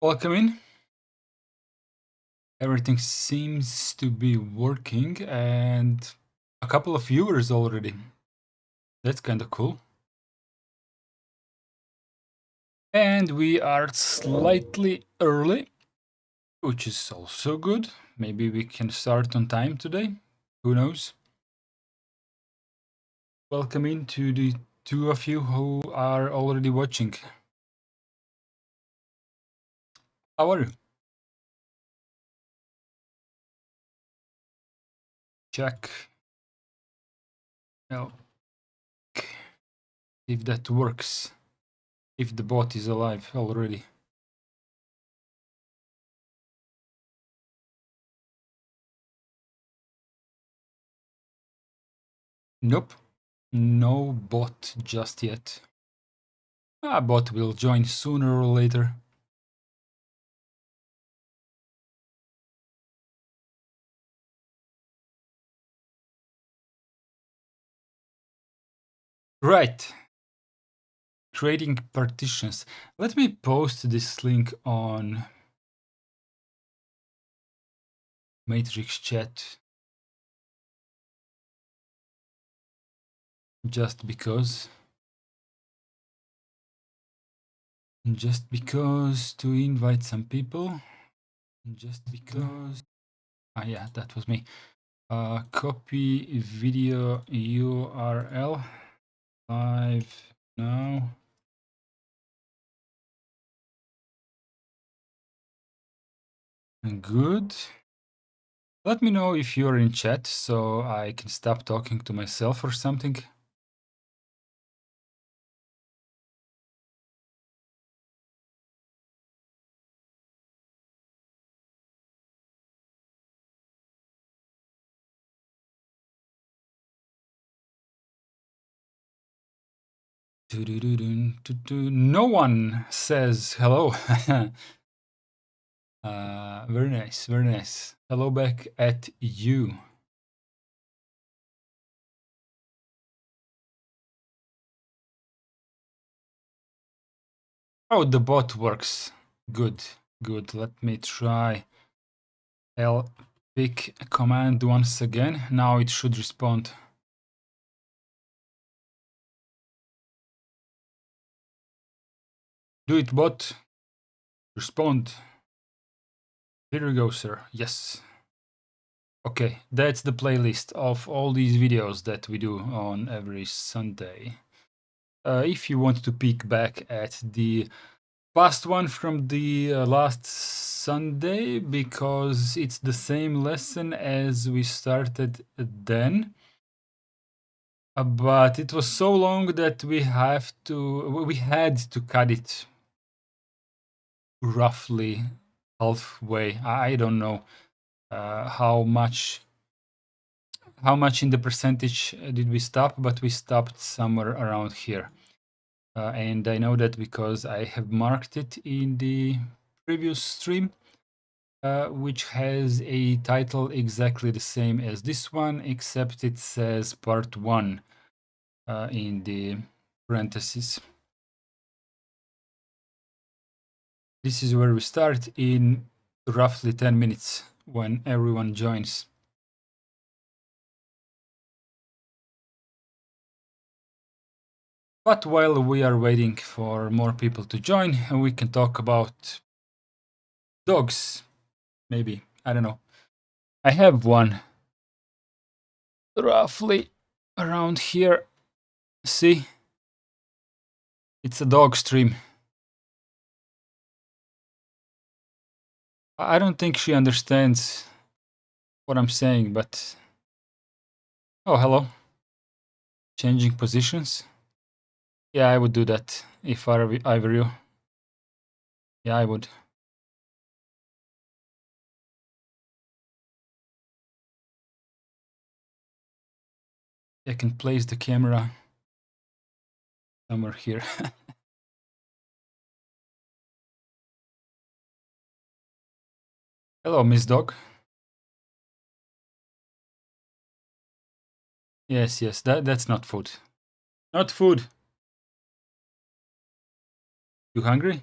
Welcome in. Everything seems to be working and a couple of viewers already. That's kind of cool. And we are slightly early, which is also good. Maybe we can start on time today. Who knows? Welcome in to the two of you who are already watching. How are you? Check. Now, if that works. If the bot is alive already. Nope. No bot just yet. A bot will join sooner or later. Right. Creating partitions. Let me post this link on Matrix chat. Just because to invite some people. Just because. Ah, yeah, that was me. Copy video URL. Live now. Good. Let me know if you're in chat so I can stop talking to myself or something. No one says hello. Very nice, very nice. Hello back at you. Oh, the bot works. Good, good. Let me try pick command once again. Now it should respond. Do it, bot. Respond. Here we go, sir. Yes. Okay, that's the playlist of all these videos that we do on every Sunday. If you want to peek back at the past one from the last Sunday, because it's the same lesson as we started then, but it was so long that we had to cut it roughly halfway. I don't know how much in the percentage did we stop, but we stopped somewhere around here. And I know that because I have marked it in the previous stream, which has a title exactly the same as this one, except it says part 1 in the parentheses. This is where we start in roughly 10 minutes when everyone joins. But while we are waiting for more people to join, we can talk about dogs, maybe. I don't know. I have one roughly around here. See? It's a dog stream. I don't think she understands what I'm saying, but... Oh, hello. Changing positions? Yeah, I would do that if I were you. Yeah, I would. I can place the camera somewhere here. Hello, Miss Dog. Yes, that's not food. Not food. You hungry?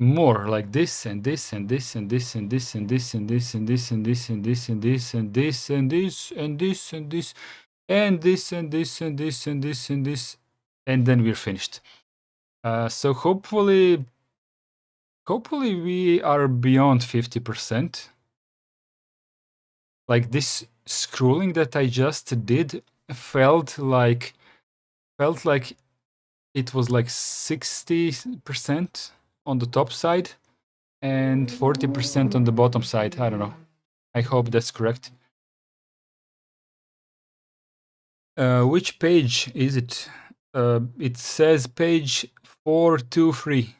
more like this and this and this and this and this and this and this and this and this and this and this and this and this and this and this and this and this and this and this and this, and then we're finished. So hopefully we are beyond 50%. Like this scrolling that I just did felt like it was like 60% on the top side and 40% on the bottom side. I don't know. I hope that's correct. Which page is it? It says page 423.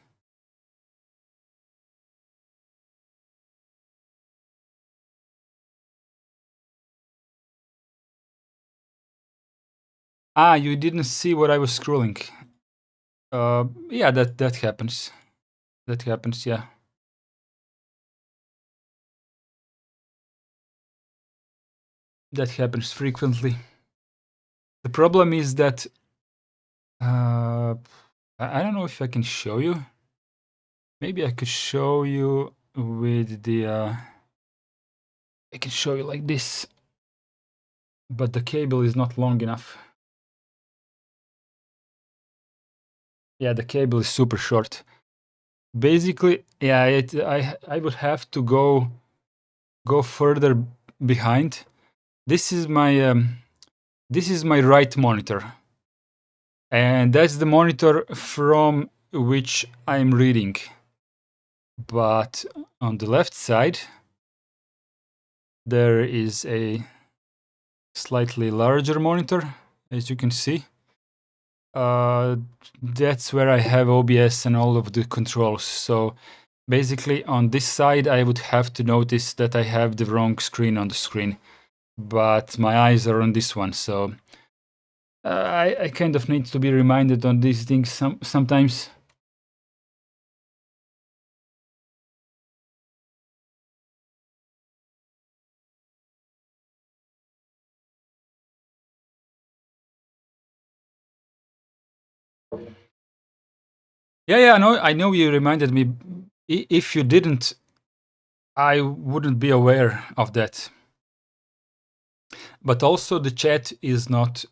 Ah, you didn't see what I was scrolling. Yeah, that happens. That happens, yeah. That happens frequently. The problem is that I don't know if I can show you. Maybe I could show you with the I can show you like this, but the cable is not long enough. Yeah, the cable is super short. Basically, yeah, I would have to go further behind. This is my right monitor, and that's the monitor from which I'm reading. But on the left side, there is a slightly larger monitor, as you can see. That's where I have OBS and all of the controls. So basically on this side, I would have to notice that I have the wrong screen on the screen, but my eyes are on this one. So I kind of need to be reminded on these things sometimes. Yeah, no, I know you reminded me. If you didn't, I wouldn't be aware of that. But also the chat is not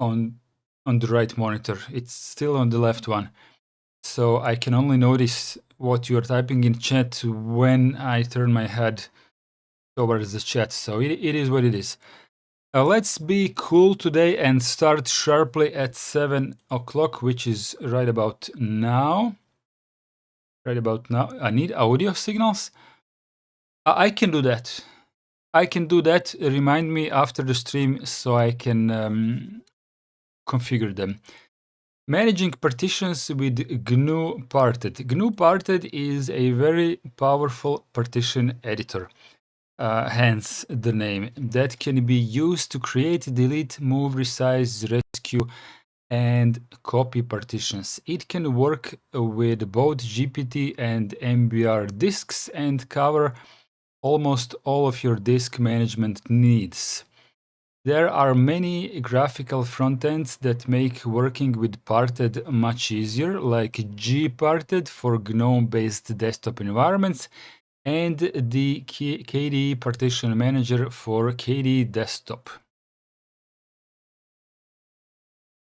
on the right monitor. It's still on the left one. So I can only notice what you're typing in chat when I turn my head towards the chat. So it is what it is. Let's be cool today and start sharply at 7 o'clock, which is right about now. Right about now. I need audio signals. I can do that. I can do that. Remind me after the stream so I can configure them. Managing partitions with GNU Parted. GNU Parted is a very powerful partition editor, hence the name, that can be used to create, delete, move, resize, rescue, and copy partitions. It can work with both GPT and MBR disks and cover almost all of your disk management needs. There are many graphical frontends that make working with Parted much easier, like gparted for GNOME-based desktop environments and the KDE Partition Manager for KDE Desktop.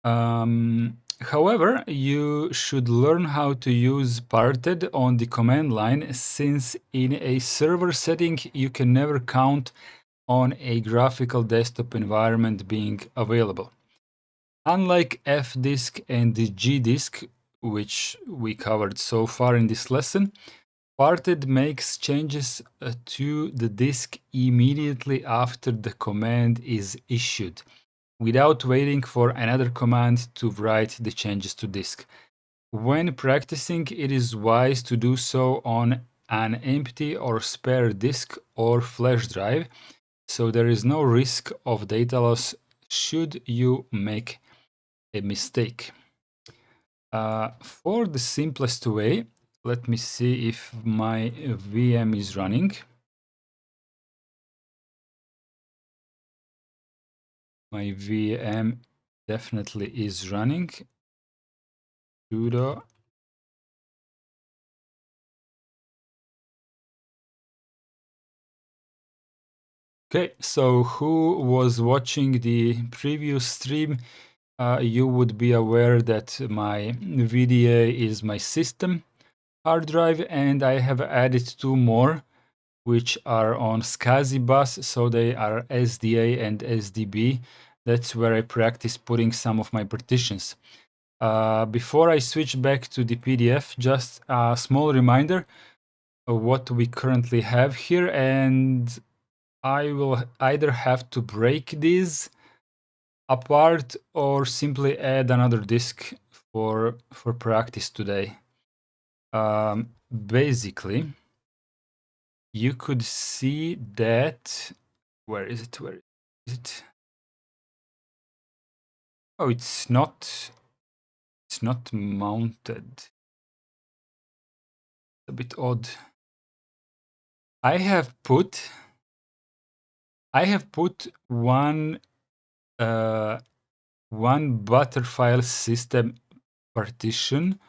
However, you should learn how to use Parted on the command line, since in a server setting you can never count on a graphical desktop environment being available. Unlike fdisk and the gdisk, which we covered so far in this lesson, Parted makes changes to the disk immediately after the command is issued, without waiting for another command to write the changes to disk. When practicing, it is wise to do so on an empty or spare disk or flash drive, so there is no risk of data loss should you make a mistake. For the simplest way, let me see if my VM is running. My VM definitely is running. Sudo Okay, so who was watching the previous stream, you would be aware that my VDA is my system hard drive, and I have added two more, which are on SCSI bus, so they are SDA and SDB. That's where I practice putting some of my partitions. Before I switch back to the PDF, just a small reminder of what we currently have here, and I will either have to break these apart or simply add another disk for practice today. Basically, you could see that, where is it? Where is it? Oh, it's not mounted. A bit odd. I have put one Btrfs system partition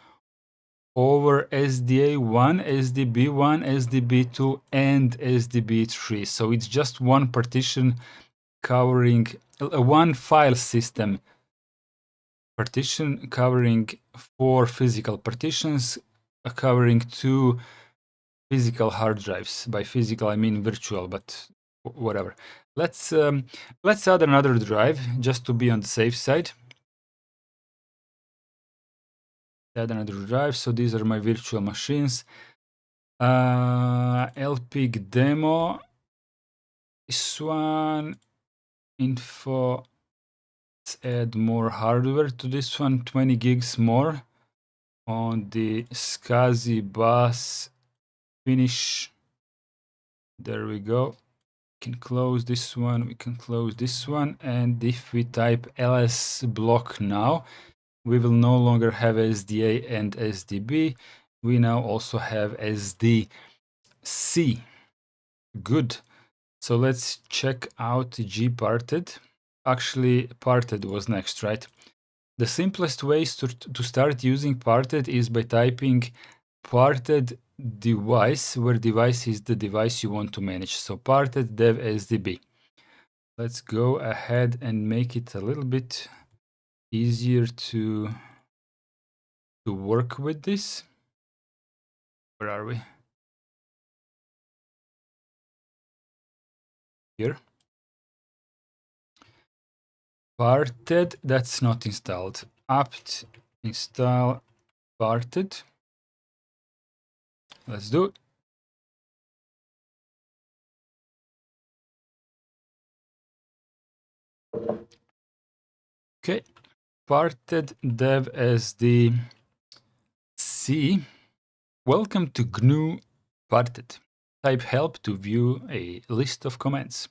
over SDA1, SDB1, SDB2, and SDB3. So it's just one partition covering one file system partition covering 4 physical partitions, covering 2 physical hard drives. By physical, I mean virtual, but whatever. Let's add another drive just to be on the safe side. Add another drive. So these are my virtual machines. LPIC demo. This one. Info. Let's add more hardware to this one. 20 gigs more on the SCSI bus. Finish. There we go. We can close this one. We can close this one. And if we type ls block now, we will no longer have SDA and SDB. We now also have SDC. Good. So let's check out gparted. Actually, parted was next, right? The simplest ways to start using parted is by typing parted device, where device is the device you want to manage. So parted dev SDB. Let's go ahead and make it a little bit easier to work with this. Where are we? Here. Parted, that's not installed. apt install parted. Let's do it. Okay, parted dev SD C. Welcome to GNU parted. Type help to view a list of commands.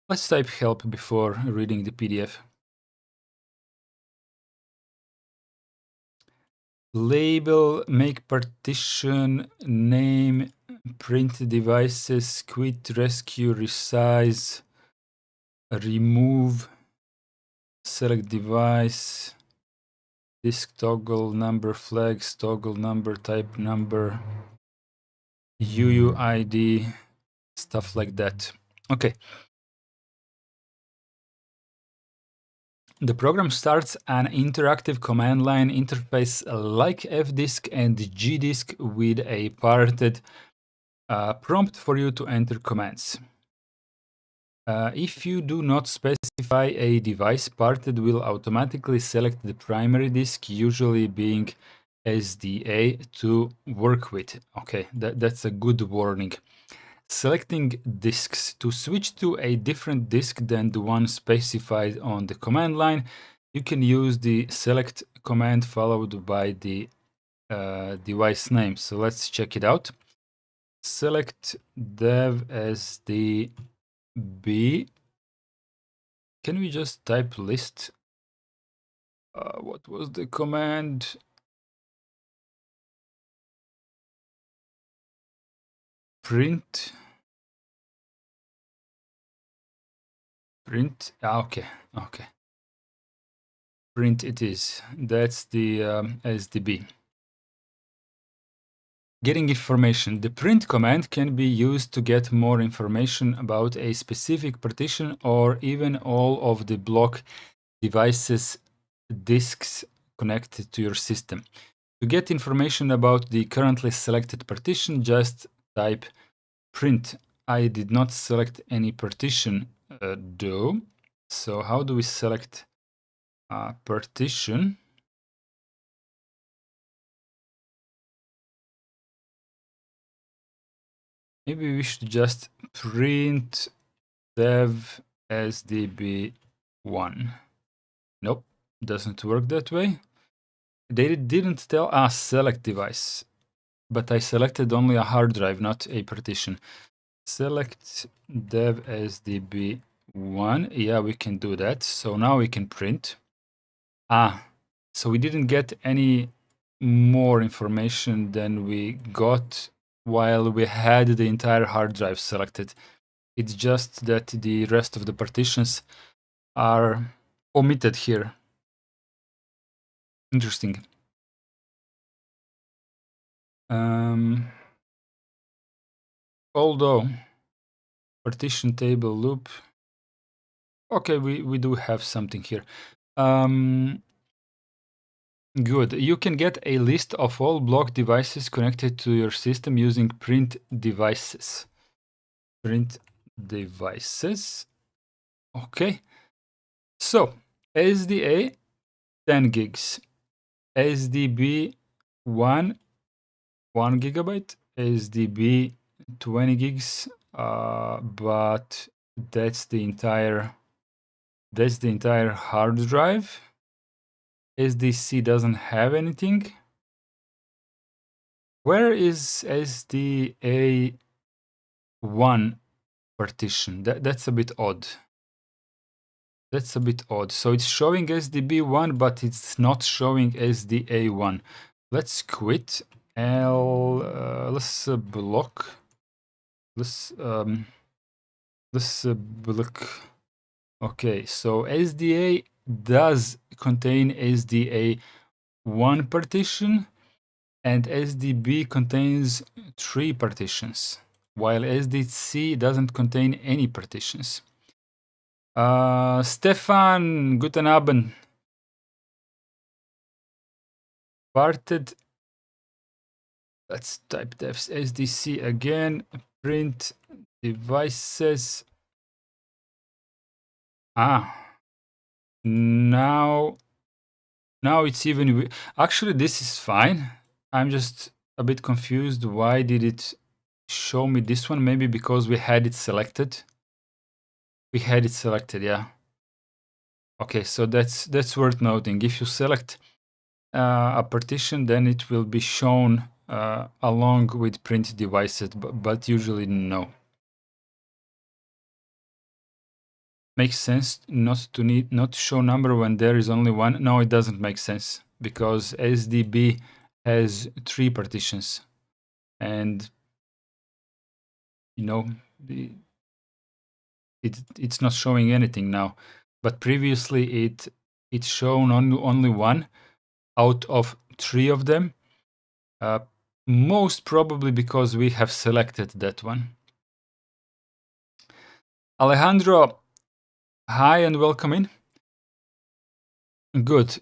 Let's type help before reading the PDF. Label, make partition, name, print devices, quit, rescue, resize, remove, select device, disk toggle, number flags, toggle number, type number, UUID, stuff like that. Okay. The program starts an interactive command line interface like fdisk and gdisk with a parted prompt for you to enter commands. If you do not specify a device, parted will automatically select the primary disk, usually being SDA, to work with. Okay, that's a good warning. Selecting disks. To switch to a different disk than the one specified on the command line, you can use the select command followed by the device name. So let's check it out. Select dev SDB. Can we just type list? What was the command? Print. Okay. Print it is. That's the SDB. Getting information. The print command can be used to get more information about a specific partition or even all of the block devices disks connected to your system. To get information about the currently selected partition, just type print. I did not select any partition though. So how do we select partition? Maybe we should just print dev sdb1. Nope, doesn't work that way. They didn't tell us select device, but I selected only a hard drive, not a partition. Select dev sdb1. Yeah, we can do that. So now we can print. So we didn't get any more information than we got while we had the entire hard drive selected. It's just that the rest of the partitions are omitted here. Interesting. Although partition table loop. Okay, we do have something here. Good. You can get a list of all block devices connected to your system using print devices. Print devices. Okay. So SDA 10 gigs, SDB 1 gigabyte, SDB 20 gigs, but that's the entire hard drive. SDC doesn't have anything. Where is SDA1 partition? That's a bit odd. That's a bit odd. So it's showing SDB1, but it's not showing SDA1. Let's quit. Let's block. Let's block. Okay, so SDA does contain SDA1 partition, and SDB contains 3 partitions, while SDC doesn't contain any partitions. Stefan, guten Abend. Parted. Let's type devs SDC again. Print devices. Now it's even. Actually, this is fine. I'm just a bit confused. Why did it show me this one? Maybe because we had it selected. We had it selected, yeah. Okay, so that's worth noting. If you select a partition, then it will be shown along with print devices, but usually no. Makes sense not to show number when there is only one. No, it doesn't make sense because SDB has 3 partitions, and you know it's not showing anything now. But previously it's shown only 1 out of 3 of them. Most probably because we have selected that one. Alejandro, hi and welcome in. Good.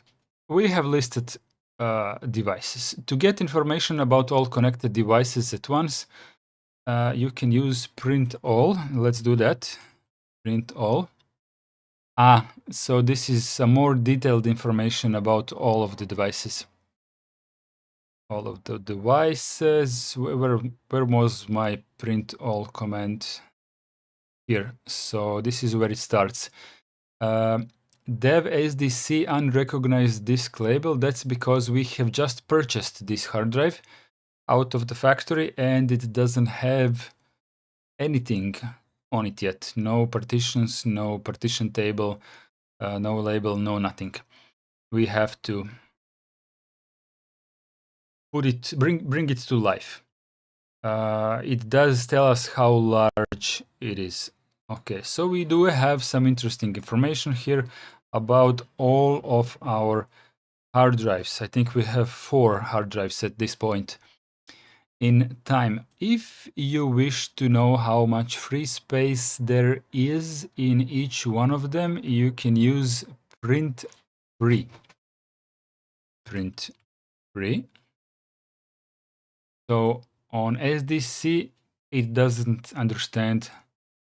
We have listed devices. To get information about all connected devices at once, you can use print all. Let's do that. Print all. So this is some more detailed information about all of the devices. All of the devices. Where was my print all command? Here. So this is where it starts. Dev SDC unrecognized disk label. That's because we have just purchased this hard drive out of the factory and it doesn't have anything on it yet. No partitions, no partition table, no label, no nothing. We have to put it, bring it to life. It does tell us how large it is. Okay, so we do have some interesting information here about all of our hard drives. I think we have 4 hard drives at this point. in time. If you wish to know how much free space there is in each one of them, you can use print free. Print free. So on SDC, it doesn't understand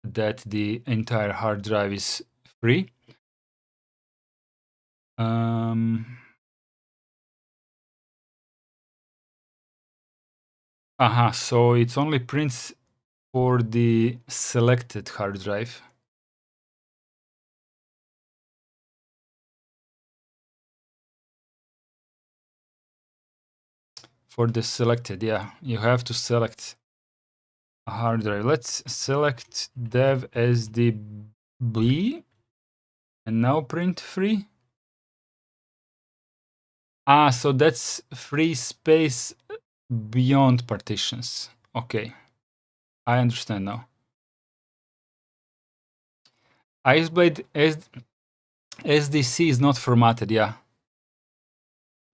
that the entire hard drive is free. So it's only prints for the selected hard drive. For the selected, yeah, you have to select a hard drive. Let's select dev SDB and now print free. So that's free space beyond partitions. Okay, I understand now. Iceblade SDC is not formatted, yeah.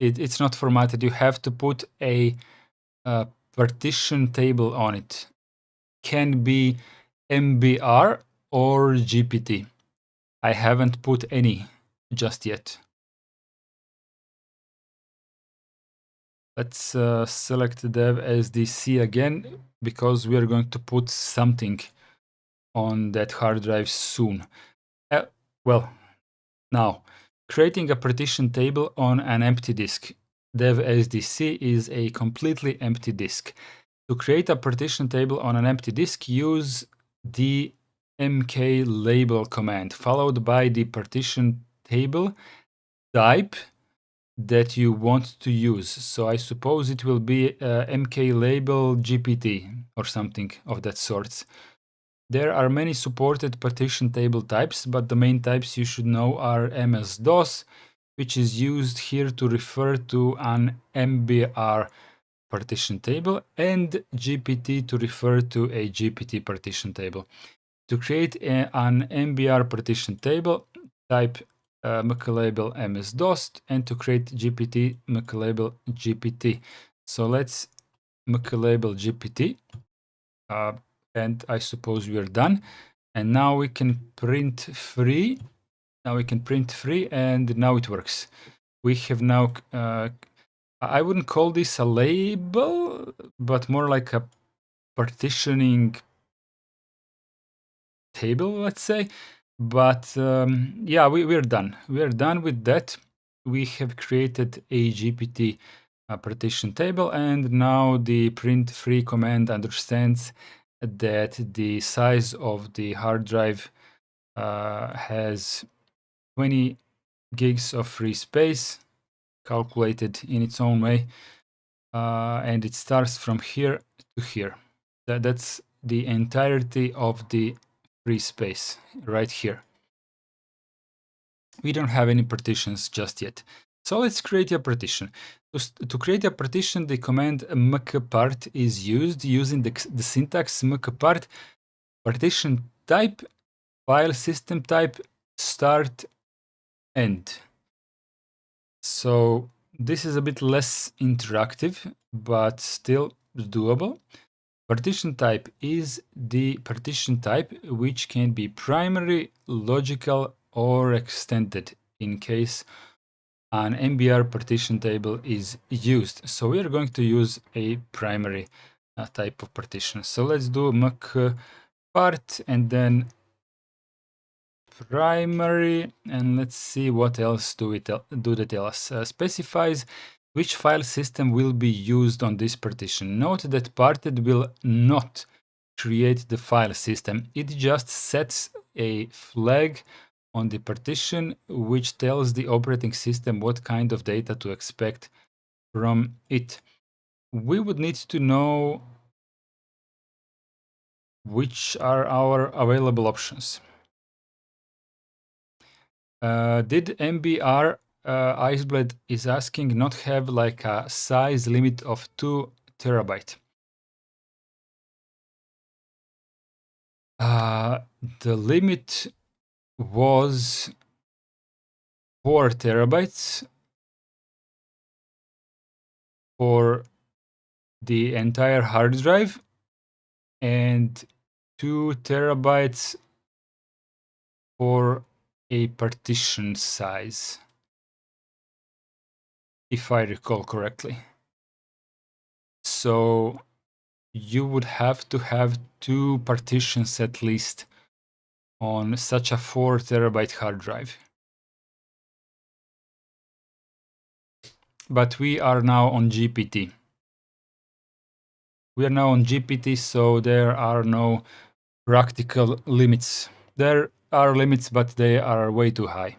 It's not formatted. You have to put a partition table on it. Can be MBR or GPT. I haven't put any just yet. Let's select dev SDC again, because we are going to put something on that hard drive soon. Well, now, creating a partition table on an empty disk. Dev SDC is a completely empty disk. To create a partition table on an empty disk, use the mklabel command, followed by the partition table type that you want to use. So I suppose it will be mklabel GPT or something of that sort. There are many supported partition table types, but the main types you should know are MS-DOS, which is used here to refer to an MBR partition table, and GPT to refer to a GPT partition table. To create an MBR partition table, type mklabel MS-DOS, and to create GPT, mklabel GPT. So let's mklabel GPT. And I suppose we are done. And now we can print free. And now it works. We have now, I wouldn't call this a label, but more like a partitioning table, let's say. But yeah, we're done. We are done with that. We have created a GPT partition table, and now the print free command understands that the size of the hard drive has 20 gigs of free space calculated in its own way, and it starts from here to here. That's the entirety of the free space right here. We don't have any partitions just yet. So let's create a partition. To create a partition, the command mkpart is used using the syntax mkpart partition type, file system type, start, end. So this is a bit less interactive, but still doable. Partition type is the partition type which can be primary, logical, or extended in case an MBR partition table is used. So we are going to use a primary type of partition. So let's do mkpart and then primary, and let's see what else do they tell us. Specifies which file system will be used on this partition. Note that parted will not create the file system. It just sets a flag on the partition which tells the operating system what kind of data to expect from it. We would need to know which are our available options. Did MBR Iceblade is asking not have like a size limit of 2 terabyte? The limit was 4 terabytes for the entire hard drive and 2 terabytes for a partition size, if I recall correctly. So you would have to have 2 partitions at least on such a 4 terabyte hard drive. But we are now on GPT. We are now on GPT, so there are no practical limits. There are limits, but they are way too high.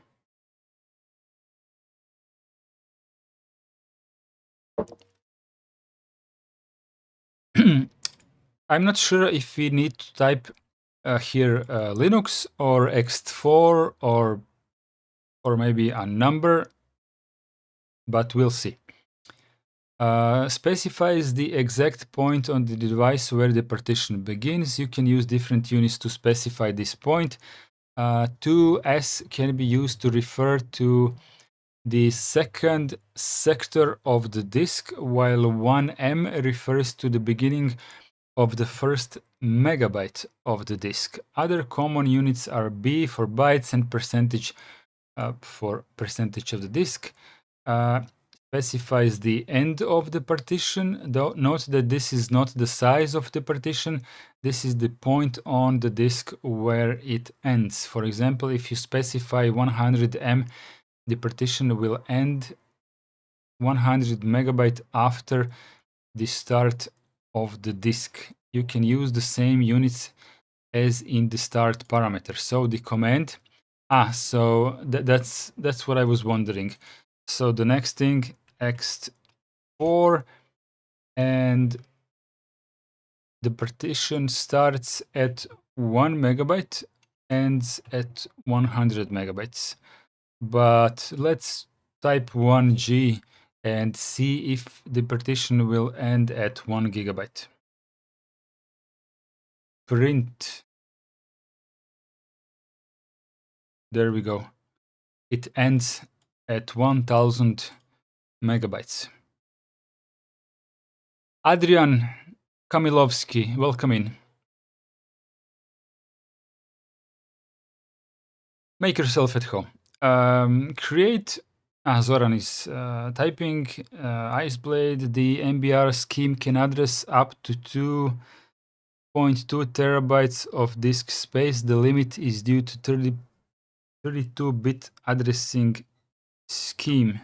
I'm not sure if we need to type here Linux or ext4 or maybe a number, but we'll see. Specifies the exact point on the device where the partition begins. You can use different units to specify this point. 2S can be used to refer to the second sector of the disk, while 1M refers to the beginning of the first megabyte of the disk. Other common units are B for bytes and percentage for percentage of the disk. Specifies the end of the partition. Though note that this is not the size of the partition. This is the point on the disk where it ends. For example, if you specify 100M, the partition will end 100 megabyte after the start of the disk. You can use the same units as in the start parameter. So the command, so that's what I was wondering. So the next thing, ext4, and the partition starts at 1 megabyte, ends at 100 megabytes. But let's type 1G and see if the partition will end at 1 gigabyte. Print. There we go. It ends at 1000 megabytes. Adrian Kamilovsky, welcome in. Make yourself at home. Create. Zoran is typing. Iceblade. The MBR scheme can address up to 2.2 terabytes of disk space. The limit is due to 32-bit addressing scheme.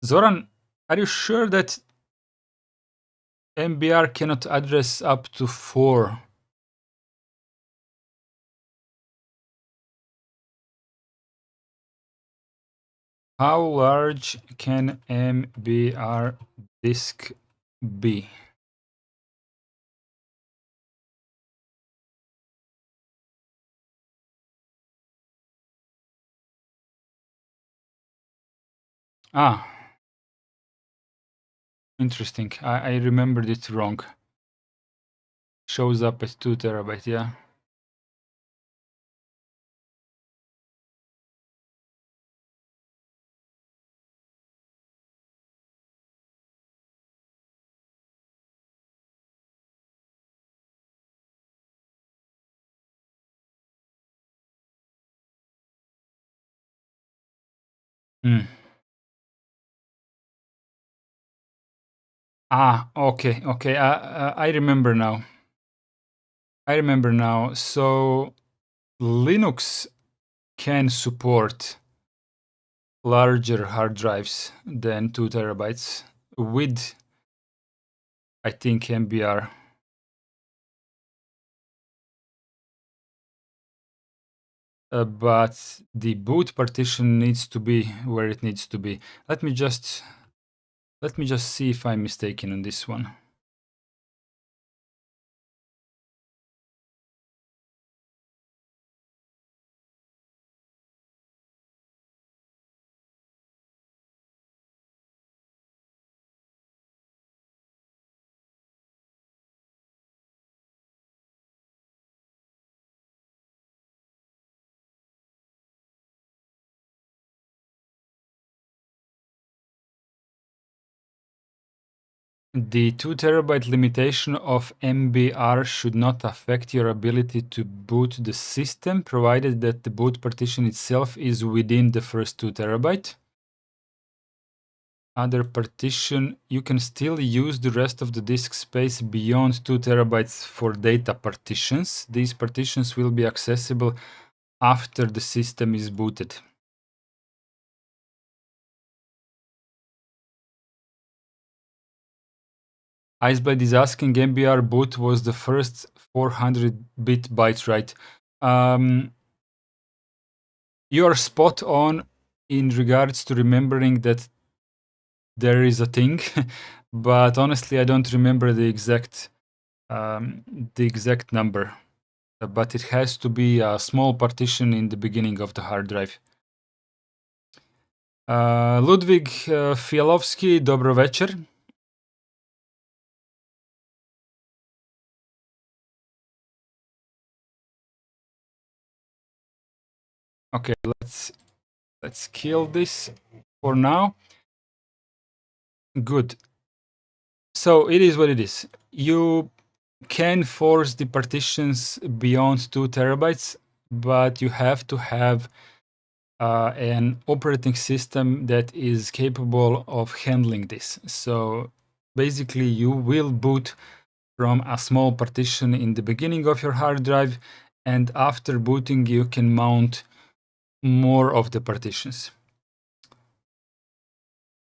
Zoran, are you sure that MBR cannot address up to 4? How large can MBR disk be? Interesting. I remembered it wrong. Shows up as 2 terabyte, yeah. Okay. I remember now. So Linux can support larger hard drives than 2 terabytes with, I think, MBR. But the boot partition needs to be where it needs to be. Let me just see if I'm mistaken on this one. The 2 terabyte limitation of MBR should not affect your ability to boot the system, provided that the boot partition itself is within the first 2 terabyte. Other partition, you can still use the rest of the disk space beyond 2 terabytes for data partitions. These partitions will be accessible after the system is booted. Iceblade is asking, MBR boot was the first 400-bit byte, right? You are spot on in regards to remembering that there is a thing, but honestly, I don't remember the exact number. But it has to be a small partition in the beginning of the hard drive. Ludwig Fialowski, dobro večer. Okay, let's kill this for now. Good. So it is what it is. You can force the partitions beyond 2 terabytes, but you have to have an operating system that is capable of handling this. So basically, you will boot from a small partition in the beginning of your hard drive, and after booting, you can mount more of the partitions.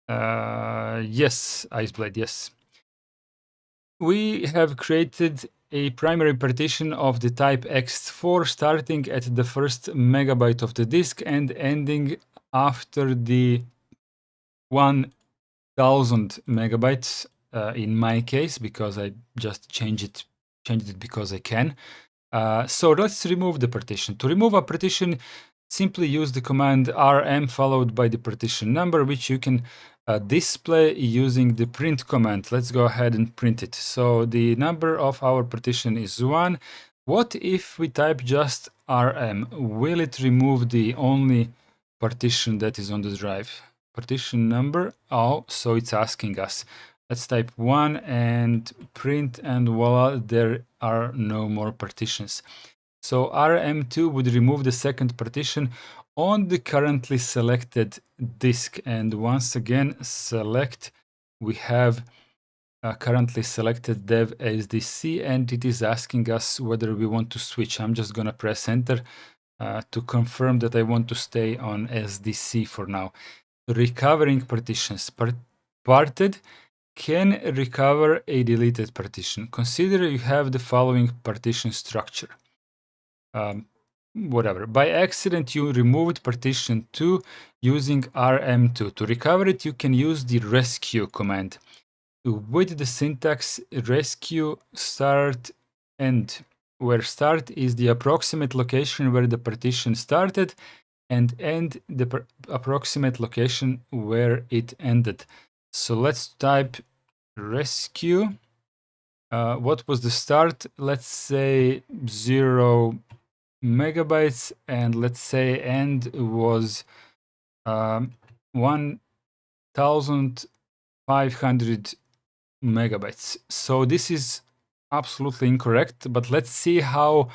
Yes, Iceblade, yes. We have created a primary partition of the type ext4 starting at the first megabyte of the disk and ending after the 1000 megabytes in my case, because I just changed it because I can. So let's remove the partition. To remove a partition, simply use the command rm followed by the partition number, which you can display using the print command. Let's go ahead and print it. So the number of our partition is 1. What if we type just rm? Will it remove the only partition that is on the drive? Partition number, oh, so it's asking us. Let's type 1 and print, and voila, there are no more partitions. So RM2 would remove the second partition on the currently selected disk. And once again, select, we have currently selected dev SDC, and it is asking us whether we want to switch. I'm just gonna press enter to confirm that I want to stay on SDC for now. Recovering partitions. Parted can recover a deleted partition. Consider you have the following partition structure. Whatever. By accident, you removed partition 2 using rm2. To recover it, you can use the rescue command with the syntax rescue start end, where start is the approximate location where the partition started and end the approximate location where it ended. So let's type rescue. What was the start? Let's say 0 megabytes, and let's say end was 1500 megabytes. So this is absolutely incorrect, but let's see how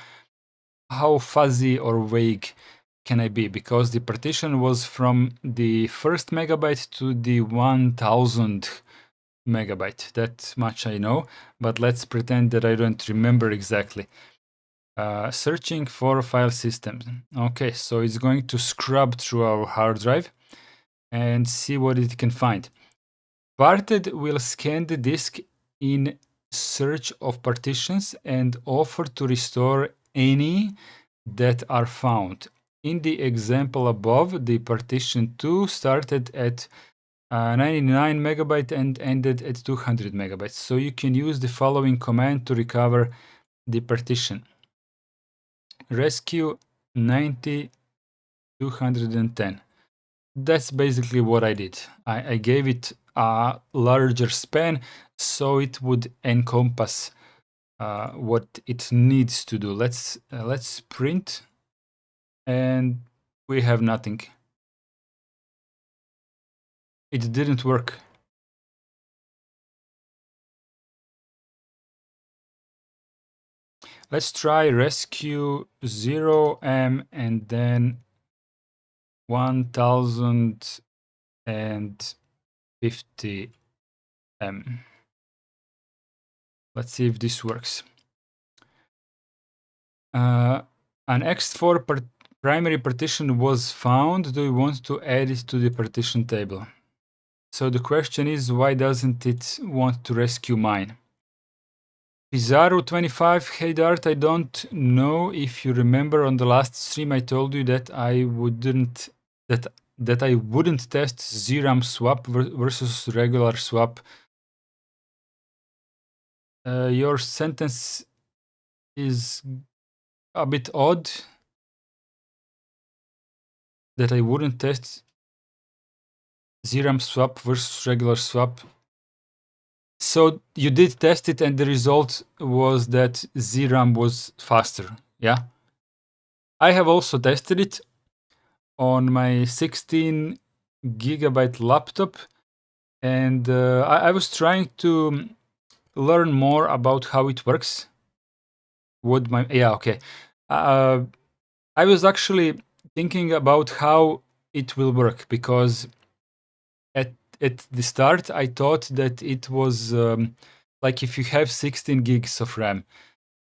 fuzzy or vague can I be, because the partition was from the first megabyte to the 1000 megabyte. That much I know, but let's pretend that I don't remember exactly. Searching for file systems. Okay, so it's going to scrub through our hard drive and see what it can find. Parted will scan the disk in search of partitions and offer to restore any that are found. In the example above, the partition 2 started at 99 megabyte and ended at 200 megabytes. So you can use the following command to recover the partition. Rescue 90 210. That's basically what I did. I gave it a larger span so it would encompass what it needs to do. Let's print, and we have nothing. It didn't work. Let's try rescue 0M and then 1050M. Let's see if this works. An ext4 primary partition was found. Do you want to add it to the partition table? So the question is, why doesn't it want to rescue mine? Pizarro25, hey Dart, I don't know if you remember on the last stream I told you that I wouldn't test ZRAM swap versus regular swap. Your sentence is a bit odd. That I wouldn't test ZRAM swap versus regular swap. So you did test it and the result was that ZRAM was faster, yeah? I have also tested it on my 16 gigabyte laptop, and I was trying to learn more about how it works. I was actually thinking about how it will work, because at the start I thought that it was like if you have 16 gigs of RAM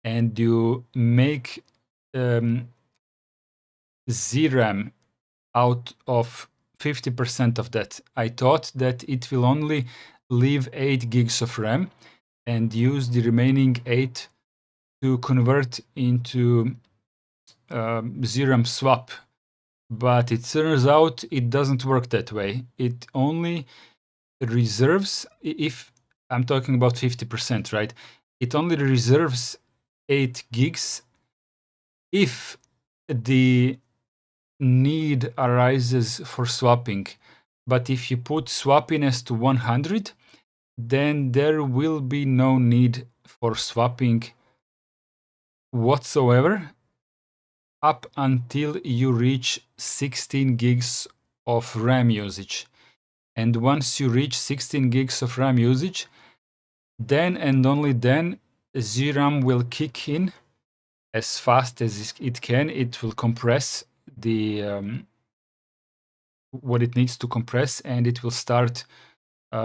and you make ZRAM out of 50% of that. I thought that it will only leave 8 gigs of RAM and use the remaining 8 to convert into ZRAM swap. But it turns out it doesn't work that way. It only reserves, if I'm talking about 50%, right? It only reserves 8 gigs if the need arises for swapping. But if you put swappiness to 100, then there will be no need for swapping whatsoever up until you reach 16 gigs of RAM usage. And once you reach 16 gigs of RAM usage, then and only then ZRAM will kick in as fast as it can. It will compress the what it needs to compress, and it will start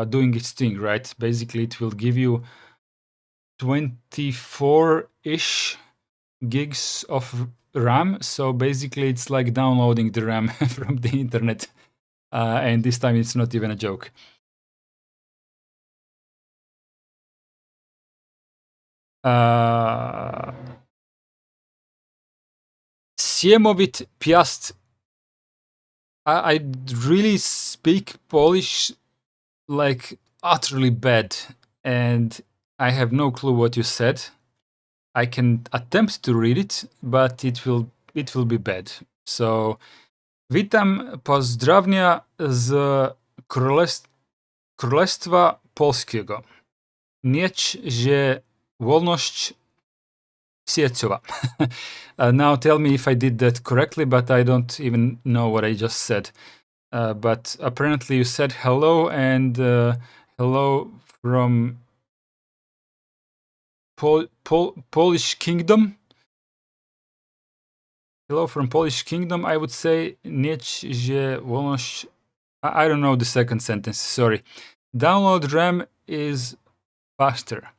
doing its thing, right? Basically, it will give you 24-ish gigs of RAM. So basically, it's like downloading the RAM from the internet. And this time, it's not even a joke. Siemovit Piast. I really speak Polish like utterly bad, and I have no clue what you said. I can attempt to read it, but it will be bad. So, witam, pozdrawnia z Królestwa Polskiego. Mieć że wolność siecowa. Now tell me if I did that correctly, but I don't even know what I just said. But apparently you said hello, and hello from Polish Kingdom. Hello from Polish Kingdom. I would say mieć że wolność. I don't know the second sentence, sorry. Download RAM is faster.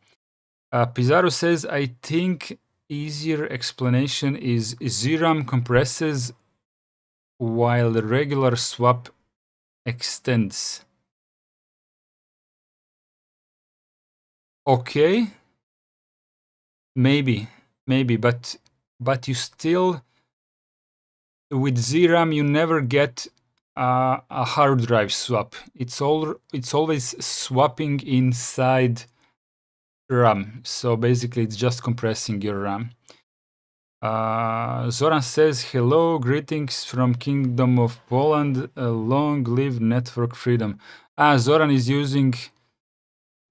Pizarro says, I think easier explanation is ZRAM compresses while the regular swap extends. Okay. Maybe, but you still, with ZRAM, you never get a hard drive swap. It's always swapping inside RAM. So basically, it's just compressing your RAM. Zoran says, hello, greetings from Kingdom of Poland. Long live network freedom. Zoran is using...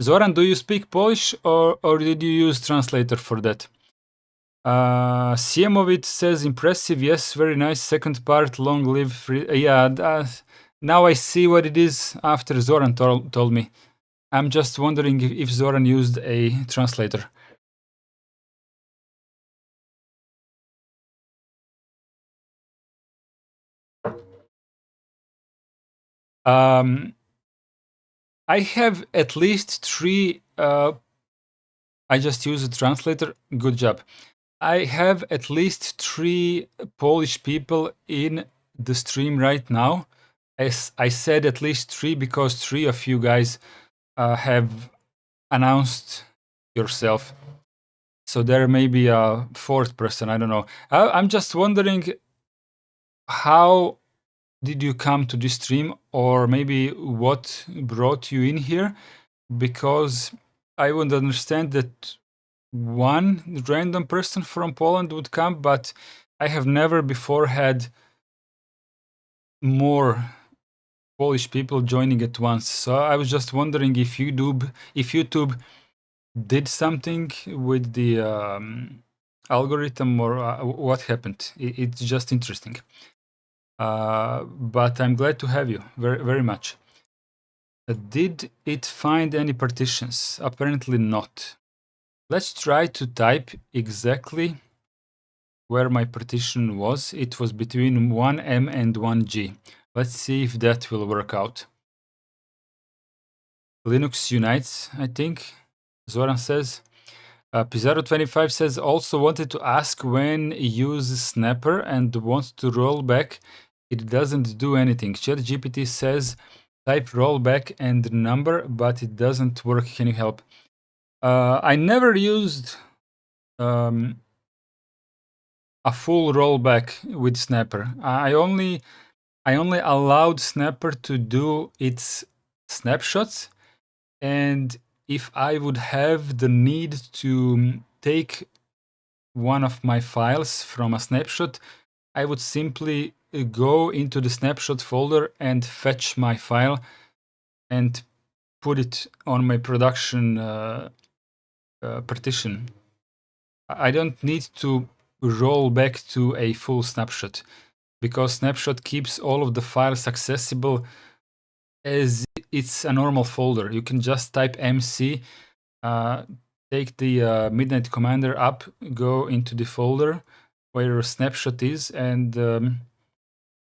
Zoran, do you speak Polish, or did you use translator for that? Siemovit says, impressive, yes, very nice. Second part, long live free... now I see what it is after Zoran told me. I'm just wondering if Zoran used a translator. I have at least 3. I just use a translator. Good job. I have at least 3 Polish people in the stream right now. As I said, at least 3 because 3 of you guys have announced yourself. So there may be a 4th person. I don't know. I'm just wondering, how did you come to this stream, or maybe what brought you in here? Because I would understand that one random person from Poland would come, but I have never before had more Polish people joining at once. So I was just wondering if YouTube did something with the algorithm, or what happened. It's just interesting. But I'm glad to have you very, very much. Did it find any partitions? Apparently not. Let's try to type exactly where my partition was. It was between 1M and 1G. Let's see if that will work out. Linux unites, I think. Zoran says. Pizarro25 says, also wanted to ask, when use snapper and wants to roll back, it doesn't do anything. ChatGPT says, type rollback and number, but it doesn't work. Can you help? I never used a full rollback with snapper. I only allowed snapper to do its snapshots, and if I would have the need to take one of my files from a snapshot, I would simply go into the snapshot folder and fetch my file and put it on my production partition. I don't need to roll back to a full snapshot, because snapshot keeps all of the files accessible as it's a normal folder. You can just type MC, take the Midnight Commander up, go into the folder where your snapshot is, and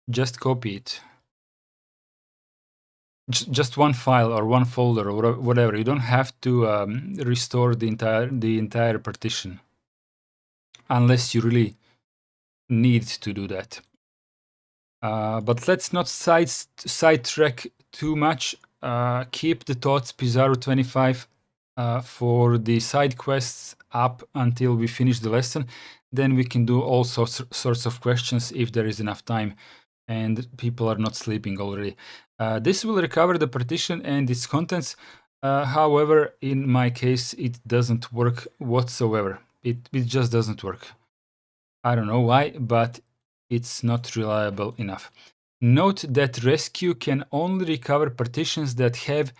just copy it. Just one file or one folder or whatever. You don't have to restore the entire partition, unless you really need to do that. But let's not sidetrack too much. Keep the thoughts, Pizarro25, for the side quests up until we finish the lesson. Then we can do all sorts of questions if there is enough time and people are not sleeping already. This will recover the partition and its contents. However, in my case, it doesn't work whatsoever. It just doesn't work. I don't know why, but it's not reliable enough. Note that rescue can only recover partitions that have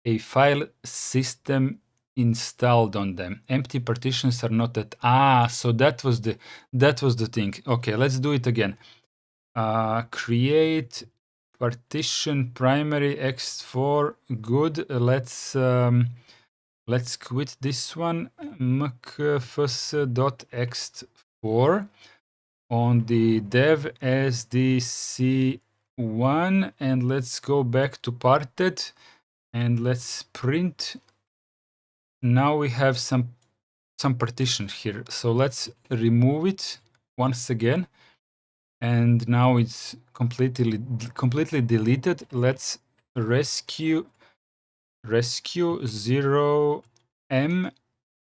a file system installed on them. Empty partitions are not that. So that was the thing. Okay, let's do it again. Create partition primary x4. Good. Let's quit this one. mkfs.x4 on the dev SDC1, and let's go back to parted and let's print. Now we have some partition here, so let's remove it once again, and now it's completely deleted. Let's rescue 0M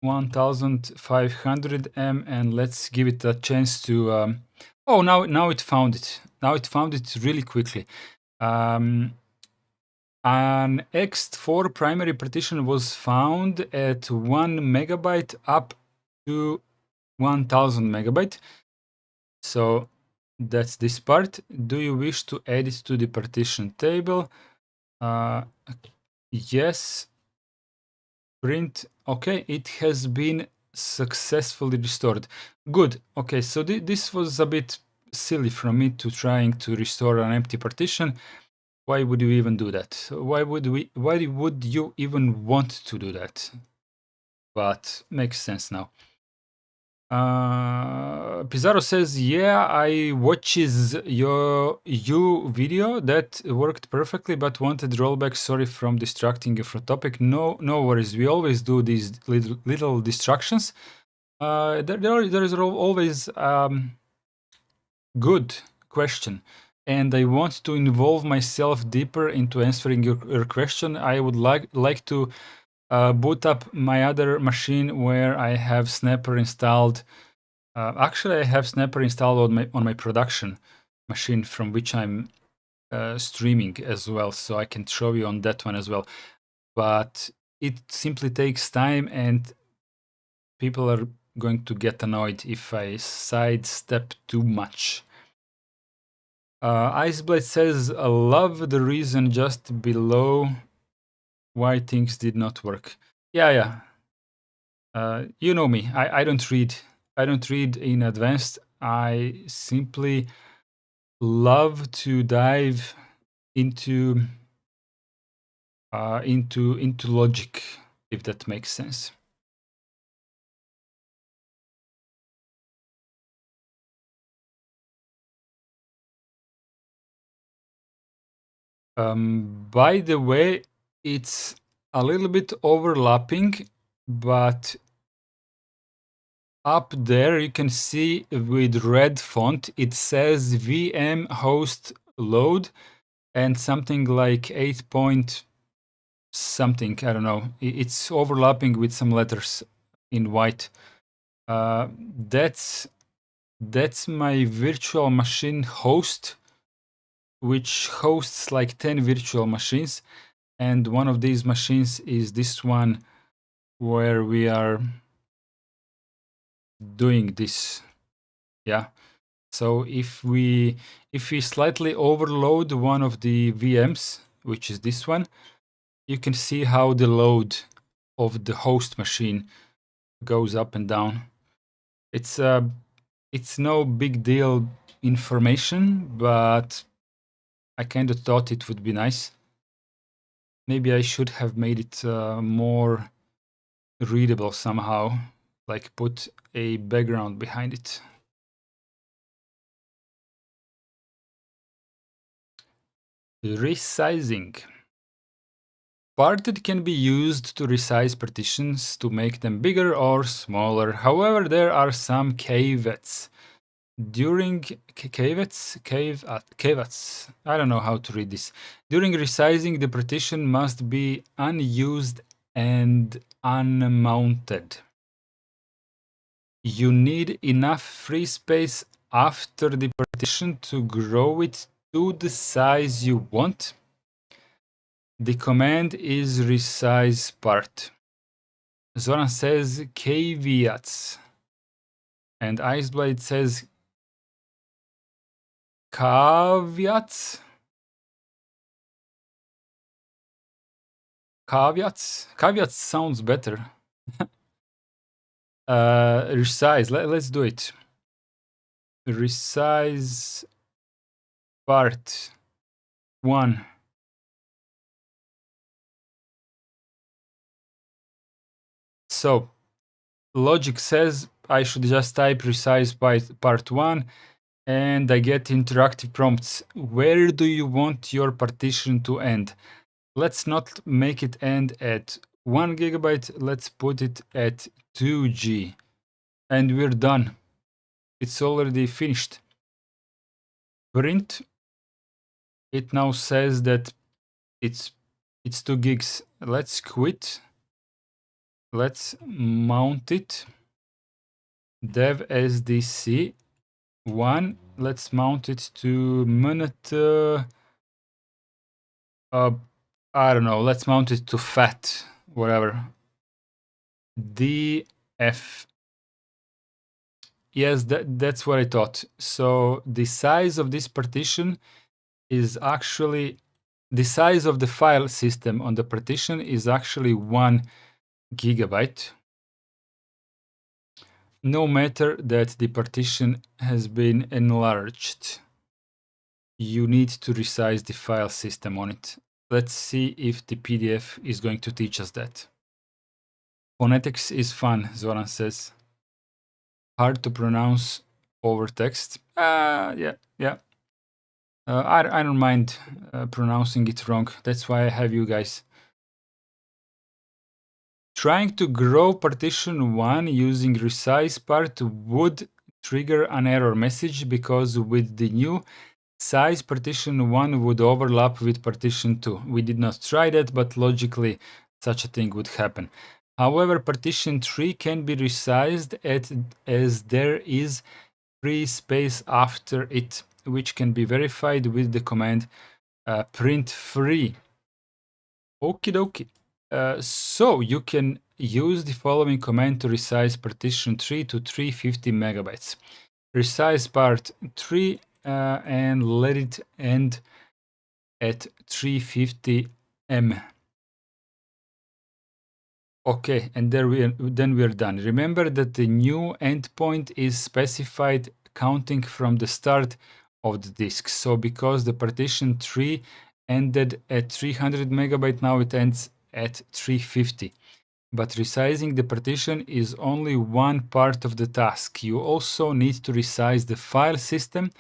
1500M, and let's give it a chance to oh, now it found it. Now it found it really quickly. An X4 primary partition was found at 1 megabyte up to 1000 megabyte. So that's this part. Do you wish to add it to the partition table? Yes. Print. Okay, it has been successfully restored. Good. Okay, so this was a bit silly from me to trying to restore an empty partition. Why would you even do that? Why would you even want to do that? But makes sense now. Pizarro says, yeah, I watches you video that worked perfectly, but wanted rollback. Sorry from distracting you from topic. No worries. We always do these little distractions. There is always good question, and I want to involve myself deeper into answering your question. I would like to boot up my other machine where I have Snapper installed. Actually, I have Snapper installed on my production machine from which I'm streaming as well, so I can show you on that one as well. But it simply takes time, and people are going to get annoyed if I sidestep too much. Iceblade says, I love the reason just below why things did not work. Yeah. You know me. I don't read. I don't read in advanced. I simply love to dive into logic, if that makes sense. By the way, it's a little bit overlapping, but up there you can see with red font it says VM host load and something like 8 point something, I don't know. It's overlapping with some letters in white. That's my virtual machine host, which hosts like 10 virtual machines, and one of these machines is this one where we are doing this. Yeah. So if we slightly overload one of the VMs, which is this one, you can see how the load of the host machine goes up and down. It's no big deal information, but I kind of thought it would be nice. Maybe I should have made it more readable somehow, like put a background behind it. Resizing. Parted can be used to resize partitions to make them bigger or smaller. However, there are some caveats. During caveats, I don't know how to read this. During resizing, the partition must be unused and unmounted. You need enough free space after the partition to grow it to the size you want. The command is resize part. Zoran says caveats. And Iceblade says caveats. Caveats sounds better. Resize. Let's do it. Resize part 1. So logic says I should just type resize part 1 and I get interactive prompts. Where do you want your partition to end? Let's not make it end at 1 gigabyte. Let's put it at 2G. And we're done. It's already finished. Print. It now says that it's 2 gigs. Let's quit. Let's mount it. Dev SDC 1. Let's mount it to minute. I don't know. Let's mount it to FAT, whatever. DF. Yes, that's what I thought. So the size of this partition is actually the size of the file system on the partition is actually 1 gigabyte. No matter that the partition has been enlarged, you need to resize the file system on it. Let's see if the PDF is going to teach us that. Phonetics is fun, Zoran says. hard to pronounce over text. Yeah. I don't mind pronouncing it wrong. That's why I have you guys. Trying to grow partition 1 using resize part would trigger an error message because with the new size partition 1 would overlap with partition 2. We did not try that, but logically such a thing would happen. However, partition 3 can be resized as there is free space after it, which can be verified with the command print free. Okie dokie. So you can use the following command to resize partition 3 to 350 megabytes. Resize part 3 and let it end at 350 M. Okay, and then we are done. Remember that the new endpoint is specified counting from the start of the disk. So because the partition 3 ended at 300 megabyte, now it ends at 350. But resizing the partition is only one part of the task. You also need to resize the file system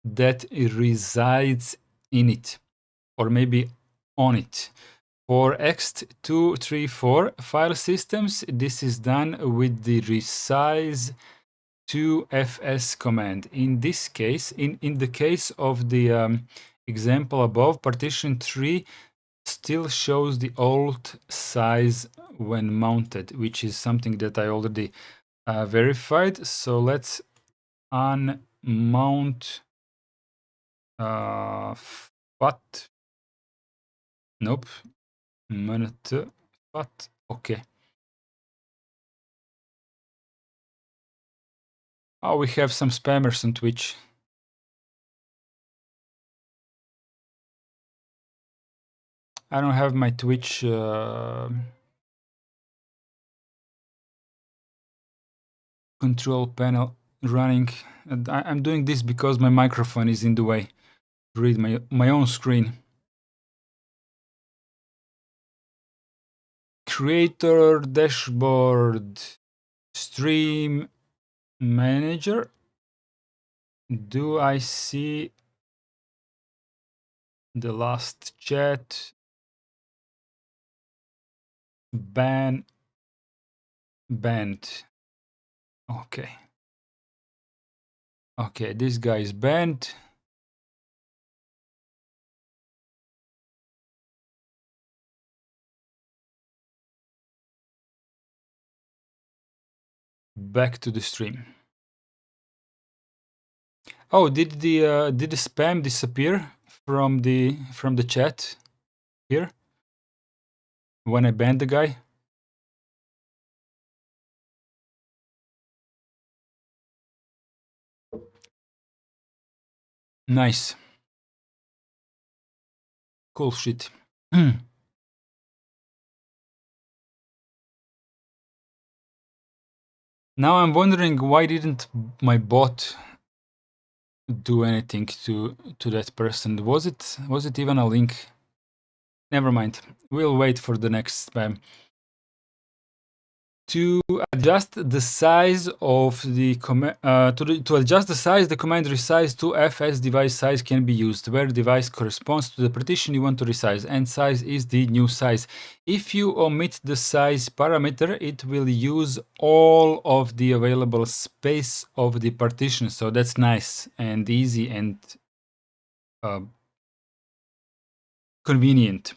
that resides in it, or maybe on it. For ext234 file systems, this is done with the resize 2fs command. In this case, in the case of the example above, partition 3 still shows the old size when mounted, which is something that I already verified. So let's unmount FAT. Nope. Minute FAT. Okay. Oh, we have some spammers on Twitch. I don't have my Twitch control panel running. And I'm doing this because my microphone is in the way. Read my own screen. Creator dashboard, stream manager. Do I see the last chat? Banned. Okay. Okay, this guy is banned. Back to the stream. Oh, did the spam disappear from the chat here when I banned the guy? Nice. Cool shit. Now I'm wondering why didn't my bot do anything to that person? Was it even a link? Never mind. We'll wait for the next spam. To adjust the size of the command, to adjust the size, the command resize to fs device size can be used, where device corresponds to the partition you want to resize, and size is the new size. If you omit the size parameter, it will use all of the available space of the partition. So that's nice and easy and convenient.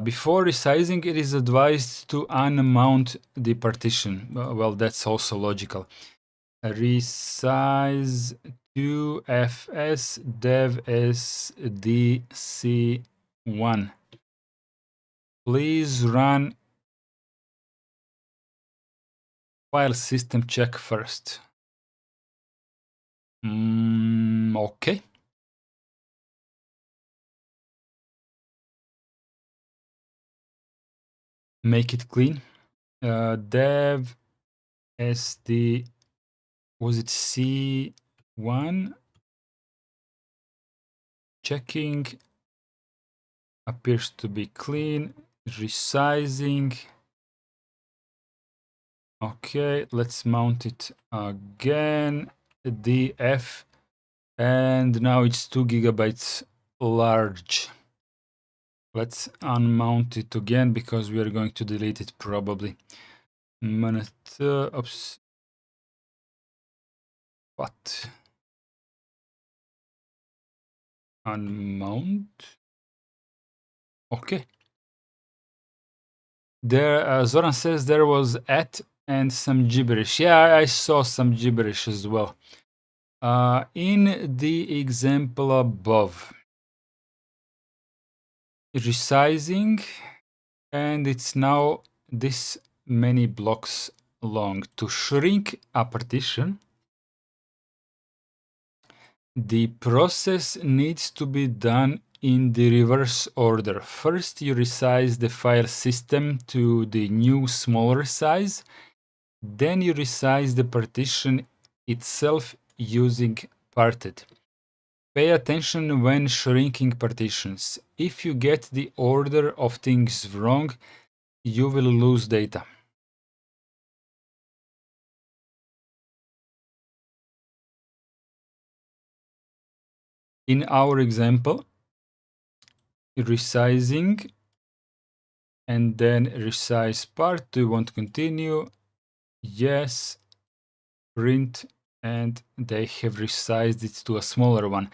Before resizing, it is advised to unmount the partition. Well, that's also logical. Resize to fs dev sdc1. Please run file system check first. Okay. Make it clean. Dev sd, was it C1? Checking. Appears to be clean. Resizing. Okay, let's mount it again. DF, and now it's 2 gigabytes large. Let's unmount it again because we are going to delete it probably. Oops. What? Unmount. Okay. There, Zoran says there was at and some gibberish. Yeah, I saw some gibberish as well. In the example above, resizing, and it's now this many blocks long. To shrink a partition, the process needs to be done in the reverse order. First, you resize the file system to the new smaller size. Then you resize the partition itself using parted. Pay attention when shrinking partitions. If you get the order of things wrong, you will lose data. In our example, resizing and then resize part. Do you want to continue? Yes. Print, and they have resized it to a smaller one.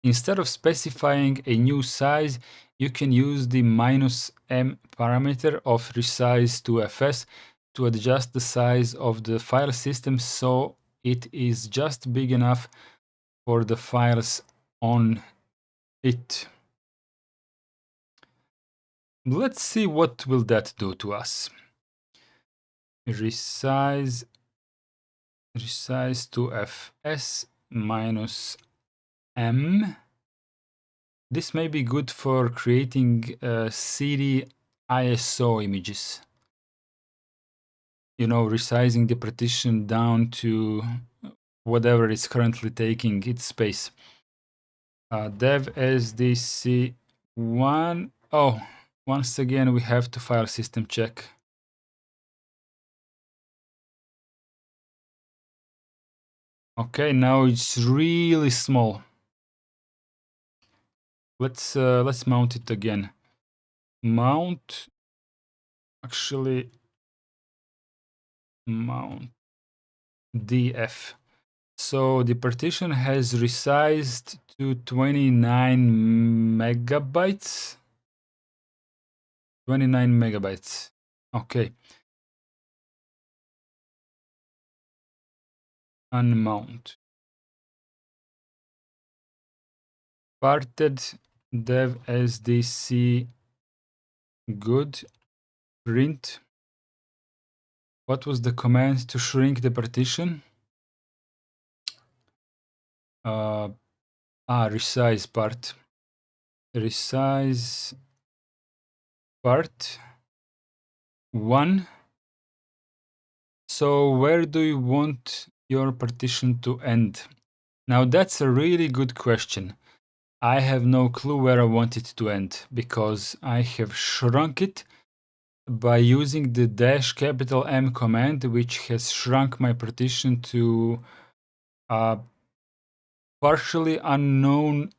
Instead of specifying a new size, you can use the -m parameter of resize to fs to adjust the size of the file system so it is just big enough for the files on it. Let's see what will that do to us. Resize to fs -m. This may be good for creating CD ISO images. You know, resizing the partition down to whatever is currently taking its space. Dev SDC1. Oh, once again, we have to file system check. Okay, now it's really small. Let's mount it again. Mount. Actually, mount DF. So the partition has resized to 29 megabytes. 29 megabytes. Okay. Unmount. Parted dev SDC good. Print. What was the command to shrink the partition? Resize part. Resize part 1. So where do you want your partition to end? Now that's a really good question. I have no clue where I want it to end because I have shrunk it by using the -M command, which has shrunk my partition to a partially unknown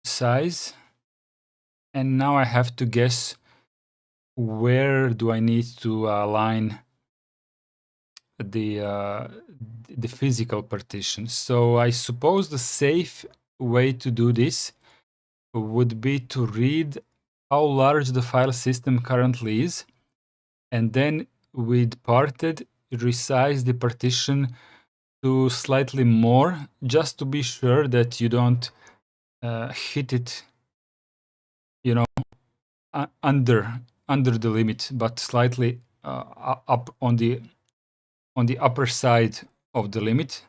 size. And now I have to guess where do I need to align the physical partition. So I suppose the safe way to do this would be to read how large the file system currently is, and then with parted, resize the partition to slightly more, just to be sure that you don't hit it, you know, under the limit, but slightly up on the upper side of the limit,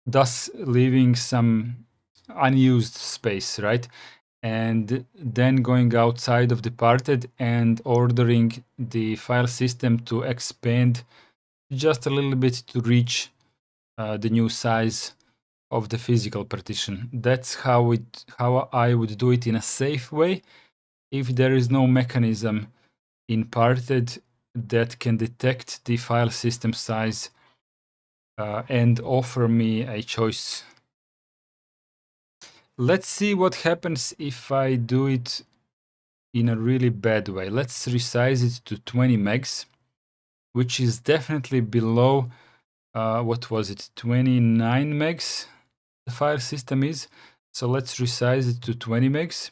thus leaving some unused space, right? And then going outside of the parted and ordering the file system to expand just a little bit to reach the new size of the physical partition. That's how I would do it in a safe way. If there is no mechanism in parted that can detect the file system size and offer me a choice. Let's see what happens if I do it in a really bad way. Let's resize it to 20 megs, which is definitely below, what was it, 29 megs the file system is. So let's resize it to 20 megs.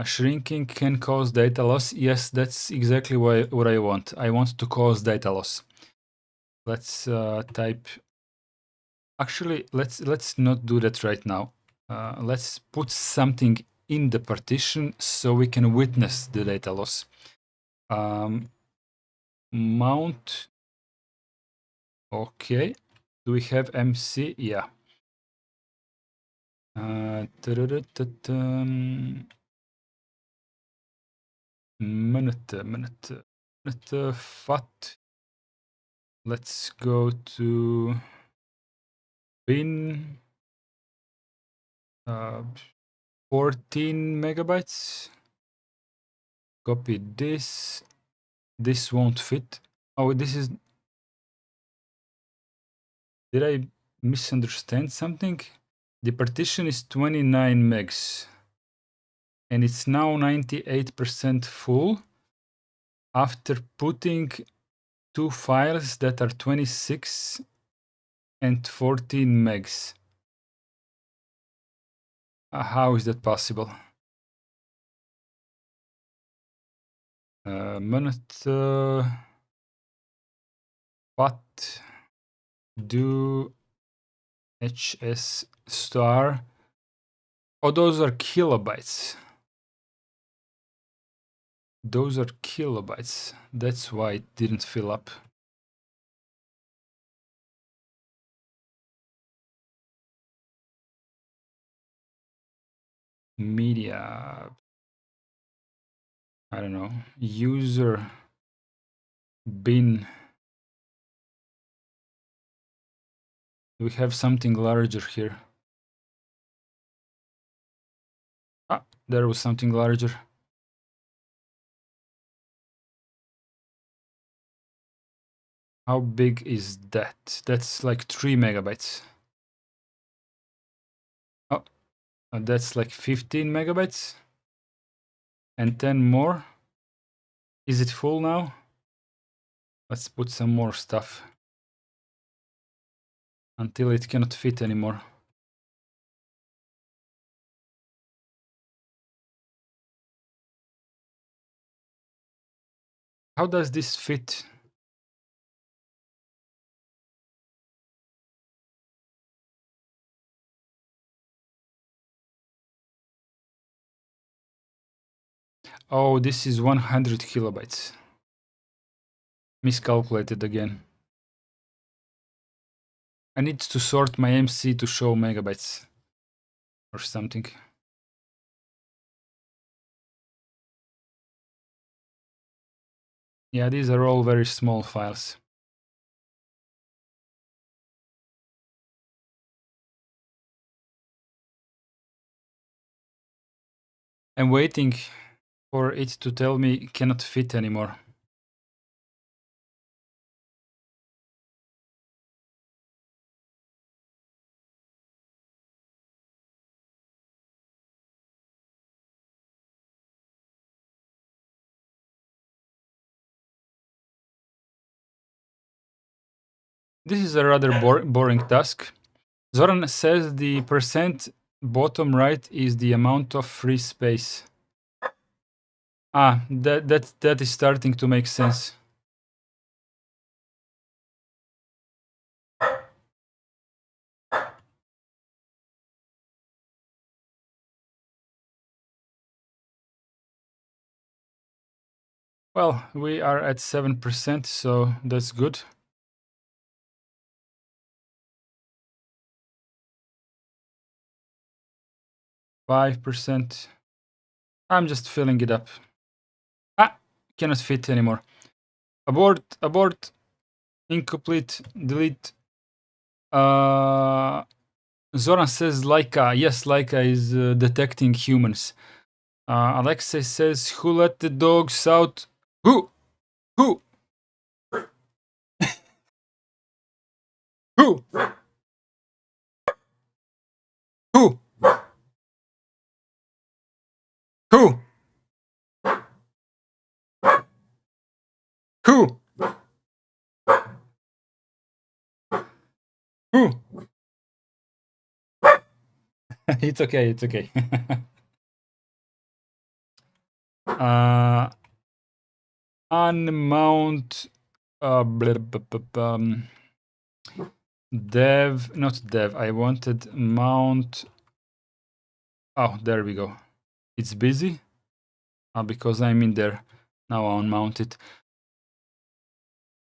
Shrinking can cause data loss. Yes, that's exactly what I want. I want to cause data loss. Let's type. Actually, let's not do that right now. Let's put something in the partition so we can witness the data loss. Mount. Okay. Do we have MC? Yeah. Minute FAT. Let's go to bin 14 megabytes. Copy this. This won't fit. Oh, this is. Did I misunderstand something? The partition is 29 megs. And it's now 98% full after putting two files that are 26 and 14 megs. How is that possible? Minute FAT do HS star. Oh, those are kilobytes. Those are kilobytes. That's why it didn't fill up. Media. I don't know. User bin. We have something larger here. Ah, there was something larger. How big is that? That's like 3 megabytes. Oh, that's like 15 megabytes. And 10 more. Is it full now? Let's put some more stuff until it cannot fit anymore. How does this fit? Oh, this is 100 kilobytes. Miscalculated again. I need to sort my MC to show megabytes or something. Yeah, these are all very small files. I'm waiting for it to tell me it cannot fit anymore. This is a rather boring task. Zoran says the percent bottom right is the amount of free space. Ah, that is starting to make sense. Well, we are at 7%, so that's good. 5%. I'm just filling it up. Ah, cannot fit anymore. Abort, incomplete, delete. Zoran says Laika. Yes, Laika is detecting humans. Alexei says, who let the dogs out? Who? Who? Who? Who? Who? Who? Who? It's okay. It's okay. Unmount dev, not dev. I wanted mount. Oh, there we go. It's busy because I'm in there. Now I'll unmount it.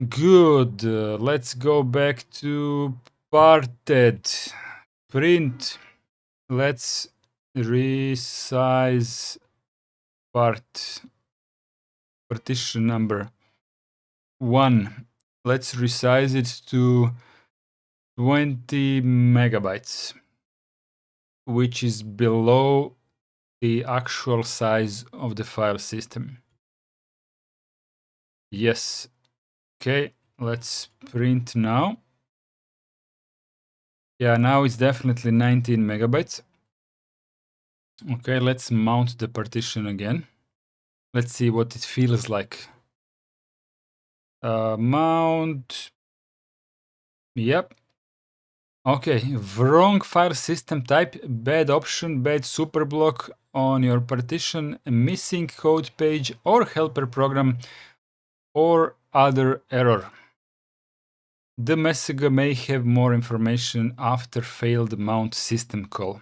Good. Let's go back to parted. Print. Let's resize partition number 1. Let's resize it to 20 megabytes, which is below the actual size of the file system. Yes. Okay, let's print now. Yeah, now it's definitely 19 megabytes. Okay, let's mount the partition again. Let's see what it feels like. Mount. Yep. Okay, wrong file system type, bad option, bad superblock on your partition, missing code page or helper program or other error. The message may have more information after failed mount system call.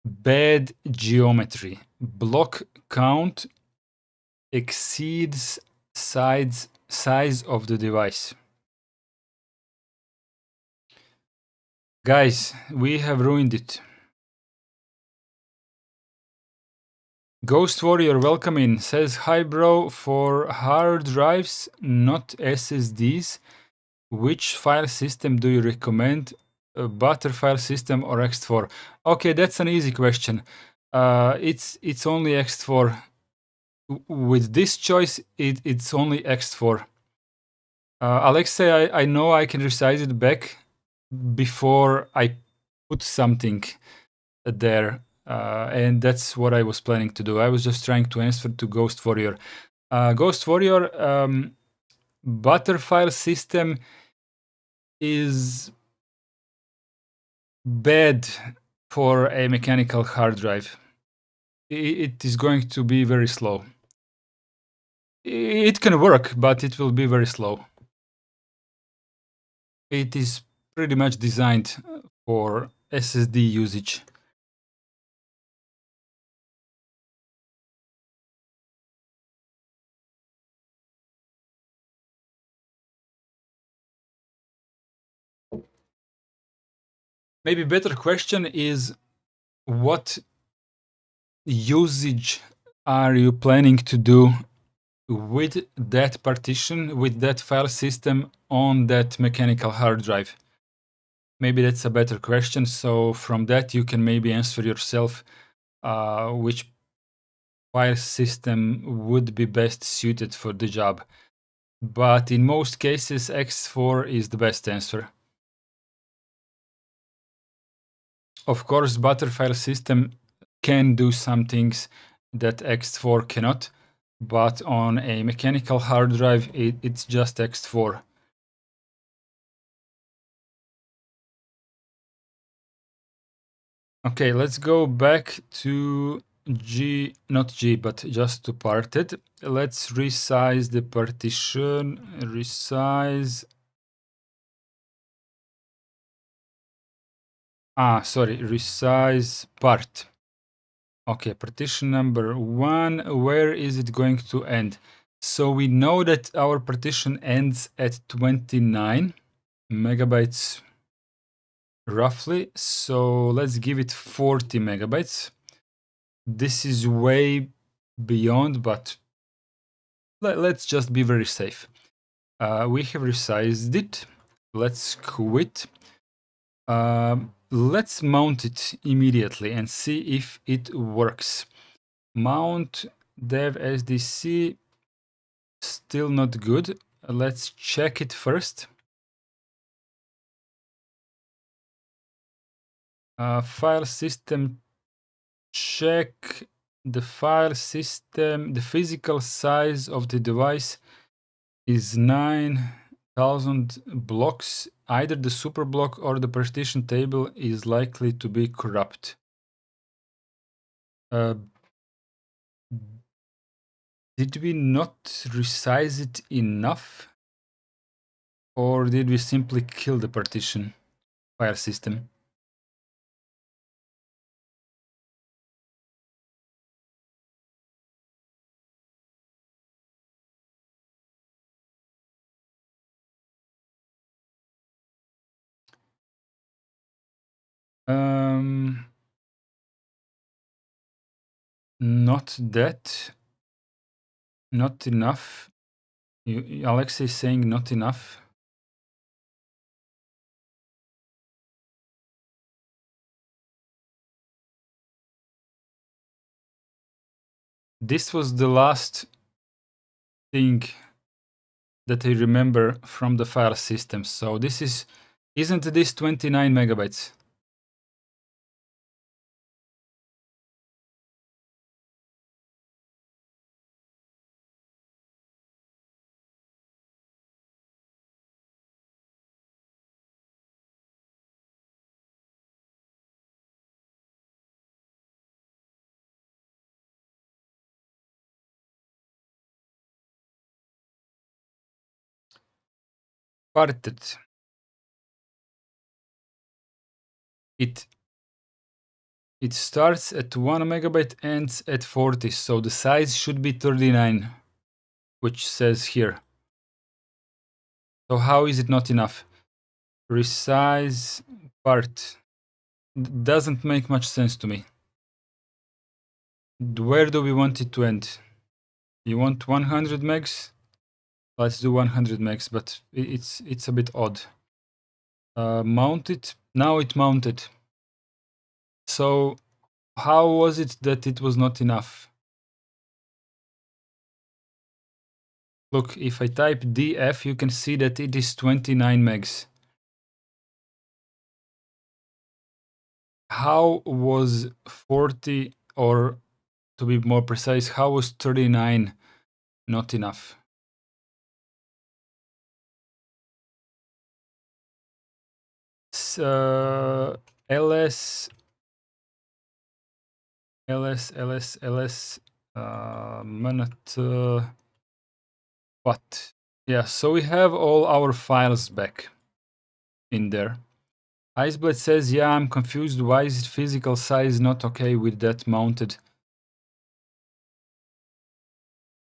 Bad geometry. Block count exceeds size of the device. Guys, we have ruined it. Ghost Warrior, welcome in. Says, hi bro, for hard drives, not SSDs, which file system do you recommend? Btrfs file system or exFAT? Okay, that's an easy question. It's only exFAT. With this choice, it's only exFAT. Alexei, I know I can resize it back before I put something there. And that's what I was planning to do. I was just trying to answer to Ghost Warrior. Ghost Warrior, Btrfs file system is bad for a mechanical hard drive. It is going to be very slow. It can work, but it will be very slow. It is pretty much designed for SSD usage. Maybe better question is, what usage are you planning to do with that partition, with that file system on that mechanical hard drive? Maybe that's a better question. So from that, you can maybe answer yourself which file system would be best suited for the job. But in most cases, exFAT is the best answer. Of course, Btrfs file system can do some things that exFAT cannot, but on a mechanical hard drive, it's just exFAT. Okay, let's go back to not G, but just to parted. Let's resize the partition, resize. Resize part. Okay, partition number 1, where is it going to end? So we know that our partition ends at 29 megabytes roughly. So let's give it 40 megabytes. This is way beyond, but let's just be very safe. We have resized it. Let's quit. Let's mount it immediately and see if it works. Mount dev SDC, still not good. Let's check it first. File system check. The file system, the physical size of the device is 9,000 blocks. Either the super block or the partition table is likely to be corrupt. Did we not resize it enough? Or did we simply kill the partition file system? Not that. Not enough. Alexei is saying not enough. This was the last thing that I remember from the file system. So this is, isn't this 29 megabytes? Parted. It starts at 1 megabyte, ends at 40, so the size should be 39, which says here. So how is it not enough? Resize part. Doesn't make much sense to me. Where do we want it to end? You want 100 megs? Let's do 100 megs, but it's a bit odd. Mount it. Now it mounted. So how was it that it was not enough? Look, if I type df, you can see that it is 29 megs. How was 40, or to be more precise, how was 39 not enough? ls minute what? Yeah, so we have all our files back in there. Iceblade says, yeah, I'm confused. Why is physical size not okay with that mounted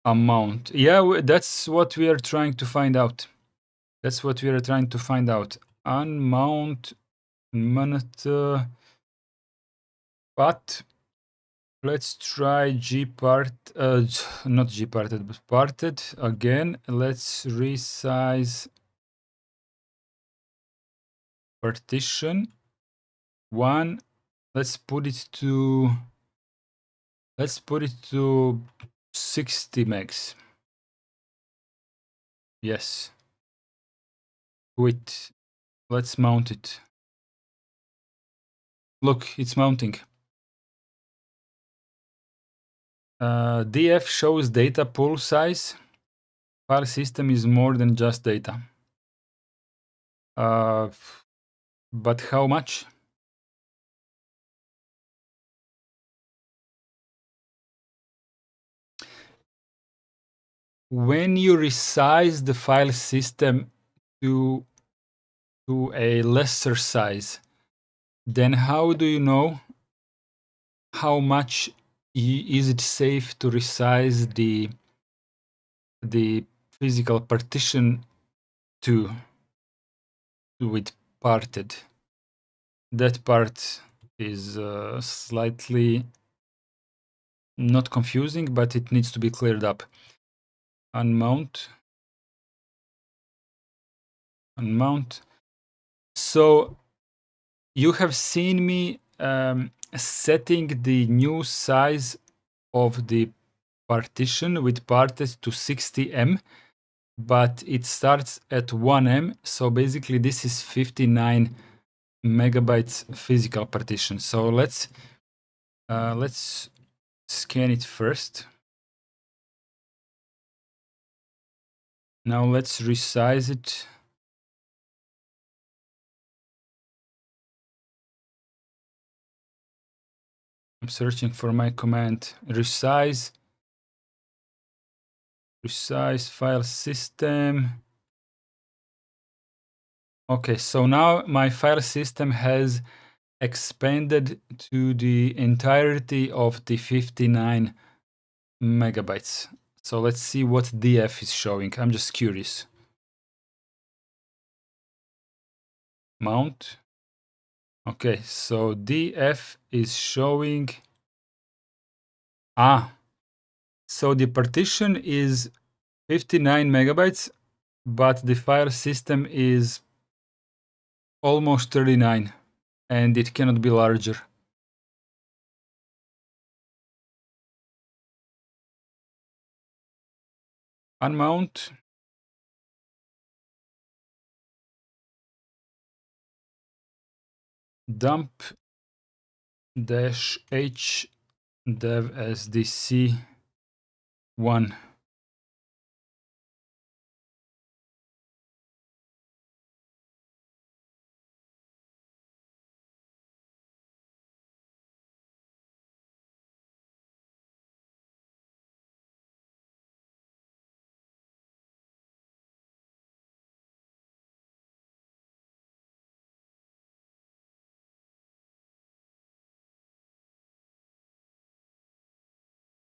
amount? Yeah, that's what we are trying to find out. That's what we are trying to find out. Unmount minute but let's try gpart, not gparted, but parted again. Let's resize partition 1. Let's put it to 60 megs. Yes. Wait, let's mount it. Look, it's mounting. df shows data pool size. File system is more than just data. But how much? When you resize the file system to a lesser size, then how do you know how much is it safe to resize the physical partition to with parted? That part is slightly not confusing, but it needs to be cleared up. Unmount. So you have seen me setting the new size of the partition with parted to 60M, but it starts at 1M. So basically this is 59 megabytes physical partition. So let's scan it first. Now let's resize it. I'm searching for my command resize file system. Okay, so now my file system has expanded to the entirety of the 59 megabytes. So let's see what DF is showing. I'm just curious. Mount. Okay, so DF is showing. So the partition is 59 megabytes, but the file system is almost 39, and it cannot be larger. Unmount. Dump -h dev sdc 1.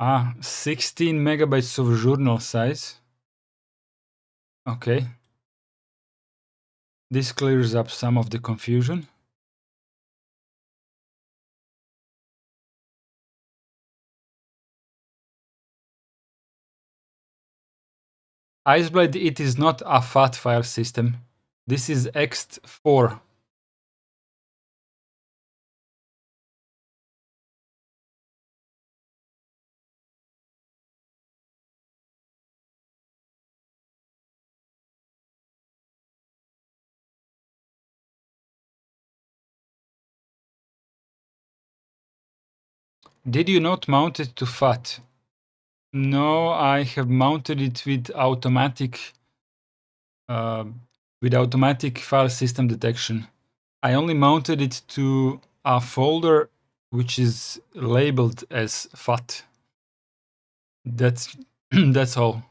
Ah, 16 megabytes of journal size. Okay. This clears up some of the confusion. Iceblade, it is not a FAT file system. This is ext4. Did you not mount it to FAT? No, I have mounted it with automatic file system detection. I only mounted it to a folder which is labeled as FAT. That's that's all.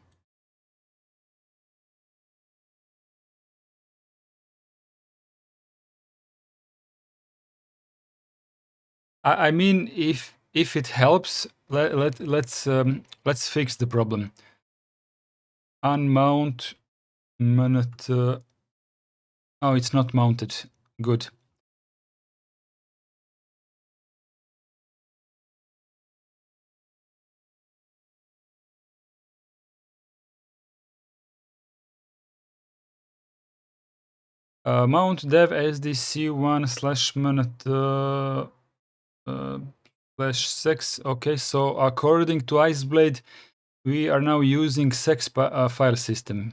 I mean, if it helps, let's fix the problem. Unmount minute. Oh, it's not mounted. Good. Mount dev sdc1/minute /6. Okay, so according to Iceblade, we are now using sex file system.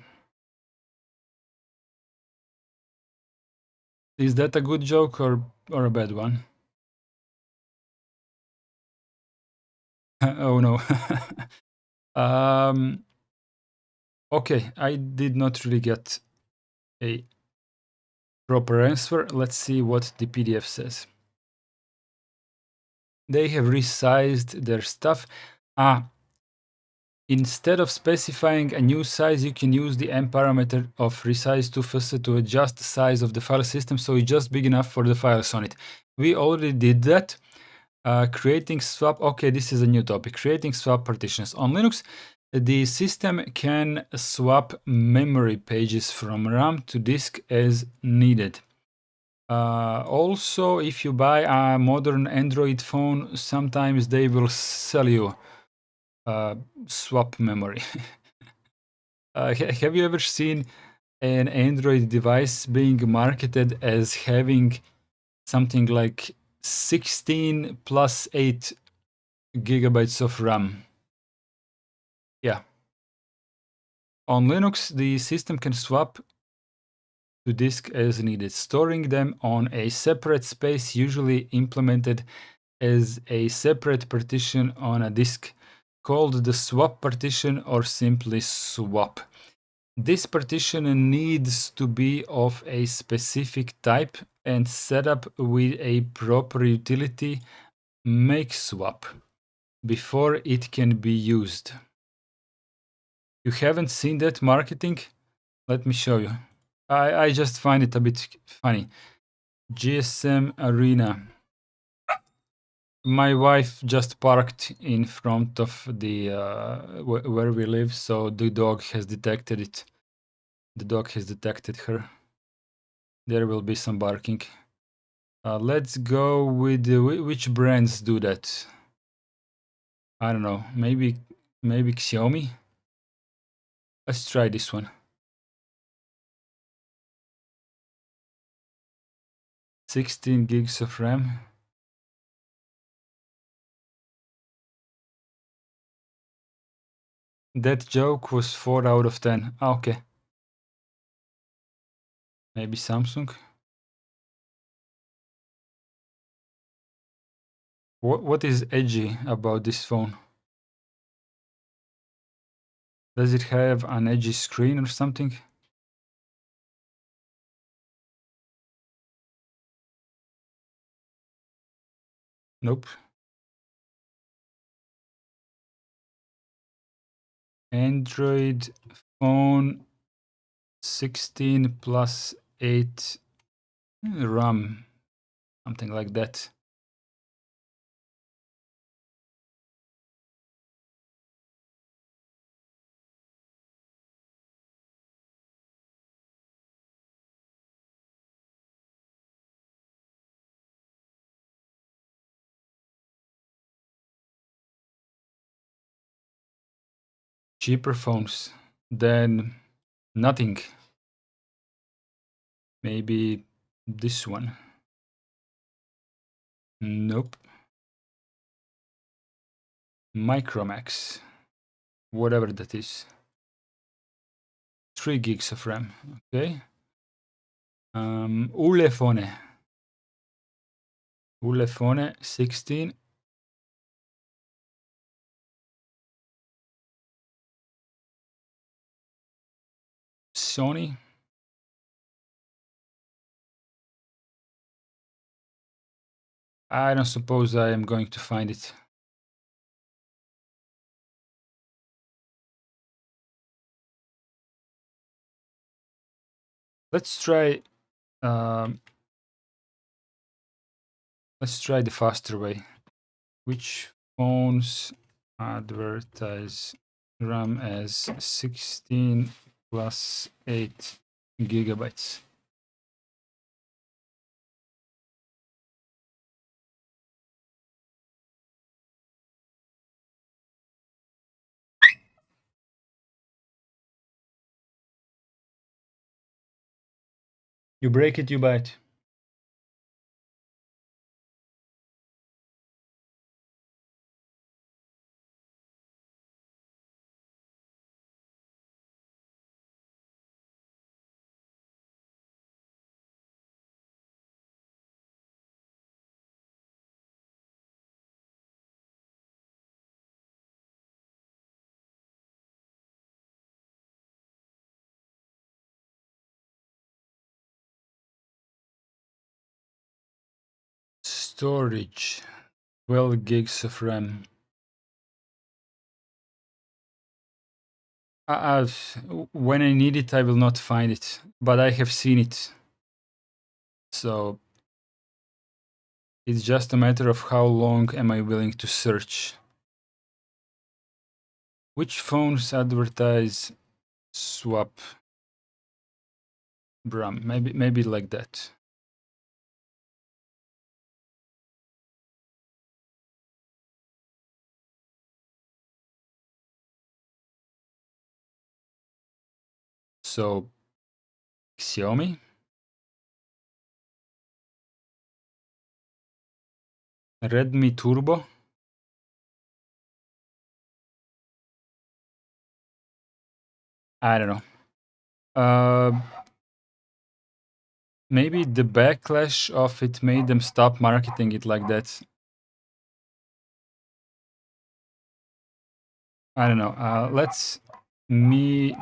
Is that a good joke or a bad one? Oh no. Okay, I did not really get a proper answer. Let's see what the PDF says. They have resized their stuff. Instead of specifying a new size, you can use the M parameter of resize to adjust the size of the file system so it's just big enough for the files on it. We already did that. Creating swap. Okay, this is a new topic. Creating swap partitions. On Linux, the system can swap memory pages from RAM to disk as needed. Also, if you buy a modern Android phone, sometimes they will sell you swap memory. Have you ever seen an Android device being marketed as having something like 16 plus 8 gigabytes of RAM? Yeah. On Linux, the system can swap to disk as needed, storing them on a separate space, usually implemented as a separate partition on a disk, called the swap partition or simply swap. This partition needs to be of a specific type and set up with a proper utility, make swap, before it can be used. You haven't seen that marketing? Let me show you. I just find it a bit funny. GSM Arena. My wife just parked in front of the where we live, so the dog has detected it. The dog has detected her. There will be some barking. Let's go with which brands do that? I don't know. Maybe Xiaomi. Let's try this one. 16 gigs of RAM. That joke was 4 out of 10. Okay. Maybe Samsung. What is edgy about this phone? Does it have an edgy screen or something? Nope. Android phone 16 plus 8 RAM, something like that. Cheaper phones than nothing. Maybe this one. Nope. Micromax, whatever that is. 3 gigs of RAM. Okay. Ulefone. Ulefone 16. Sony. I don't suppose I am going to find it. Let's try the faster way. Which phones advertise RAM as 16 plus 8 gigabytes? You break it, you buy it. Storage, 12 gigs of RAM. When I need it, I will not find it, but I have seen it. So it's just a matter of how long am I willing to search. Which phones advertise swap RAM? Maybe like that. So Xiaomi, Redmi Turbo, I don't know. Maybe the backlash of it made them stop marketing it like that. I don't know. Let's me.hr.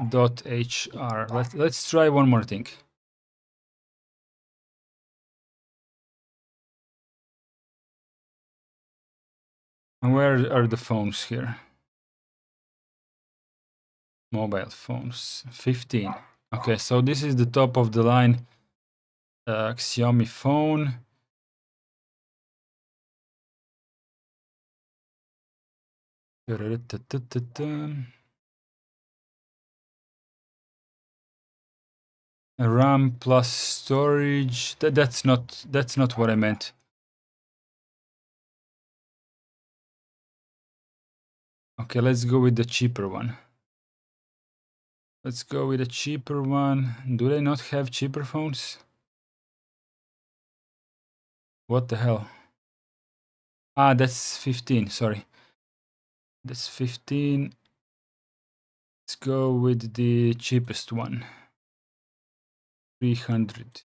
Let's try one more thing. And where are the phones here? Mobile phones, 15. Okay, so this is the top of the line Xiaomi phone. RAM plus storage. That's not what I meant. Okay, let's go with the cheaper one. Let's go with a cheaper one. Do they not have cheaper phones? What the hell? Ah, that's 15, sorry. That's 15. Let's go with the cheapest one. 300.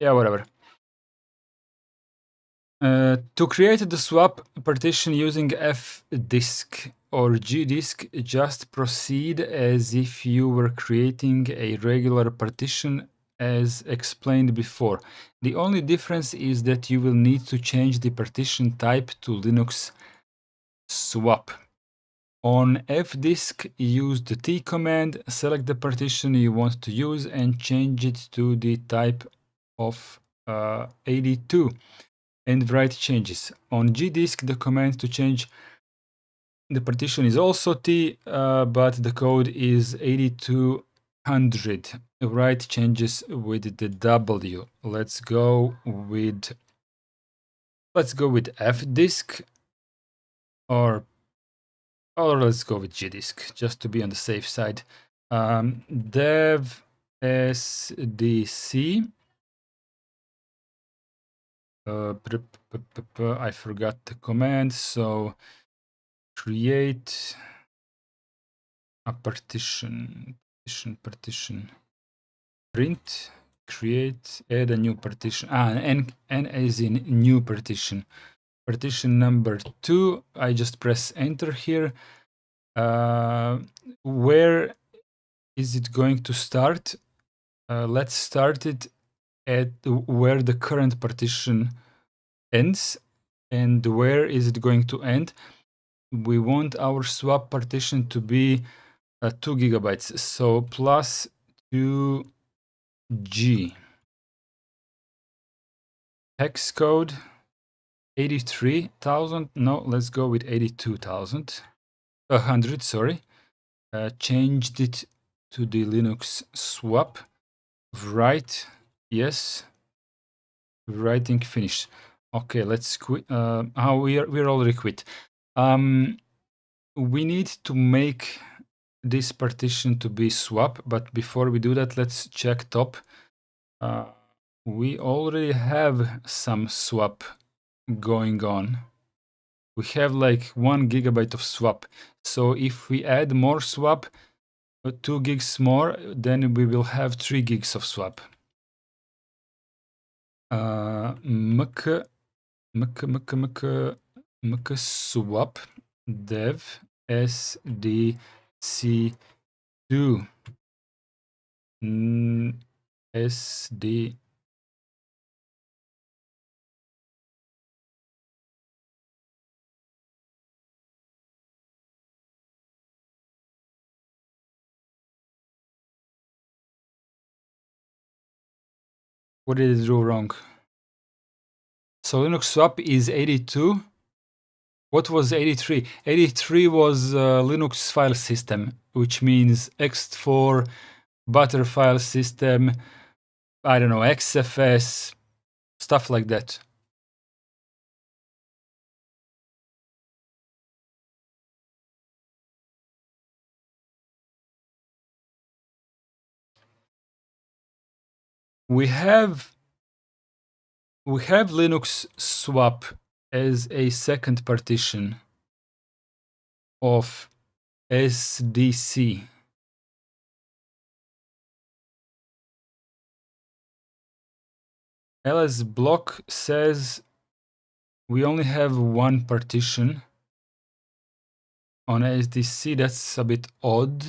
Yeah, whatever. To create the swap partition using fdisk or gdisk, just proceed as if you were creating a regular partition as explained before. The only difference is that you will need to change the partition type to Linux swap. On fdisk, use the T command, select the partition you want to use and change it to the type of 82 and write changes. On gdisk, the command to change the partition is also T, but the code is 8200. Write changes with the W. Let's go with fdisk or let's go with gdisk just to be on the safe side. Dev sdc. I forgot the command, so create a partition, print, create, add a new partition. N as in new partition. Partition number 2, I just press enter here. Where is it going to start? Let's start it at where the current partition ends. And where is it going to end? We want our swap partition to be 2 gigabytes. So plus 2G. Hex code 83,000. No, let's go with 82,000. 100, sorry. Changed it to the Linux swap. Write, yes. Writing finish. Okay, let's quit. We're already quit. We need to make this partition to be swap, but before we do that, let's check top. We already have some swap going on. We have like 1 gigabyte of swap. So if we add more swap, 2 gigs more, then we will have 3 gigs of swap. mk swap dev sdc2 sd. What did it do wrong? So Linux swap is 82. What was 83? 83 was Linux file system, which means ext4, Btrfs file system, I don't know, exFS, stuff like that. We have we have Linux swap as a second partition of SDC. ls block says we only have one partition on SDC. That's a bit odd.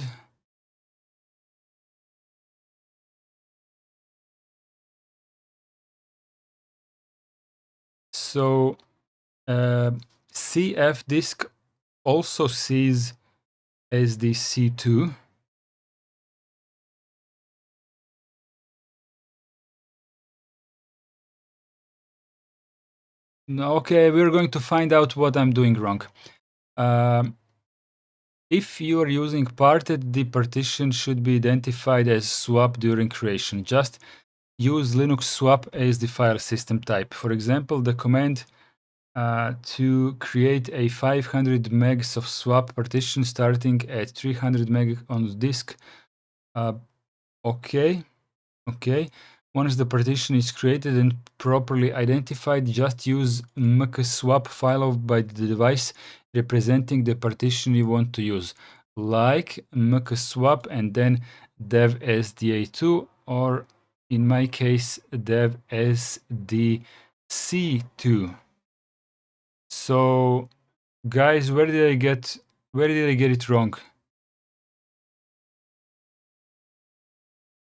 So CF disk also sees SDC2. Okay, we're going to find out what I'm doing wrong. If you are using parted, the partition should be identified as swap during creation. Just use Linux swap as the file system type. For example, the command to create a 500 megs of swap partition starting at 300 meg on the disk. Okay. Once the partition is created and properly identified, just use mkswap file by the device representing the partition you want to use, like mkswap and then devsda2, or in my case, devsdc2. So, guys, where did I get it wrong?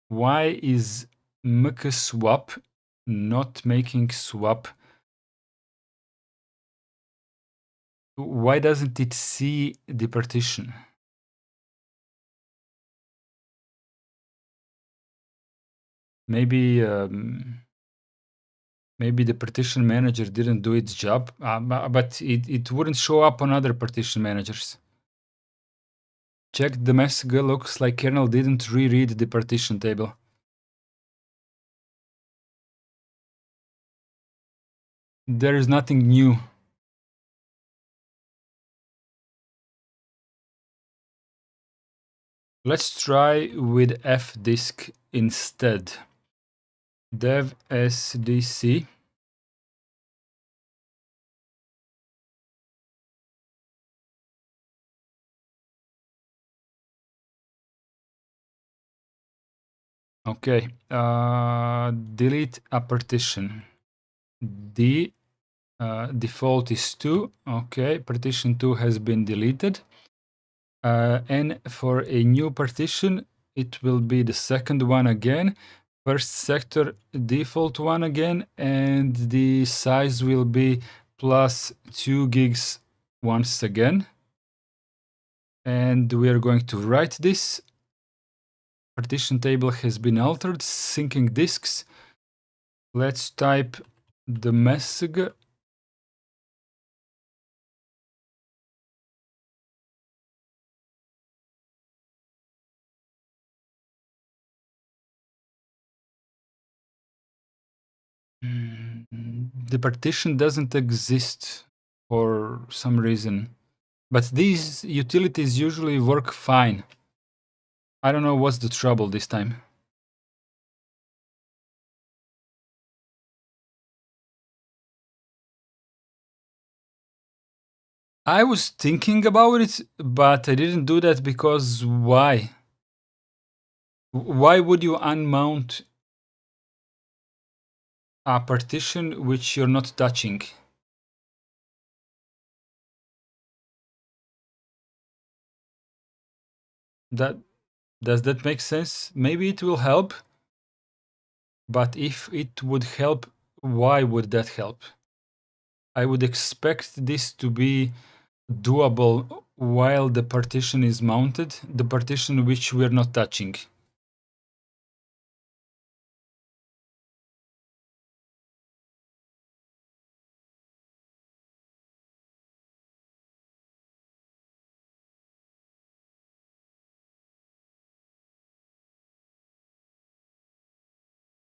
Why is mkswap not making swap? Why doesn't it see the partition? Maybe maybe the partition manager didn't do its job, but it wouldn't show up on other partition managers. Check the message. Looks like kernel didn't reread the partition table. There is nothing new. Let's try with fdisk instead. devsdc. Okay, delete a partition. The default is 2. Okay, partition 2 has been deleted. And for a new partition, it will be the second one again, first sector default one again, and the size will be plus 2 gigs once again. And we are going to write this. Partition table has been altered, syncing disks. Let's type the message. The partition doesn't exist for some reason, but these utilities usually work fine. I don't know what's the trouble this time. I was thinking about it, but I didn't do that because why? Why would you unmount a partition which you're not touching? Does that make sense? Maybe it will help, but if it would help, why would that help? I would expect this to be doable while the partition is mounted, the partition which we're not touching.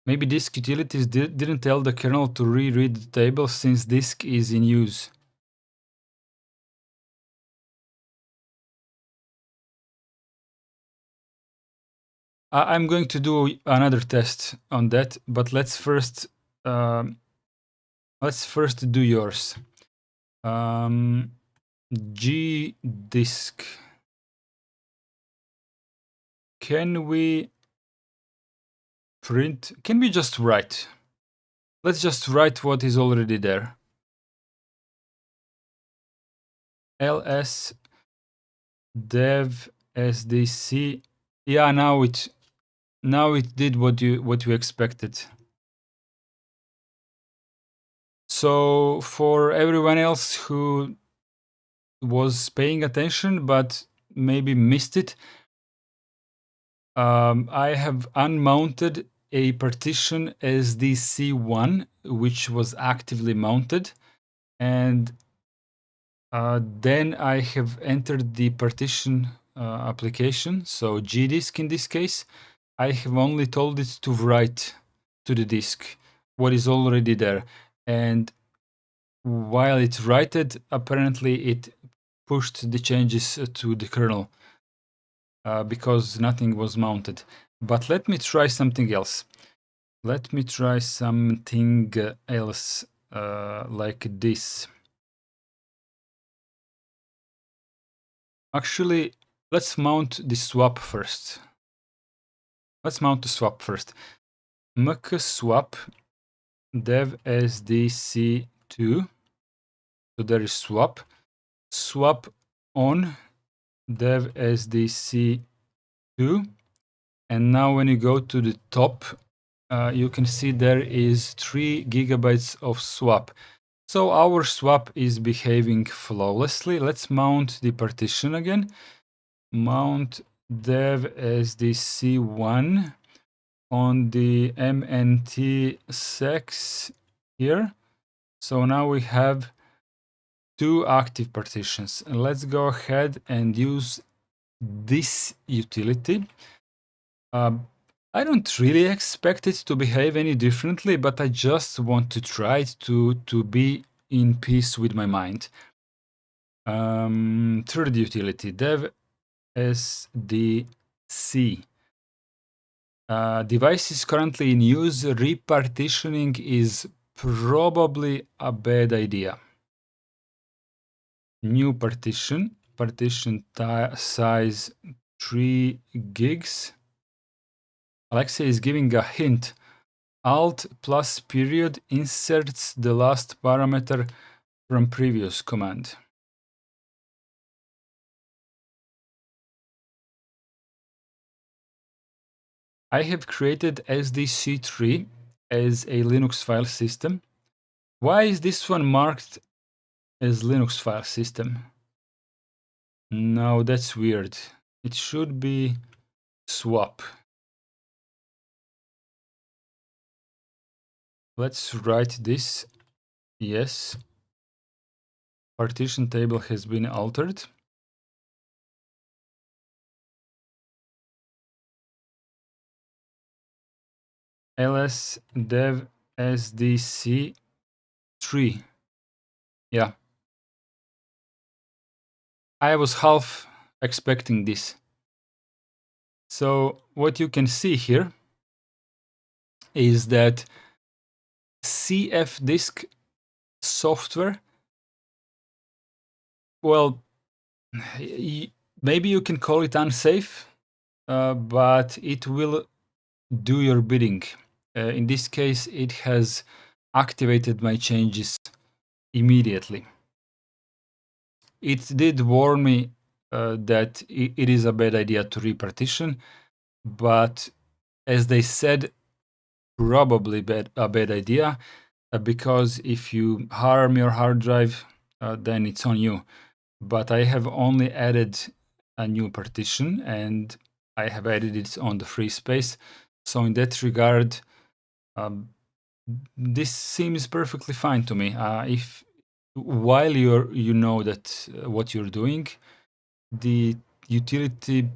Maybe disk utilities didn't tell the kernel to reread the table since disk is in use. I'm going to do another test on that, but let's first Let's first do yours. G disk. Can we print? Can we just write? Let's just write what is already there. ls dev sdc. Yeah, now it did what you expected. So for everyone else who was paying attention but maybe missed it, I have unmounted a partition SDC1 which was actively mounted, and then I have entered the partition application, so gdisk in this case. I have only told it to write to the disk what is already there, and while it writed, apparently it pushed the changes to the kernel because nothing was mounted. But let me try something else. Let me try something else like this. Actually, let's mount the swap first. Let's mount the swap first. mkSwap dev sdc2. So there is swap. Swap on dev sdc2. And now when you go to the top, you can see there is 3 gigabytes of swap. So our swap is behaving flawlessly. Let's mount the partition again. Mount dev sdc1 on the mnt sex here. So now we have 2 active partitions. And let's go ahead and use this utility. I don't really expect it to behave any differently, but I just want to try to be in peace with my mind. Third utility, dev sdc. Device is currently in use. Repartitioning is probably a bad idea. New partition, partition size 3 gigs. Alexei is giving a hint. Alt plus period inserts the last parameter from previous command. I have created SDC3 as a Linux file system. Why is this one marked as Linux file system? No, that's weird. It should be swap. Let's write this. Yes. Partition table has been altered. ls dev sdc3. Yeah. I was half expecting this. So what you can see here is that CF disk software, well, maybe you can call it unsafe, but it will do your bidding. In this case, it has activated my changes immediately. It did warn me that it is a bad idea to repartition, but as they said, probably a bad idea, because if you harm your hard drive, then it's on you. But I have only added a new partition, and I have added it on the free space. So in that regard, this seems perfectly fine to me. If while you know that what you're doing, the utility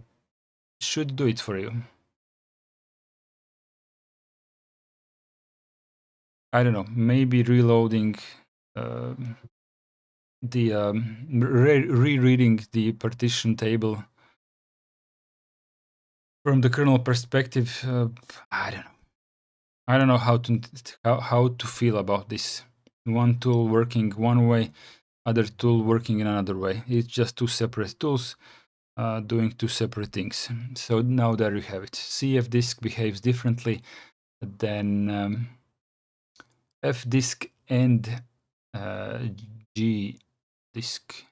should do it for you. I don't know, maybe reloading rereading the partition table from the kernel perspective. I don't know. I don't know how to feel about this. one tool working one way, other tool working in another way. It's just two separate tools doing two separate things. So now there you have it. CF disk behaves differently than F disk and G disk.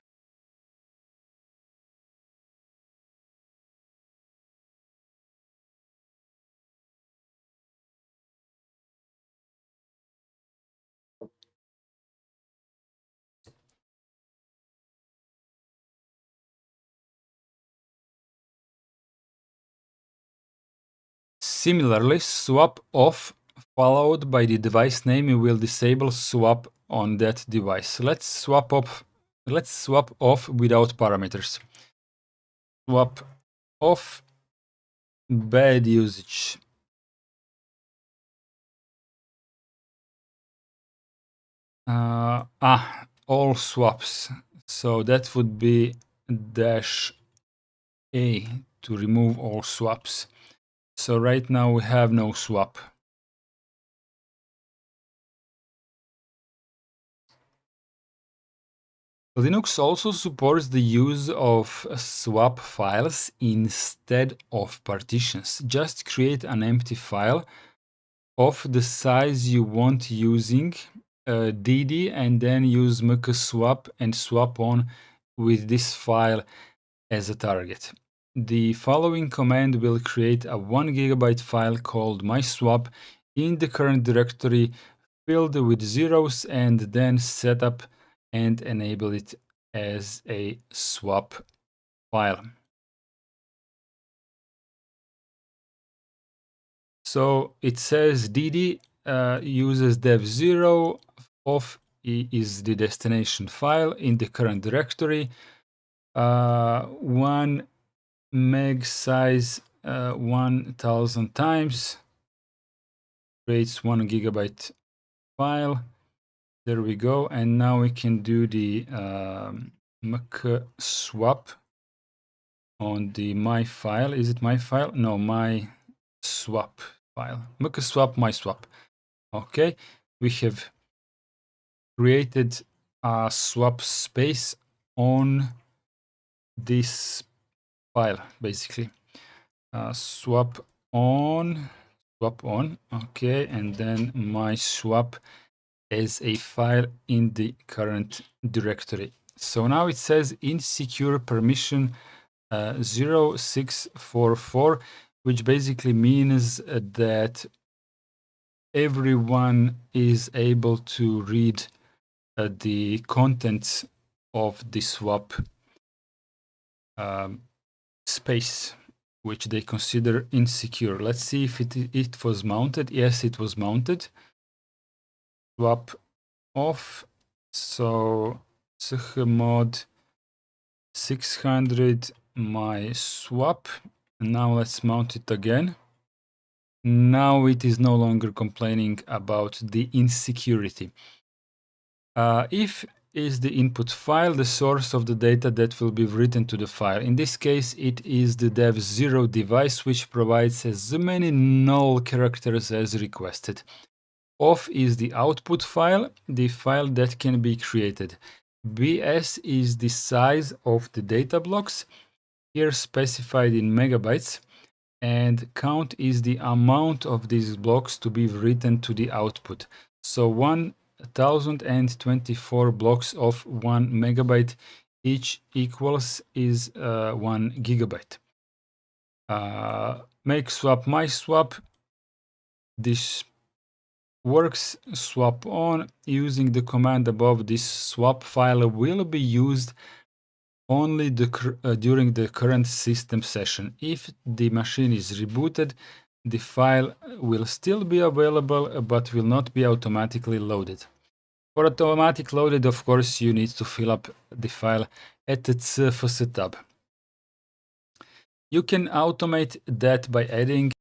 Similarly, swap off followed by the device name, you will disable swap on that device. Let's swap off without parameters. Swap off bad usage. All swaps. So that would be -A to remove all swaps. So right now we have no swap. Linux also supports the use of swap files instead of partitions. Just create an empty file of the size you want using dd and then use mkswap and swap on with this file as a target. The following command will create a 1 GB file called myswap in the current directory filled with zeros and then set up and enable it as a swap file. So it says dd uses dev0 of is the destination file in the current directory. 1 meg size 1000 times creates 1 GB file. There we go. And now we can do the mkswap on the my file. Is it my file? No, my swap file. mkswap myswap. Okay, we have created a swap space on this file, basically. Swap on, okay, and then my swap as a file in the current directory. So now it says insecure permission 0644, which basically means that everyone is able to read the contents of the swap space, which they consider insecure. Let's see if it was mounted. Yes, it was mounted. Swap off. So chmod 600 my swap. Now let's mount it again. Now it is no longer complaining about the insecurity. If is the input file the source of the data that will be written to the file. In this case, it is the dev0 device, which provides as many null characters as requested. Off is the output file, the file that can be created. BS is the size of the data blocks, here specified in megabytes, and count is the amount of these blocks to be written to the output. So 1024 blocks of 1 megabyte each equals is 1 gigabyte. Make swap my swap. This works. Swap on using the command above. This swap file will be used only during the current system session. If the machine is rebooted, the file will still be available but will not be automatically loaded. For automatic loaded, of course, you need to fill up the file at the CEST tab. You can automate that by adding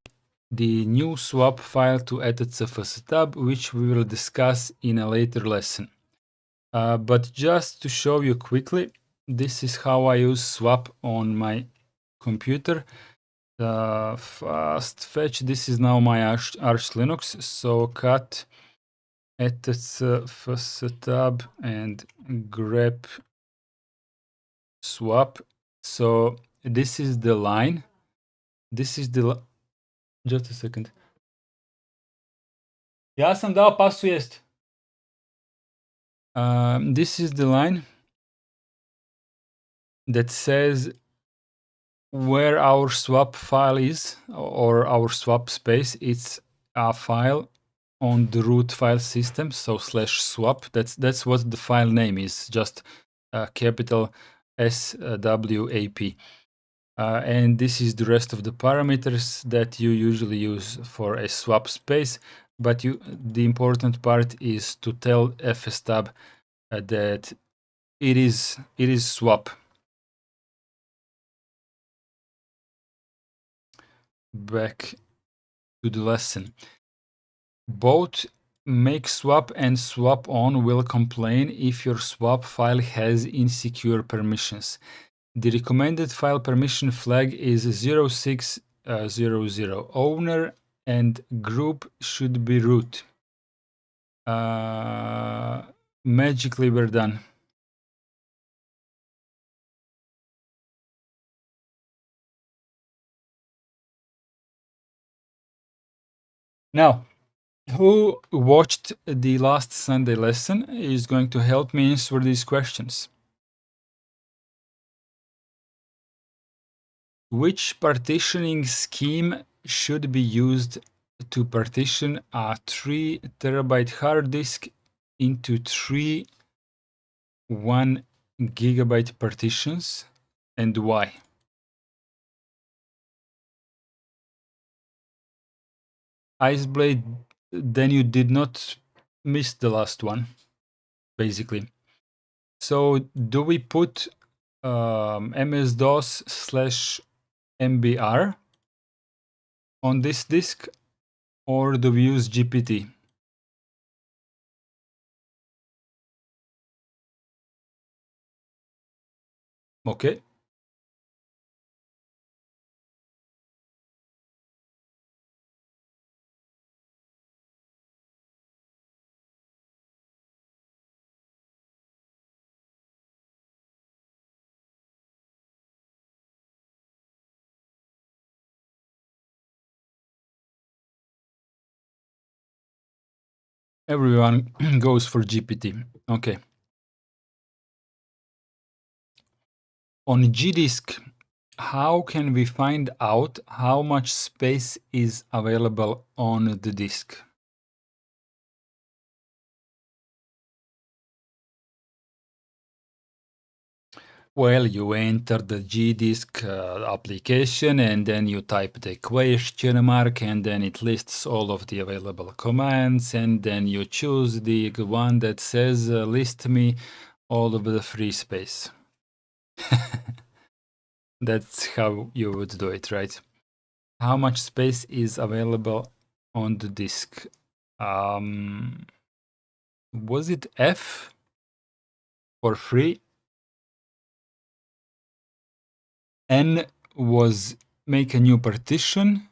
the new swap file to etc tab, which we will discuss in a later lesson. But just to show you quickly, this is how I use swap on my computer. Fast fetch, this is now my Arch Linux. So cut first tab and grep swap. So this is the line. This is the just a second. Ja sam dao pasu jest. This is the line that says where our swap file is, or our swap space. It's a file on the root file system, so /swap. That's what the file name is, just capital SWAP. And this is the rest of the parameters that you usually use for a swap space. But the important part is to tell fstab that it is swap. Back to the lesson. Both make_swap and swap_on will complain if your swap file has insecure permissions. The recommended file permission flag is 0600. Owner and group should be root. Magically, we're done. Now, who watched the last Sunday lesson is going to help me answer these questions. Which partitioning scheme should be used to partition a 3 terabyte hard disk into 3 1 gigabyte partitions, and why? Iceblade, then you did not miss the last one, basically. So do we put MS-DOS/MBR on this disk, or do we use GPT? Okay. Everyone goes for GPT. Okay. On GDisk, how can we find out how much space is available on the disk? Well, you enter the GDisk application, and then you type the question mark, and then it lists all of the available commands, and then you choose the one that says list me all of the free space. That's how you would do it, right? How much space is available on the disk? Was it F for free? N was make a new partition.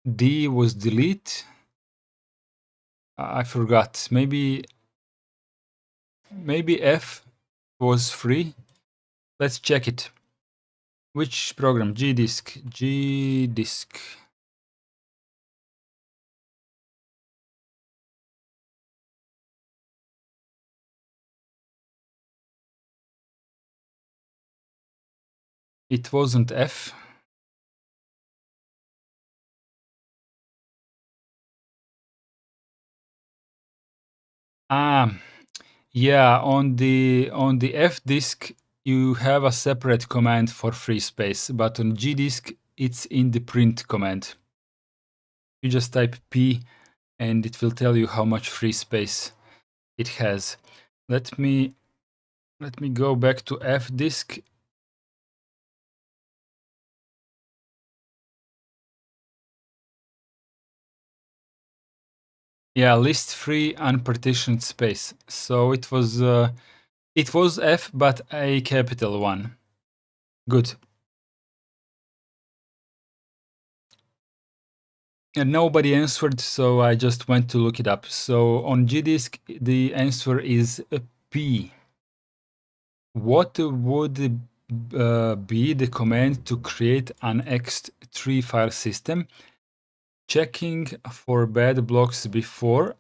D was delete. I forgot. Maybe F was free. Let's check it. Which program? GDisk. GDisk. It wasn't F. Yeah, on the F disk you have a separate command for free space, but on G disk it's in the print command. You just type P and it will tell you how much free space it has. Let me go back to F disk. Yeah, list free unpartitioned space. So it was F, but a capital one. Good. And nobody answered, so I just went to look it up. So on gdisk, the answer is P. What would be the command to create an ext3 file system? Checking for bad blocks before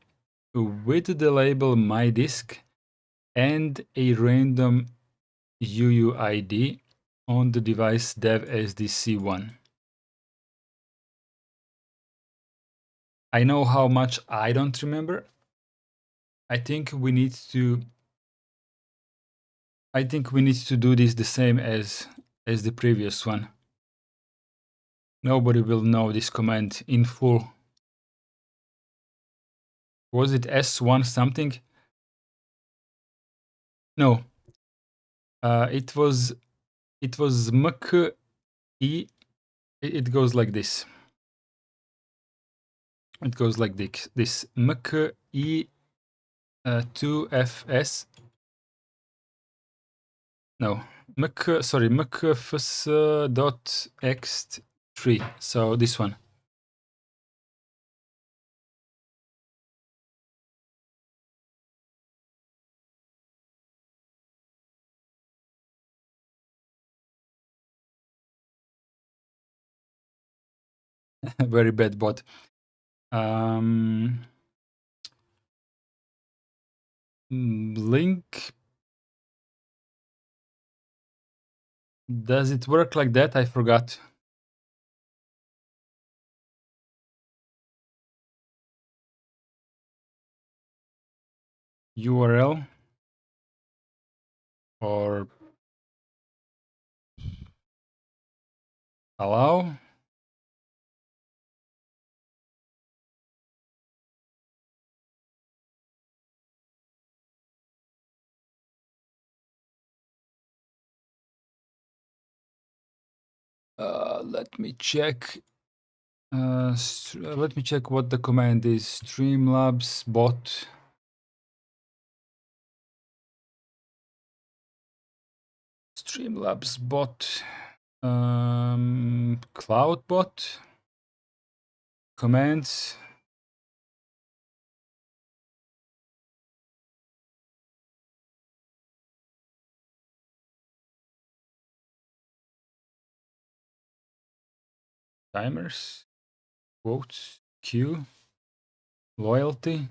with the label mydisk and a random UUID on the device dev SDC1. I know how much I don't remember. I think we need to do this the same as the previous one. Nobody will know this command in full. Was it S1 something? No. It was mk e. It goes like this. It goes like this mk e 2fs. No, mkfs dot ext3. So this one. Very bad bot. Link. Does it work like that? I forgot. URL or allow. Let me check. Let me check what the command is. Streamlabs bot. Streamlabs bot. Cloud bot. Commands. Timers. Quotes. Queue. Loyalty.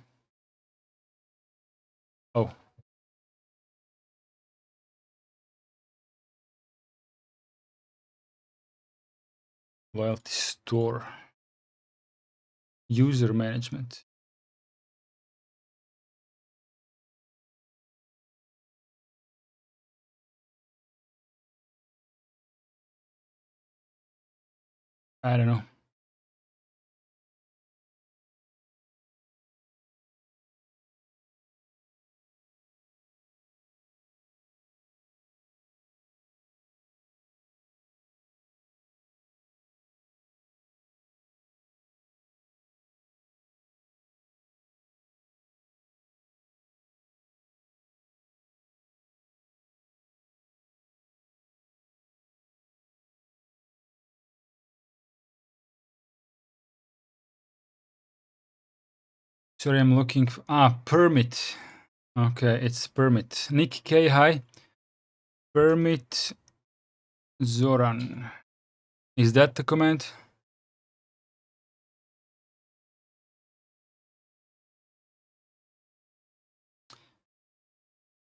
Oh. Loyalty store. User management. I don't know. Sorry, I'm looking for permit. Okay, it's permit. Nick K, hi. Permit Zoran. Is that the command?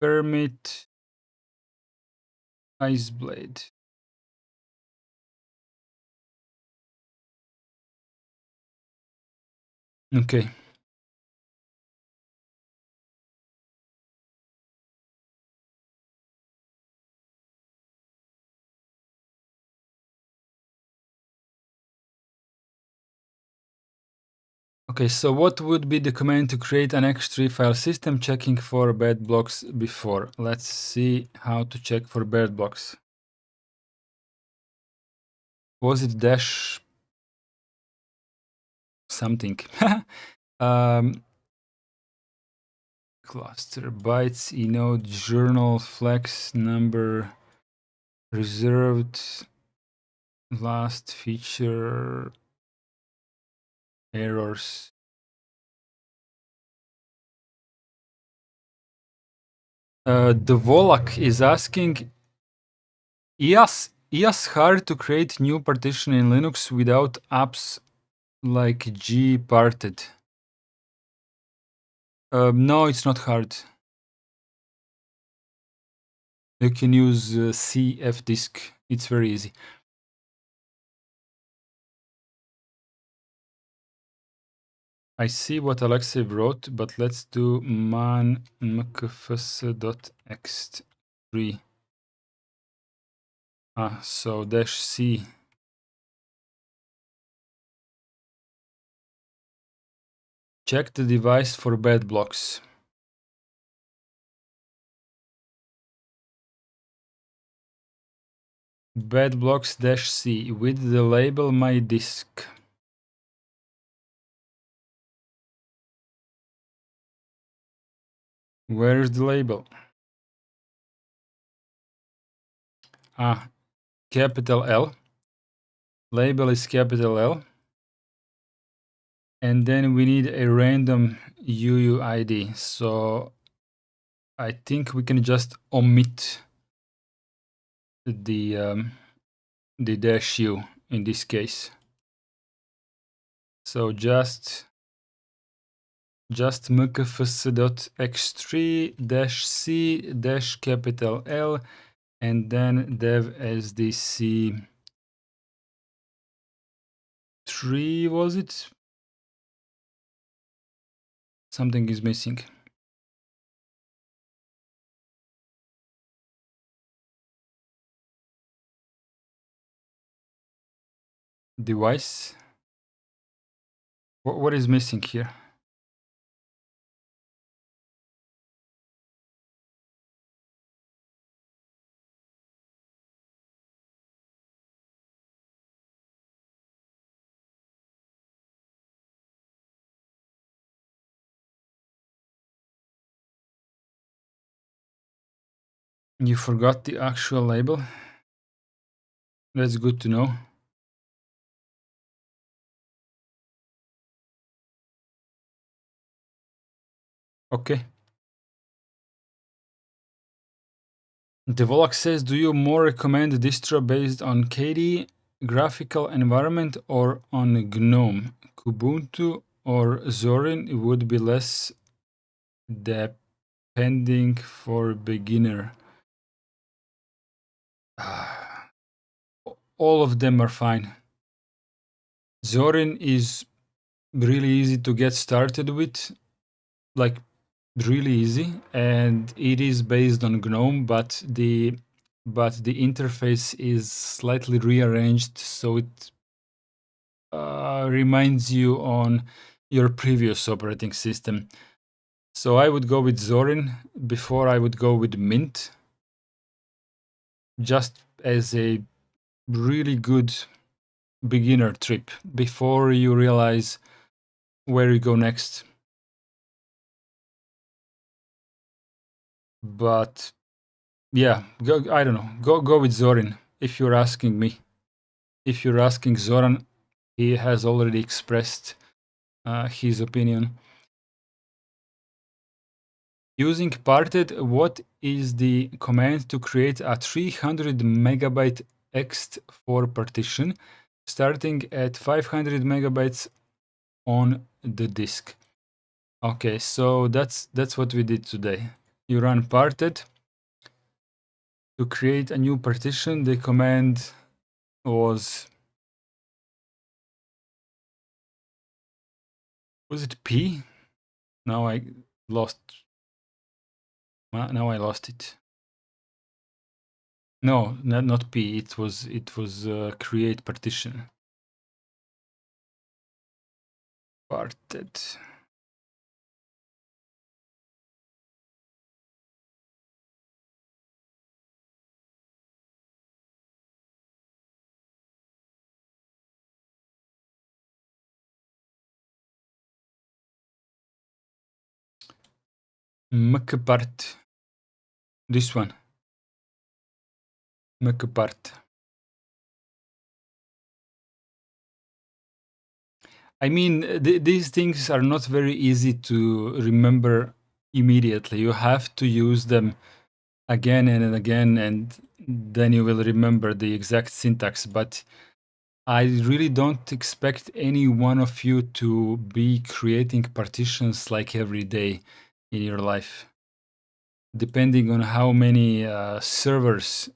Permit Iceblade. Okay. Okay, so what would be the command to create an ext3 file system checking for bad blocks before? Let's see how to check for bad blocks. Was it dash something? Cluster bytes, enode, journal, flex, number, reserved, last feature. errors. The Volak is asking, is hard to create new partition in Linux without apps like gparted? No, it's not hard. You can use cfdisk. It's very easy. I see what Alexei wrote, but let's do man mkfs.ext3. So -c. Check the device for bad blocks. Bad blocks -c with the label my disk. Where's the label? Capital L. Label is capital L. And then we need a random UUID. So I think we can just omit the -u in this case. So just mkfs.x3-c capital L and then dev sdc 3, was it? Something is missing. Device. What is missing here? You forgot the actual label? That's good to know. Okay. Devolak says, do you more recommend distro based on KDE graphical environment or on GNOME? Kubuntu or Zorin would be less depending for beginner. All of them are fine. Zorin is really easy to get started with, like really easy, and it is based on GNOME, but the interface is slightly rearranged, so it reminds you on your previous operating system. So I would go with Zorin before I would go with Mint, just as a really good beginner trip before you realize where you go next. But yeah, I don't know. Go with Zorin if you're asking me. If you're asking Zoran, he has already expressed his opinion. Using parted, what is the command to create a 300 megabyte ext4 partition starting at 500 megabytes on the disk? Okay, so that's what we did today. You run parted to create a new partition. The command was it P? Now I lost it. No, not P. It was create partition. Parted. Mkpart. This one. Mkpart. I mean, these things are not very easy to remember immediately. You have to use them again and again, and then you will remember the exact syntax. But I really don't expect any one of you to be creating partitions like every day in your life, depending on how many servers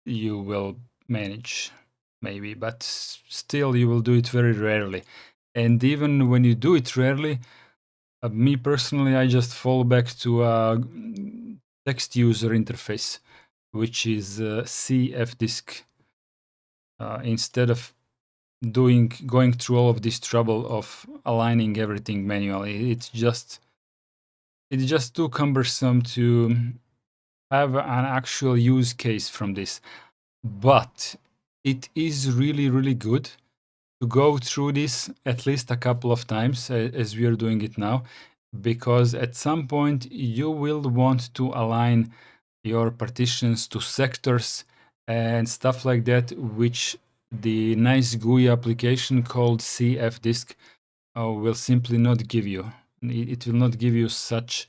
you will manage, maybe. But still, you will do it very rarely. And even when you do it rarely, me personally, I just fall back to a text user interface, which is cfdisk, instead of going through all of this trouble of aligning everything manually. It's just too cumbersome to have an actual use case from this. But it is really, really good to go through this at least a couple of times, as we are doing it now, because at some point you will want to align your partitions to sectors and stuff like that, which the nice GUI application called cfdisk will simply not give you. It will not give you such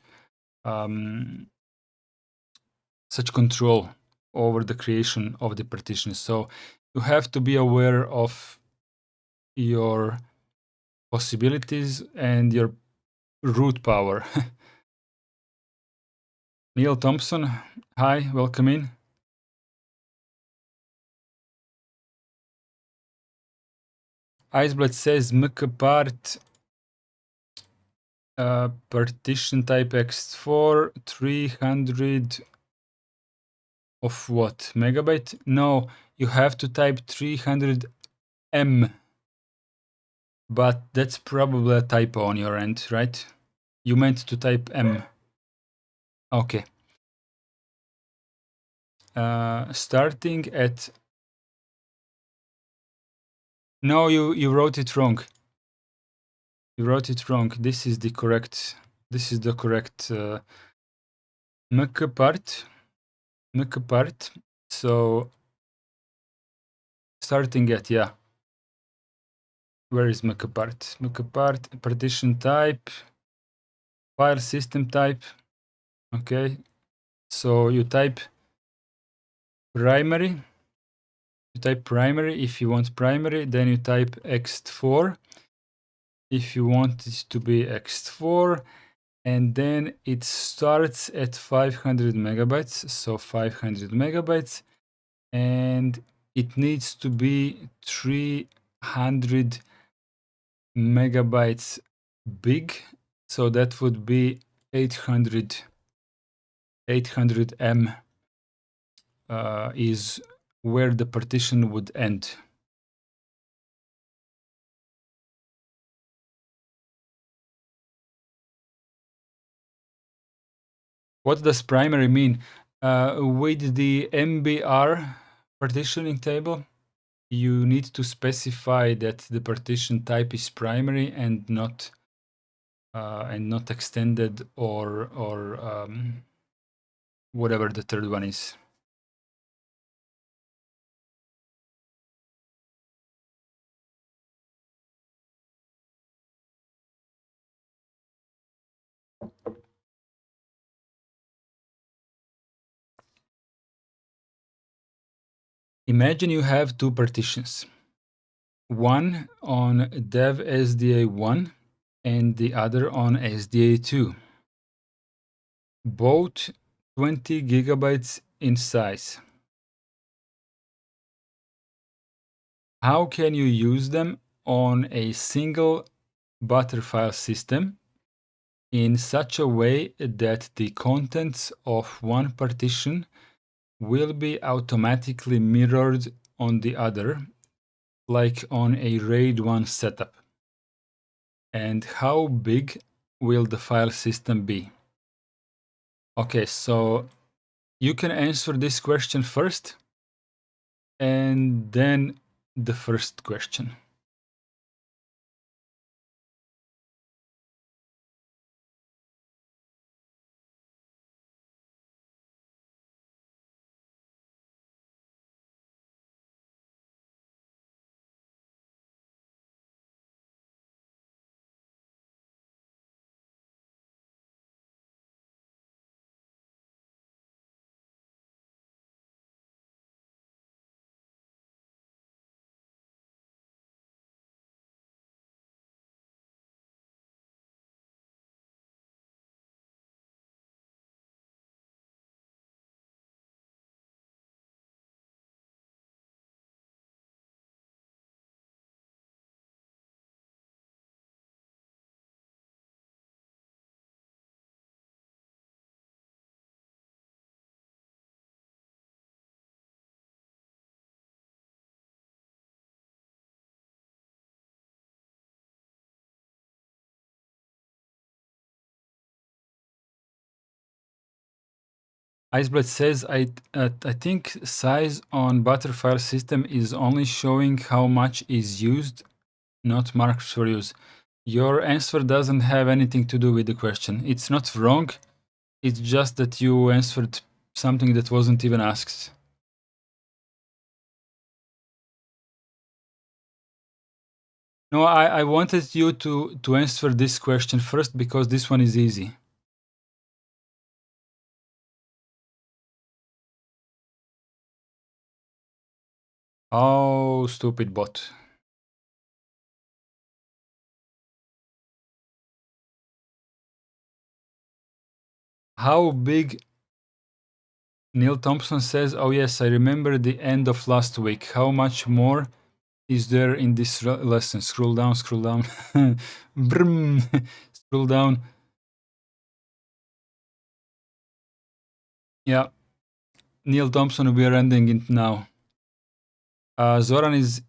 control over the creation of the partitions. So you have to be aware of your possibilities and your root power. Neil Thompson, hi, welcome in. Iceblood says mkpart partition type x4 300 of what? Megabyte? No, you have to type 300 M, but that's probably a typo on your end, right? You meant to type M. Okay. Starting at... No, you wrote it wrong. You wrote it wrong. This is the correct mkpart. So starting at, yeah. Where is mkpart? Mkpart partition type, file system type. Okay. So you type primary. You type primary if you want primary, then you type ext4 if you want it to be ext4, and then it starts at 500 megabytes, so 500 megabytes, and it needs to be 300 megabytes big, so that would be 800 M is where the partition would end. What does primary mean? With the MBR partitioning table, you need to specify that the partition type is primary and not extended or whatever the third one is. Imagine you have two partitions, one on dev SDA1 and the other on SDA2, both 20 gigabytes in size. How can you use them on a single Btrfs file system in such a way that the contents of one partition will be automatically mirrored on the other, like on a RAID 1 setup? And how big will the file system be? Okay, so you can answer this question first, and then the first question. Iceblade says, I think size on Btrfs system is only showing how much is used, not marked for use. Your answer doesn't have anything to do with the question. It's not wrong. It's just that you answered something that wasn't even asked. No, I wanted you to answer this question first because this one is easy. Oh, stupid bot. How big? Neil Thompson says, oh yes, I remember the end of last week. How much more is there in this lesson? Scroll down, scroll down. Brum. Scroll down. Yeah. Neil Thompson, we are ending it now. Zoran is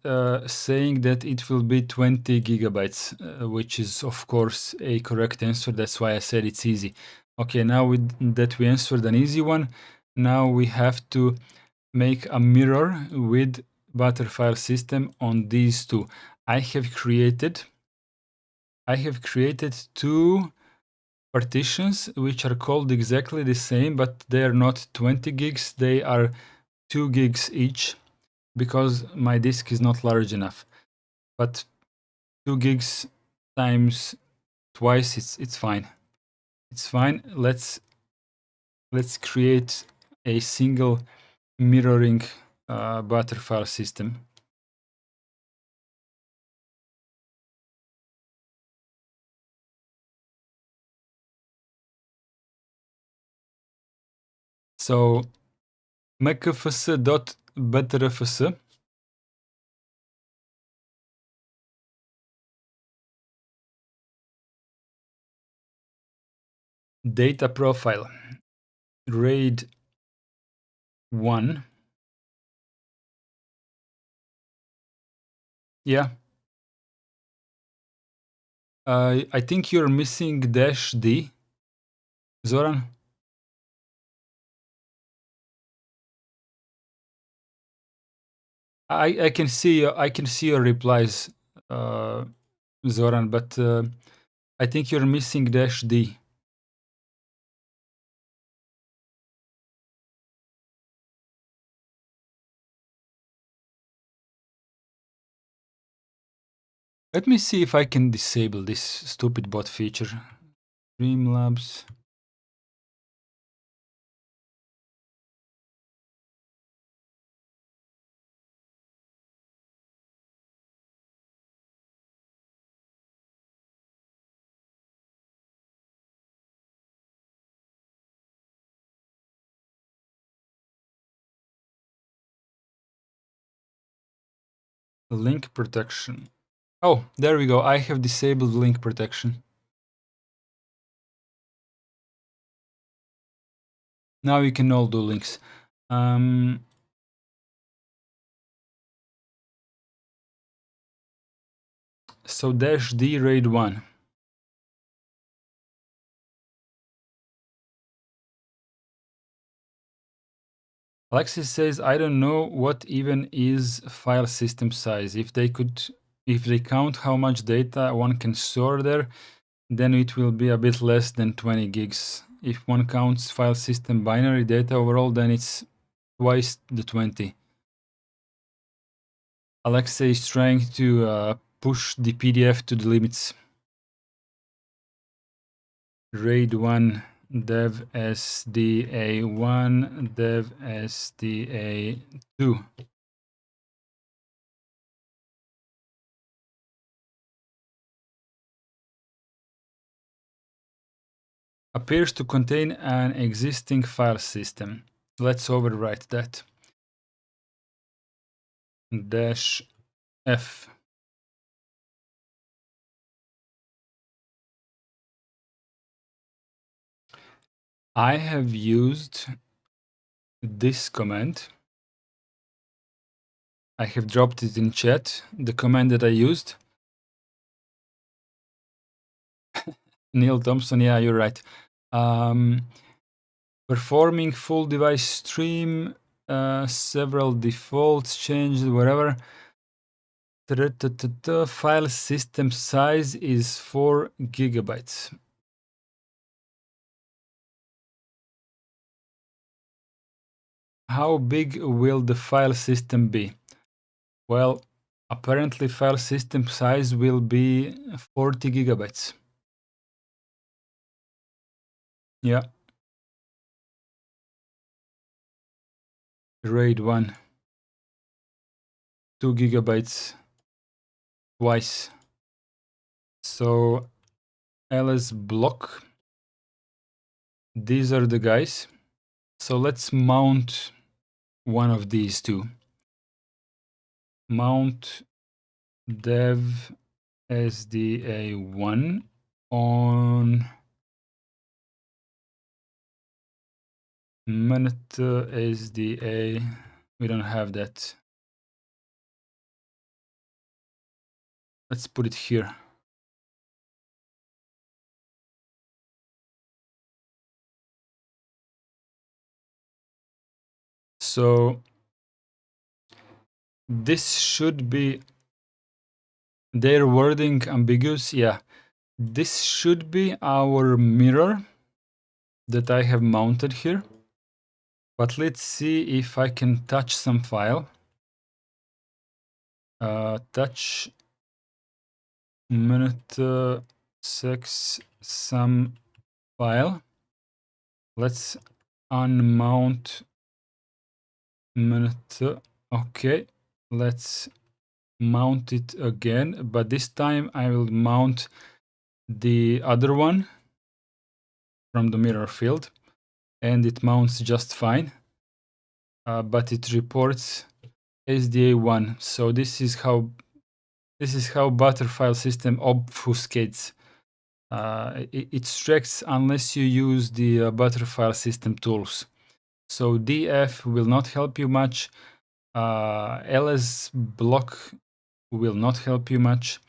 saying that it will be 20 gigabytes, which is, of course, a correct answer. That's why I said it's easy. Okay, now with that we answered an easy one. Now we have to make a mirror with Btrfs system on these two. I have created two partitions which are called exactly the same, but they are not 20 gigs. They are 2 gigs each, because my disk is not large enough. But 2 gigs times twice, it's fine. It's fine. Let's create a single mirroring Btrfs system. So mkfs.btrfs data profile RAID 1. Yeah. I think you're missing -d, Zoran. I can see your replies, Zoran, but I think you're missing -d. Let me see if I can disable this stupid bot feature. Streamlabs. Link protection. Oh, there we go. I have disabled link protection. Now you can all do links. So -d RAID 1. Alexis says, I don't know what even is file system size. If they count how much data one can store there, then it will be a bit less than 20 gigs. If one counts file system binary data overall, then it's twice the 20. Alexei is trying to push the PDF to the limits. RAID 1 dev SDA1 dev SDA2. Appears to contain an existing file system. Let's overwrite that. -f. I have used this command. I have dropped it in chat, the command that I used. Neil Thompson, yeah, you're right. Performing full device stream, several defaults changed, whatever. File system size is 4 gigabytes. How big will the file system be? Well, apparently file system size will be 40 gigabytes. Yeah. RAID 1. 2 gigabytes twice. So ls block. These are the guys. So let's mount one of these two. Mount dev sda1 on minute sda. We don't have that. Let's put it here. So this should be their wording ambiguous. Yeah, this should be our mirror that I have mounted here. But let's see if I can touch some file. Touch minute sex some file. Let's unmount minute. Okay, let's mount it again, but this time I will mount the other one from the mirror field, and it mounts just fine, but it reports SDA1. So this is how Btrfs file system obfuscates. It extracts unless you use the Btrfs file system tools. So df will not help you much. ls block will not help you much.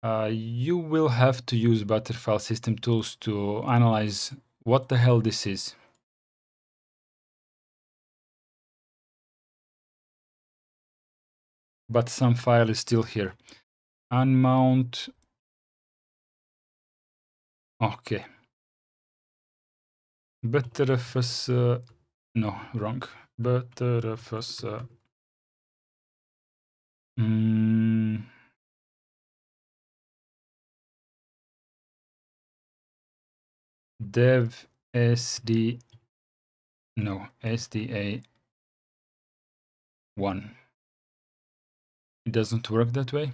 You will have to use Btrfs file system tools to analyze what the hell this is. But some file is still here. Unmount. Okay. Btrfs. No, wrong. Btrfs. Dev sd. No, sda1. It doesn't work that way.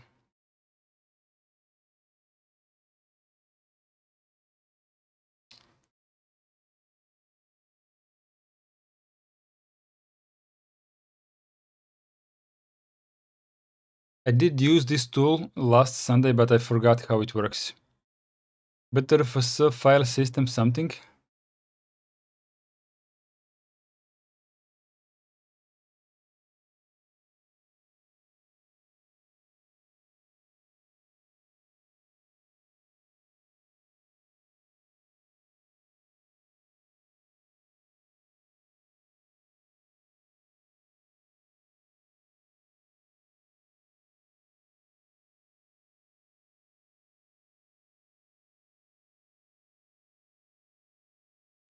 I did use this tool last Sunday, but I forgot how it works. Btrfs file system something.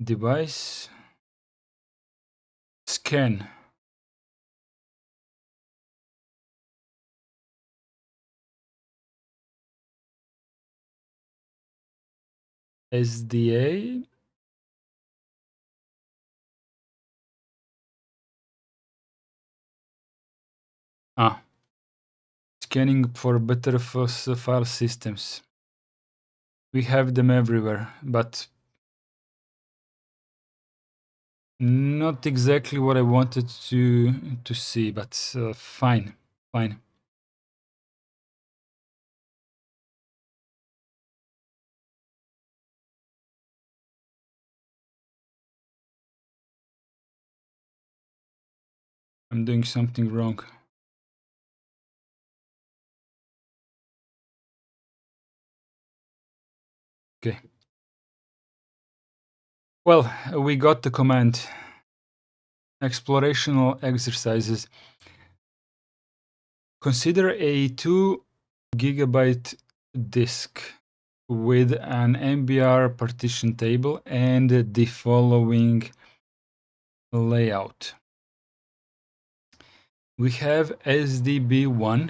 Device. Scan. SDA. Scanning for Btrfs file systems. We have them everywhere, but not exactly what I wanted to see, but fine. I'm doing something wrong. Okay. Well, we got the command. Explorational exercises. Consider a 2 gigabyte disk with an MBR partition table and the following layout. We have SDB1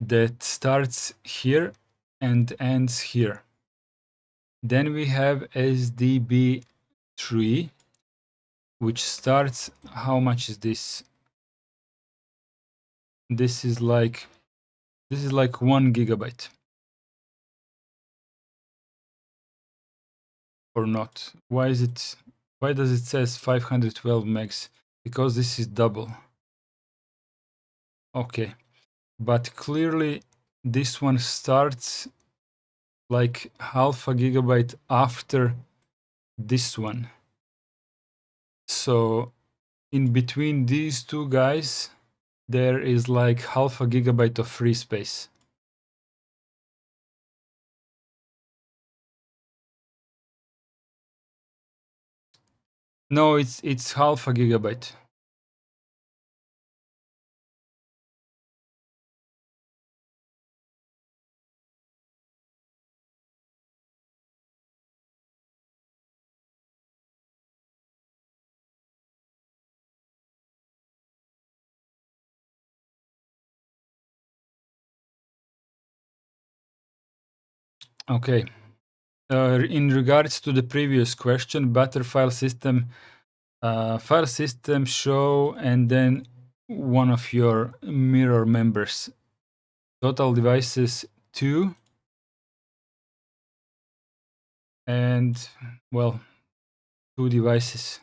that starts here and ends here. Then we have SDB3, which starts, how much is this? This is like 1 gigabyte. Or not? Why does it says 512 megs? Because this is double. Okay, but clearly this one starts like half a gigabyte after this one. So in between these two guys, there is like half a gigabyte of free space. No, it's half a gigabyte. Okay. In regards to the previous question, Btrfs file system show and then one of your mirror members. Total devices 2 and, well, 2 devices.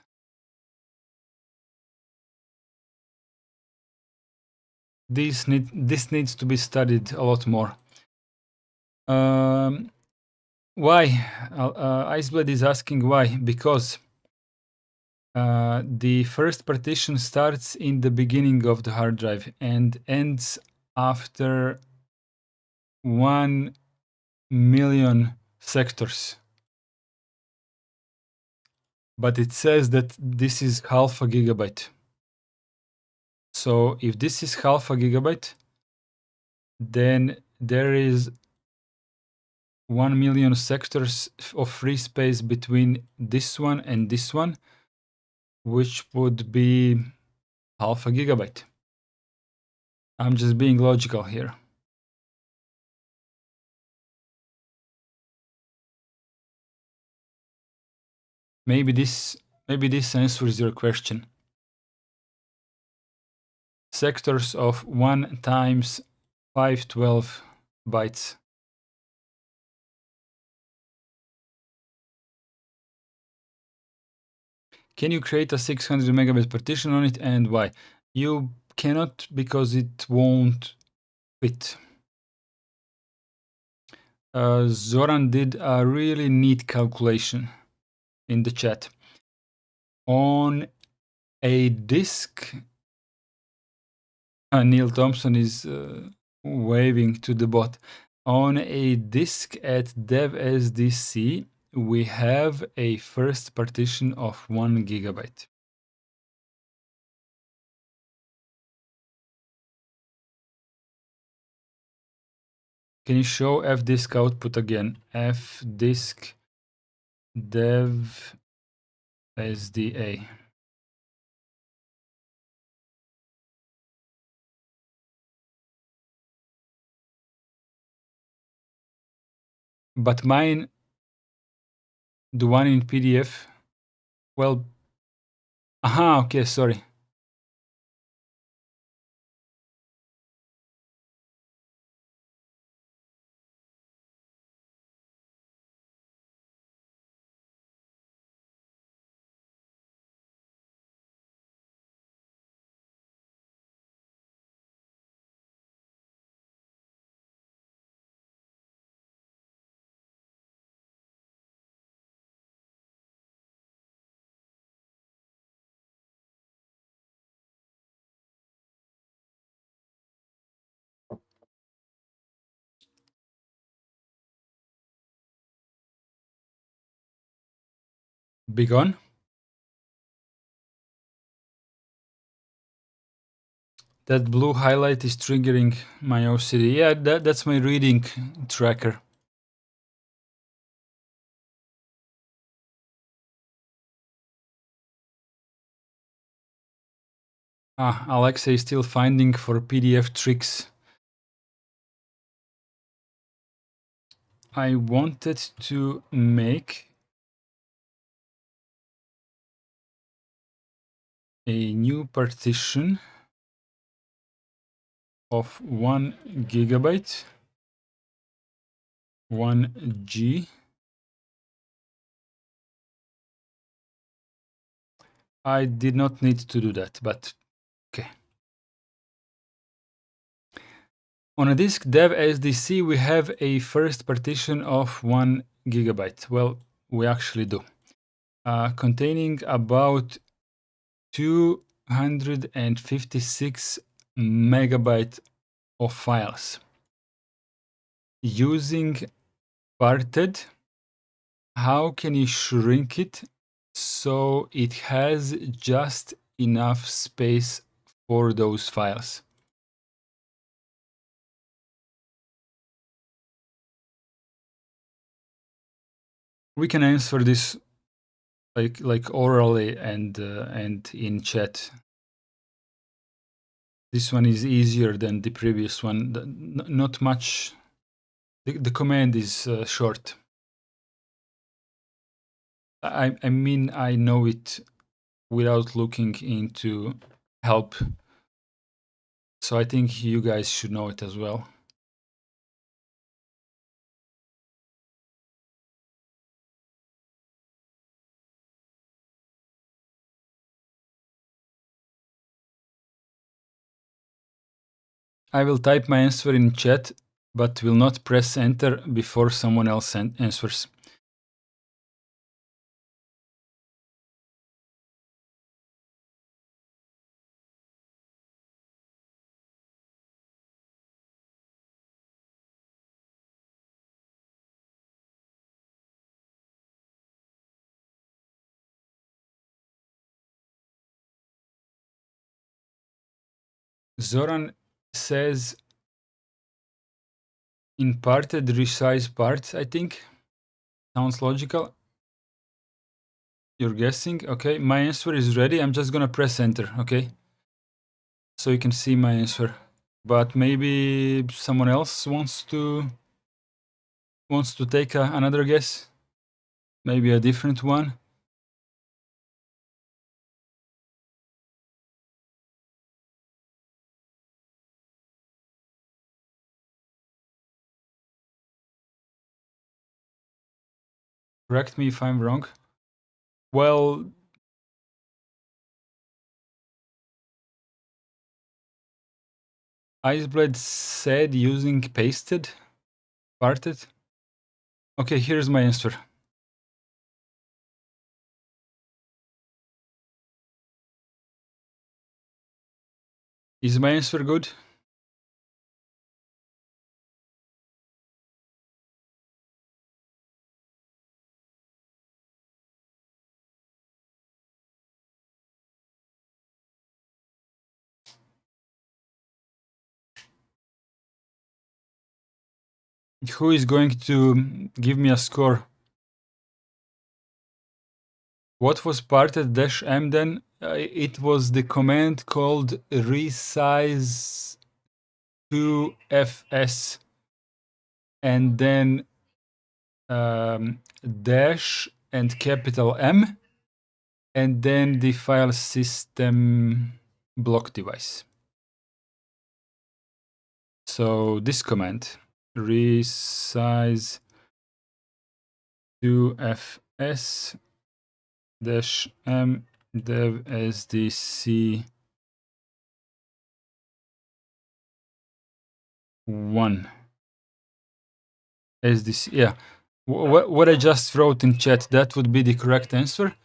This needs to be studied a lot more. Why? Iceblade is asking why. Because the first partition starts in the beginning of the hard drive and ends after 1 million sectors. But it says that this is half a gigabyte. So if this is half a gigabyte, then there is 1 million sectors of free space between this one and this one, which would be half a gigabyte. I'm just being logical here. Maybe this answers your question. Sectors of 1 times 512 bytes. Can you create a 600 megabyte partition on it, and why? You cannot, because it won't fit. Zoran did a really neat calculation in the chat. On a disk, Neil Thompson is waving to the bot. On a disk at dev.sdc, we have a first partition of 1 gigabyte. Can you show fdisk output again? Fdisk dev sda. But mine, the one in PDF, well, aha, okay, sorry. Begun. That blue highlight is triggering my OCD. Yeah, that's my reading tracker. Alexa is still finding for PDF tricks. I wanted to make a new partition of 1 gigabyte, 1G. I did not need to do that, but okay. On a disk dev SDC, we have a first partition of 1 gigabyte. Well, we actually do. Containing about 256 megabyte of files. Using parted, how can you shrink it so it has just enough space for those files? We can answer this like orally and in chat. This one is easier than the previous one. Not much. The command is short. I mean, I know it without looking into help. So I think you guys should know it as well. I will type my answer in chat, but will not press enter before someone else answers. Zoran says in parted resize parts, I think. Sounds logical. You're guessing? Okay, my answer is ready. I'm just gonna press enter, okay? So you can see my answer. But maybe someone else wants to take another guess? Maybe a different one? Correct me if I'm wrong. Well, Iceblade said using pasted, parted. Okay, here's my answer. Is my answer good? Who is going to give me a score? What was parted -m then? It was the command called resize to fs and then dash and capital M and then the file system block device. So this command resize to fs dash m dev sdc 1 sdc, yeah. What I just wrote in chat, that would be the correct answer,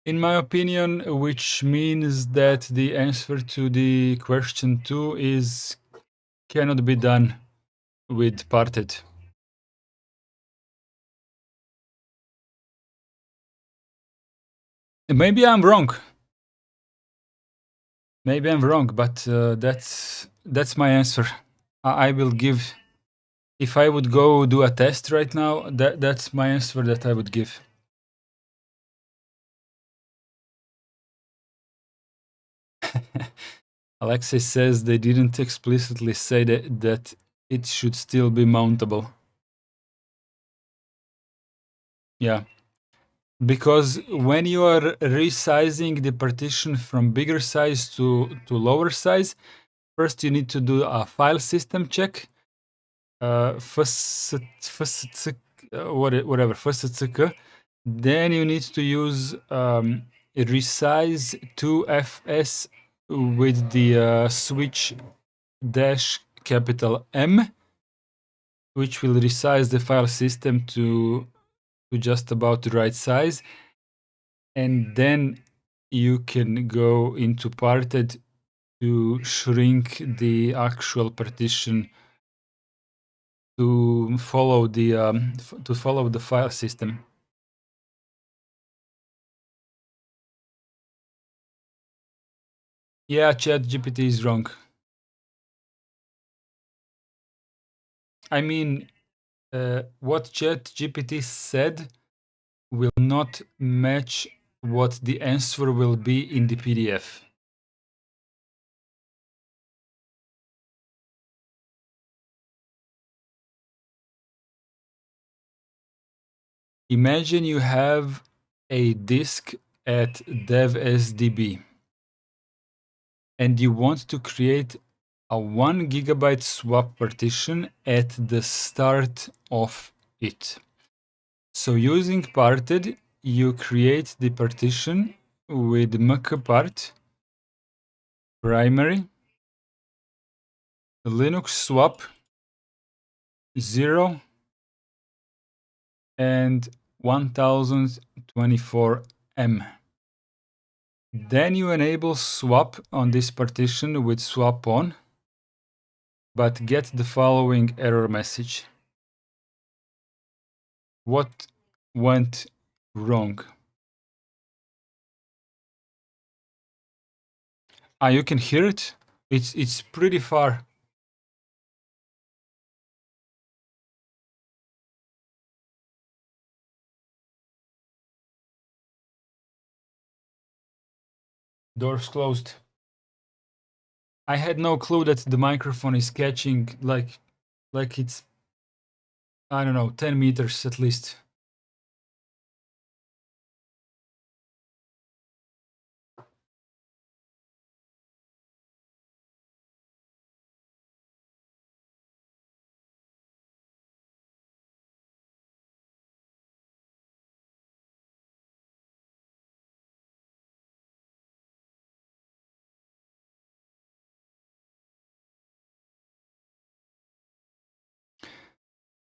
in my opinion, which means that the answer to the question 2 is cannot be done with parted. Maybe I'm wrong. Maybe I'm wrong, but that's my answer. I will give. If I would go do a test right now, that's my answer that I would give. Alexei says they didn't explicitly say that it should still be mountable. Yeah. Because when you are resizing the partition from bigger size to lower size, first you need to do a file system check. Whatever. Then you need to use resize 2fs with the switch dash capital M, which will resize the file system to just about the right size. And then you can go into parted to shrink the actual partition to follow the file system. Yeah, ChatGPT is wrong. I mean, what ChatGPT said will not match what the answer will be in the PDF. Imagine you have a disk at devsdb and you want to create a 1 gigabyte swap partition at the start of it. So using parted, you create the partition with mkpart primary Linux swap 0 and 1024M. Then you enable swap on this partition with swap on, but get the following error message. What went wrong? You can hear it. It's pretty far. Doors closed. I had no clue that the microphone is catching like it's, I don't know, 10 meters at least.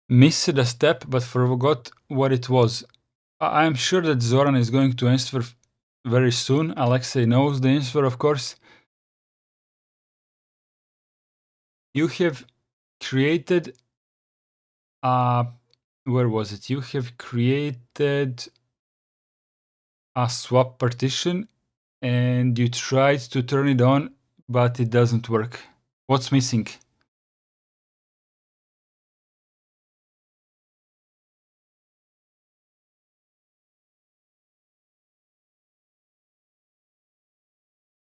Missed a step, but forgot what it was. I'm sure that Zoran is going to answer very soon. Alexei knows the answer, of course. You have created where was it? You have created a swap partition and you tried to turn it on, but it doesn't work. What's missing?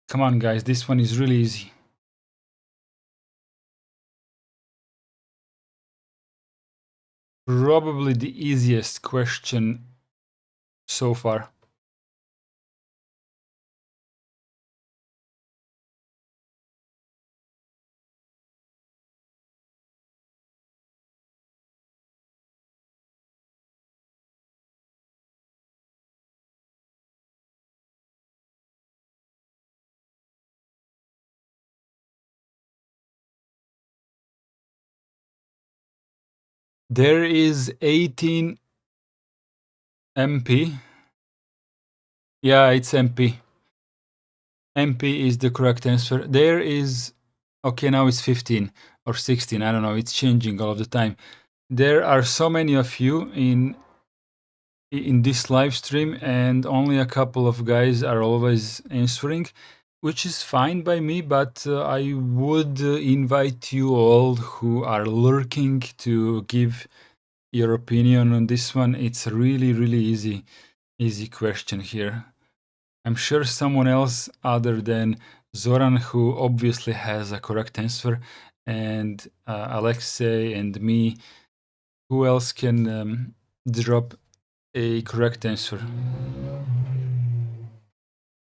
Come on, guys, this one is really easy. Probably the easiest question so far. There is 18 MP. Yeah, it's MP. MP is the correct answer. There is, okay, now it's 15 or 16. I don't know. It's changing all of the time. There are so many of you in in this live stream, and only a couple of guys are always answering, which is fine by me, but I would invite you all who are lurking to give your opinion on this one. It's a really, really easy question here. I'm sure someone else other than Zoran, who obviously has a correct answer, and Alexei and me, who else can drop a correct answer?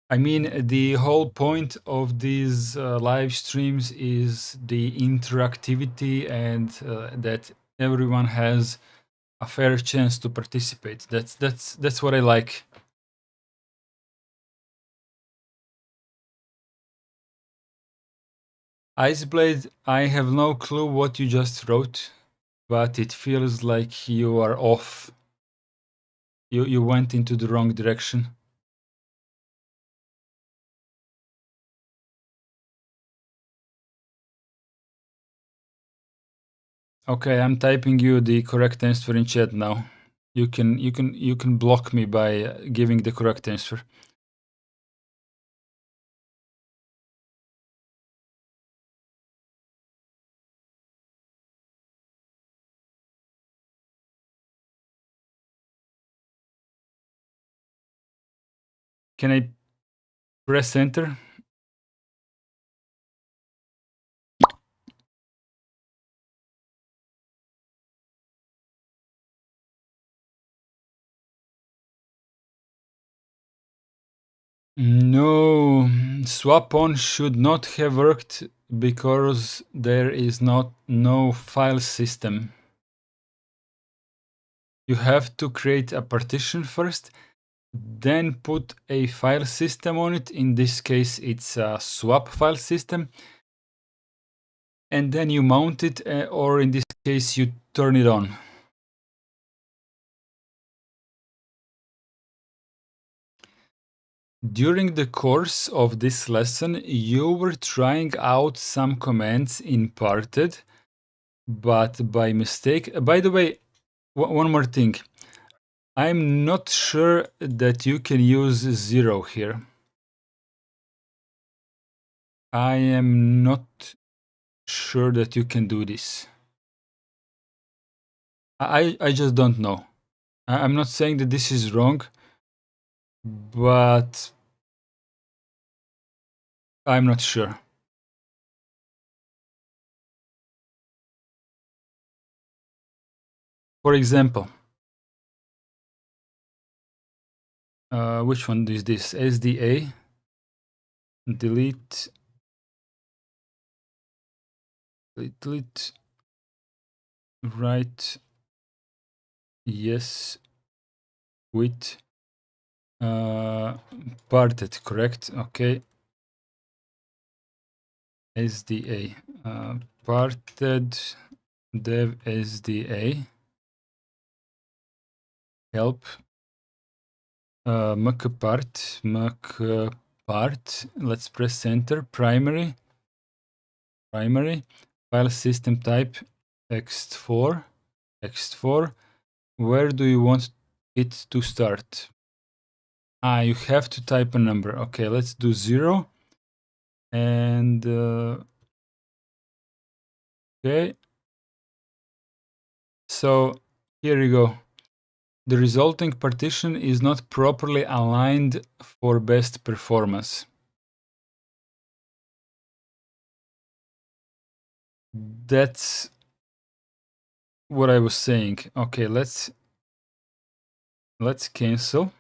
I mean, the whole point of these live streams is the interactivity and that everyone has a fair chance to participate. That's what I like. Iceblade, I have no clue what you just wrote, but it feels like you are off. You went into the wrong direction. Okay, I'm typing you the correct answer in chat now. You can block me by giving the correct answer. Can I press enter? No, swap on should not have worked because there is no file system. You have to create a partition first, then put a file system on it. In this case, it's a swap file system. And then you mount it, or in this case, you turn it on. During the course of this lesson, you were trying out some commands in parted, but by mistake. By the way, one more thing. I'm not sure that you can use 0 here. I am not sure that you can do this. I just don't know. I'm not saying that this is wrong, but I'm not sure. For example, which one is this? SDA, delete, right, yes, with, parted, correct? Okay. SDA, parted, dev SDA, help, mkpart, let's press enter, primary, file system type, ext4, where do you want it to start? You have to type a number. Okay, let's do 0. And okay. So here you go. The resulting partition is not properly aligned for best performance. That's what I was saying. Okay, let's cancel.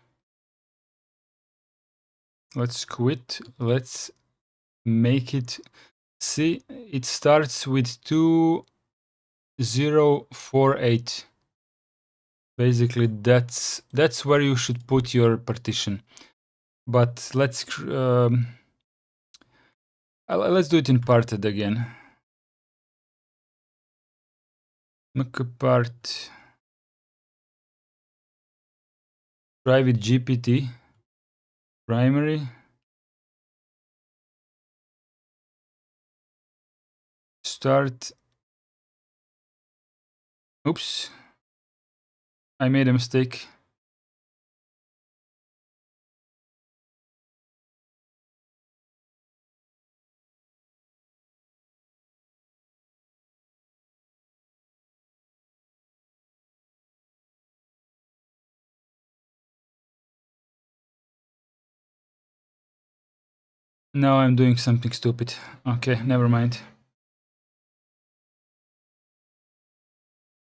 Let's quit. Let's make it. See, it starts with 2048. Basically, that's where you should put your partition. But let's do it in parted again. mkpart, try with GPT, primary, start. Oops, I made a mistake. No, I'm doing something stupid. Okay, never mind.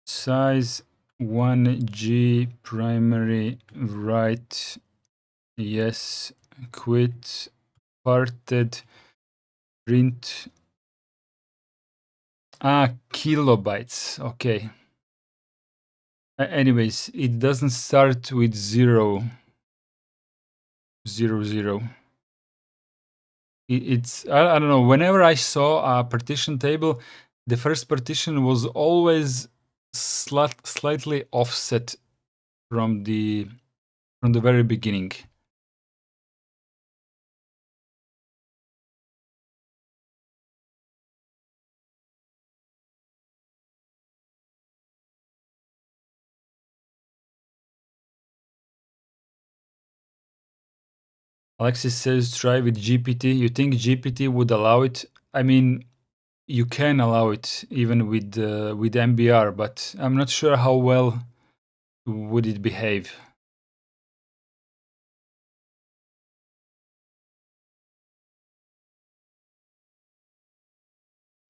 Size 1G primary right. Yes. Quit. Parted. Print. Kilobytes. Okay. Anyways, it doesn't start with 0, 0, 0. It's, I don't know, whenever I saw a partition table, the first partition was always slightly offset from the very beginning. Alexis says try with GPT. You think GPT would allow it? I mean, you can allow it even with MBR, but I'm not sure how well would it behave.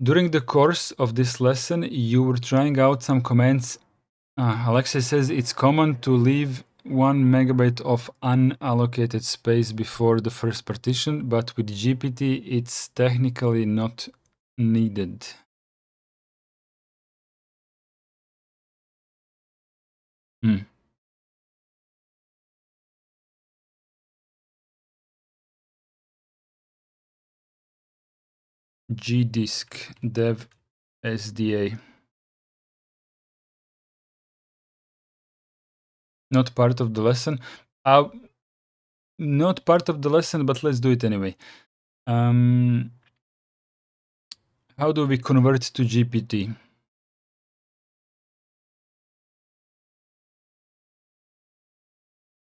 During the course of this lesson, you were trying out some commands. Alexis says it's common to leave 1 megabyte of unallocated space before the first partition, but with GPT, it's technically not needed. gdisk dev SDA. Not part of the lesson. Not part of the lesson, but let's do it anyway. How do we convert to GPT?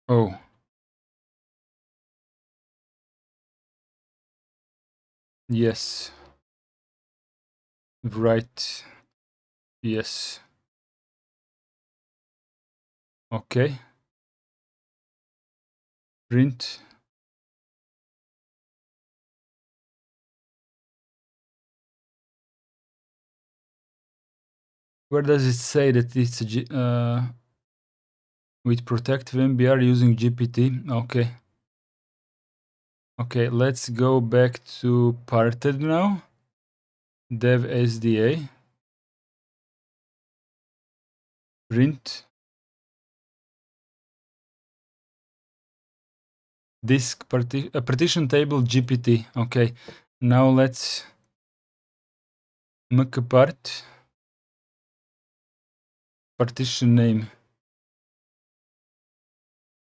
Oh. Yes. Right. Yes. Okay. Print. Where does it say that it's with protective MBR using GPT? Okay. Okay, let's go back to parted now. Dev SDA. Print. Disk partition table GPT. Okay. Now let's mkpart partition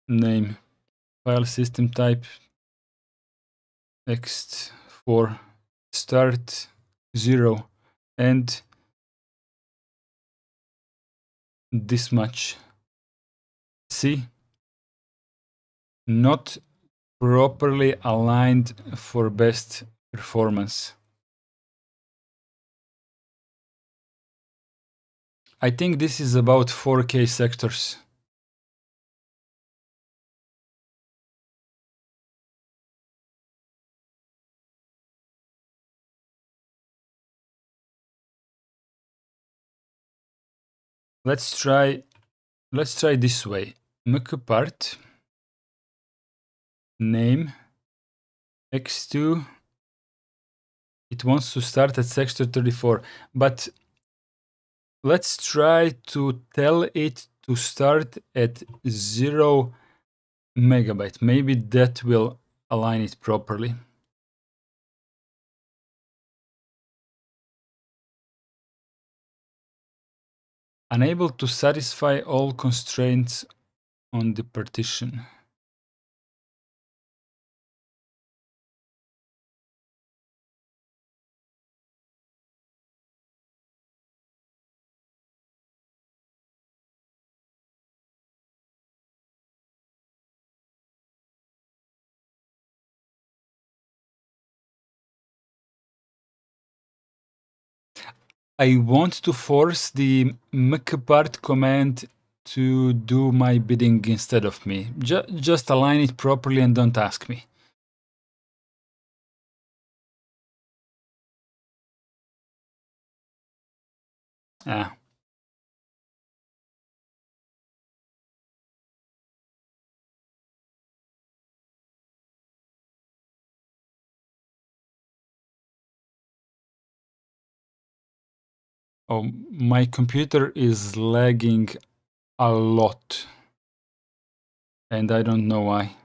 name file system type ext4 start 0 and this much. See, not properly aligned for best performance. I think this is about 4K sectors. Let's try this way. mkpart name x2. It wants to start at sector 34, but let's try to tell it to start at 0 megabyte. Maybe that will align it properly. Unable to satisfy all constraints on the partition. I want to force the mkpart command to do my bidding instead of me. Just align it properly and don't ask me. Ah. Oh, my computer is lagging a lot, and I don't know why.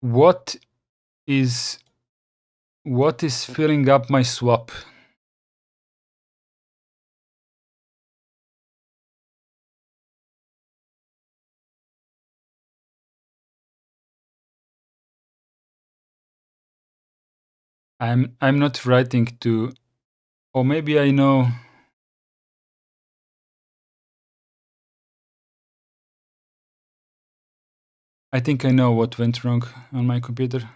What is filling up my swap? I'm not writing to, or maybe I know. I think I know what went wrong on my computer.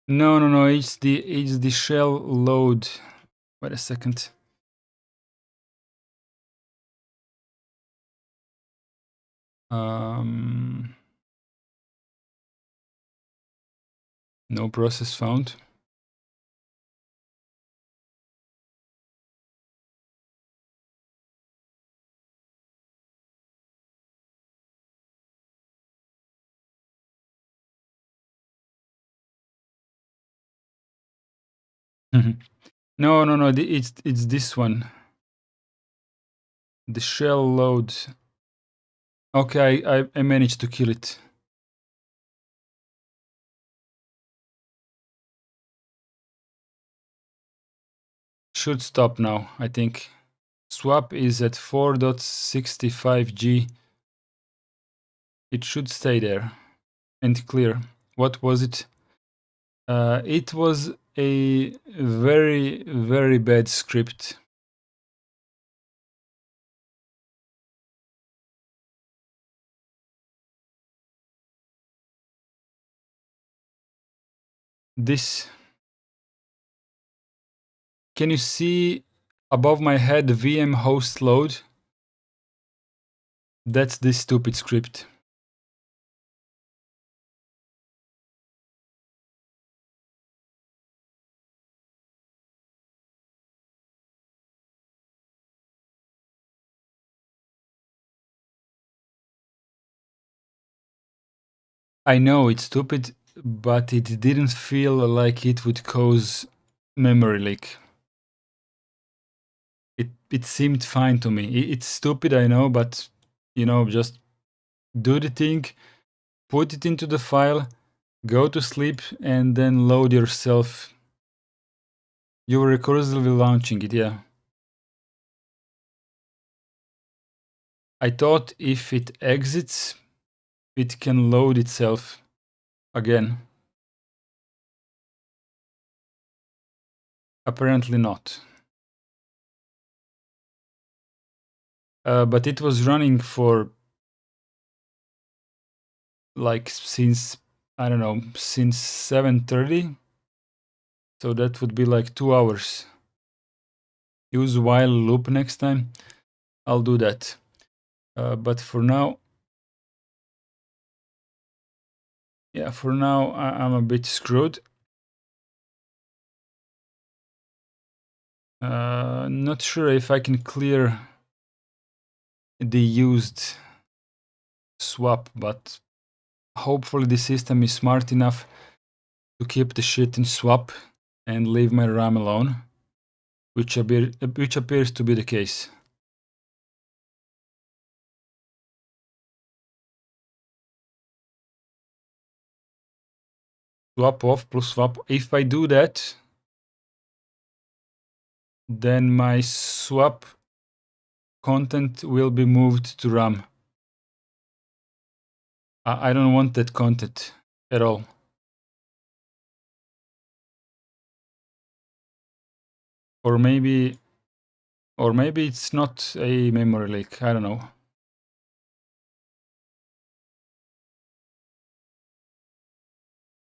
No. It's the shell load. Wait a second. No process found. No. It's this one. The shell load. Okay, I managed to kill it. Should stop now, I think. Swap is at 4.65G. It should stay there and clear. What was it? It was a very, very bad script. This. Can you see above my head VM host load? That's this stupid script. I know it's stupid, but it didn't feel like it would cause memory leak. It seemed fine to me. It's stupid, I know, but just do the thing, put it into the file, go to sleep, and then load yourself. You were recursively launching it, yeah. I thought if it exits, it can load itself again. Apparently not. But it was running for like since, I don't know, since 7:30. So that would be like 2 hours. Use while loop next time. I'll do that. But for now, I'm a bit screwed. Not sure if I can clear the used swap, but hopefully the system is smart enough to keep the shit in swap and leave my RAM alone, which appears to be the case. swap off plus swap. If I do that, then my swap content will be moved to RAM. I don't want that content at all. Or maybe it's not a memory leak. I don't know.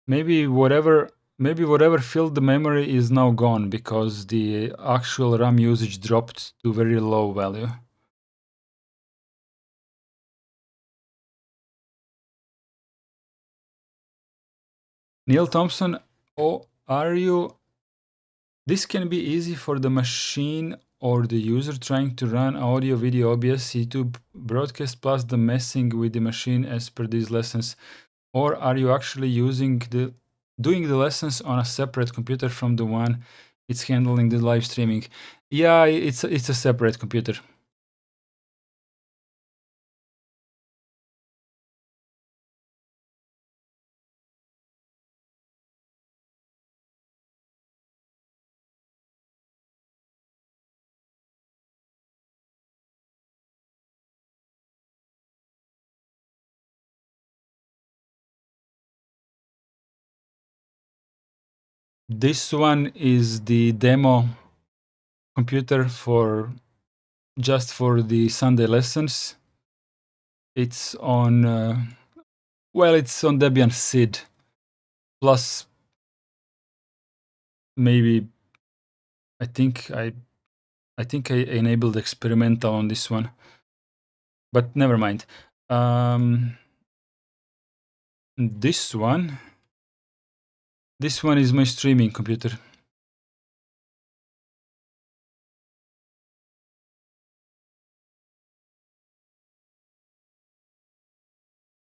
Maybe whatever filled the memory is now gone because the actual RAM usage dropped to very low value. Neil Thompson, are you... This can be easy for the machine or the user trying to run audio, video, OBS, YouTube broadcast plus the messing with the machine as per these lessons. Or are you actually doing the lessons on a separate computer from the one it's handling the live streaming? Yeah, it's a separate computer. This one is the demo computer for just for the Sunday lessons. It's on it's on Debian SID plus maybe I think I enabled experimental on this one, but never mind. This one is my streaming computer.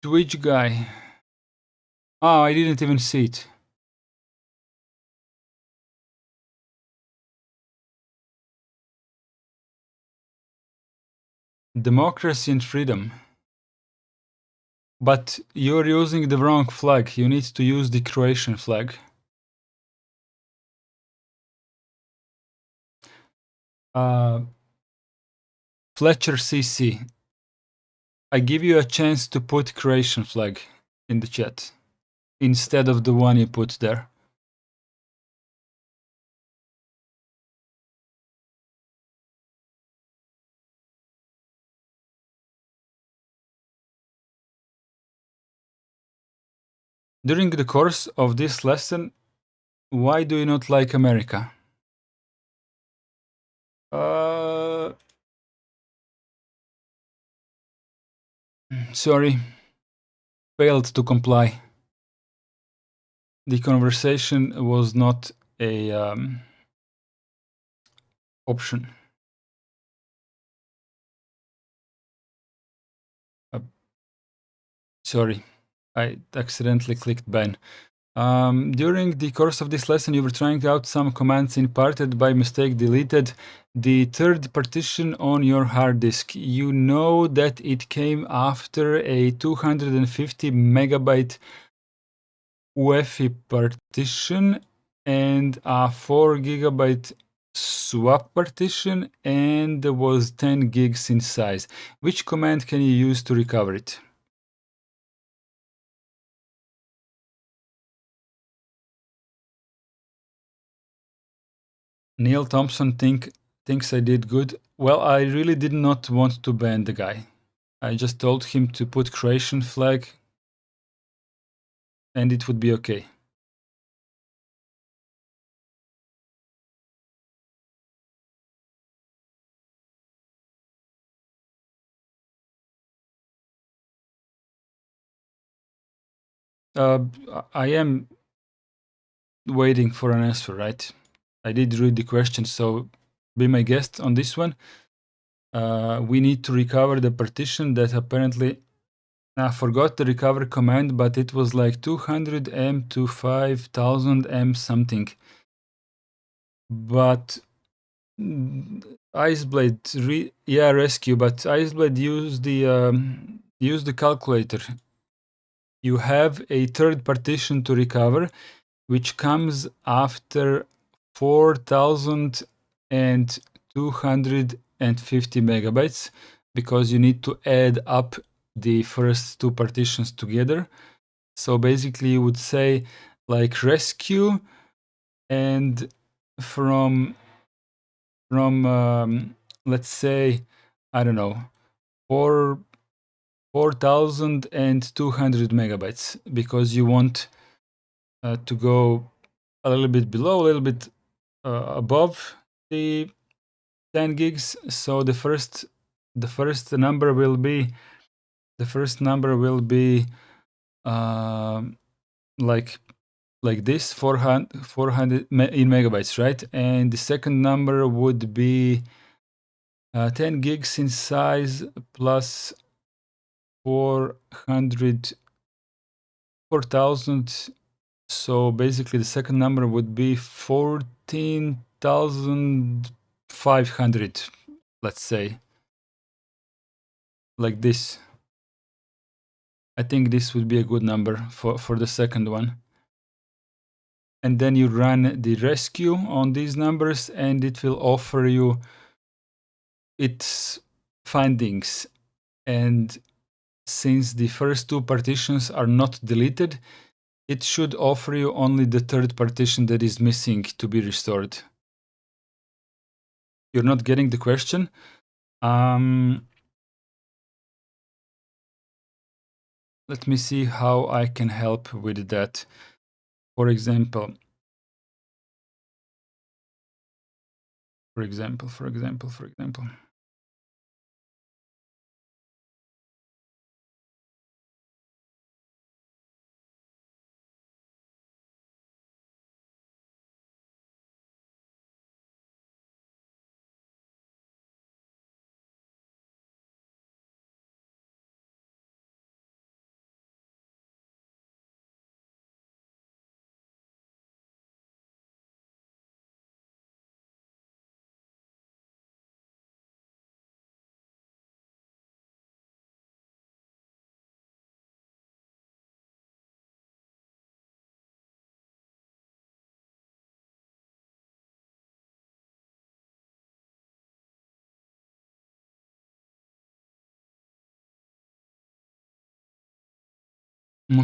Twitch guy. Oh, I didn't even see it. Democracy and freedom. But you're using the wrong flag. You need to use the Croatian flag. Fletcher CC. I give you a chance to put Croatian flag in the chat instead of the one you put there. During the course of this lesson, why do you not like America? Sorry, failed to comply. The conversation was not a option. Sorry, I accidentally clicked ban. During the course of this lesson, you were trying out some commands in parted by mistake deleted the third partition on your hard disk. You know that it came after a 250 megabyte UEFI partition and a 4 gigabyte swap partition, and there was 10 gigs in size. Which command can you use to recover it? Neil Thompson thinks I did good. Well, I really did not want to ban the guy. I just told him to put Croatian flag and it would be okay. I am waiting for an answer, right? I did read the question, so be my guest on this one. We need to recover the partition that apparently... I forgot the recover command, but it was like 200 M to 5000 M something. But Iceblade, rescue, but Iceblade used the calculator. you have a third partition to recover, which comes after 4,250 megabytes, because you need to add up the first two partitions together. So basically you would say like rescue, and from let's say, I don't know, 4,200 megabytes, because you want to go a little bit below, a little bit above the 10 gigs. So the first number will be like this, 400 in megabytes, right? And the second number would be 10 gigs in size plus 4,000. So basically the second number would be 14,500, let's say, like this. I think this would be a good number for the second one. And then you run the rescue on these numbers, and it will offer you its findings. And since the first two partitions are not deleted, it should offer you only the third partition that is missing to be restored. You're not getting the question? Let me see how I can help with that. For example.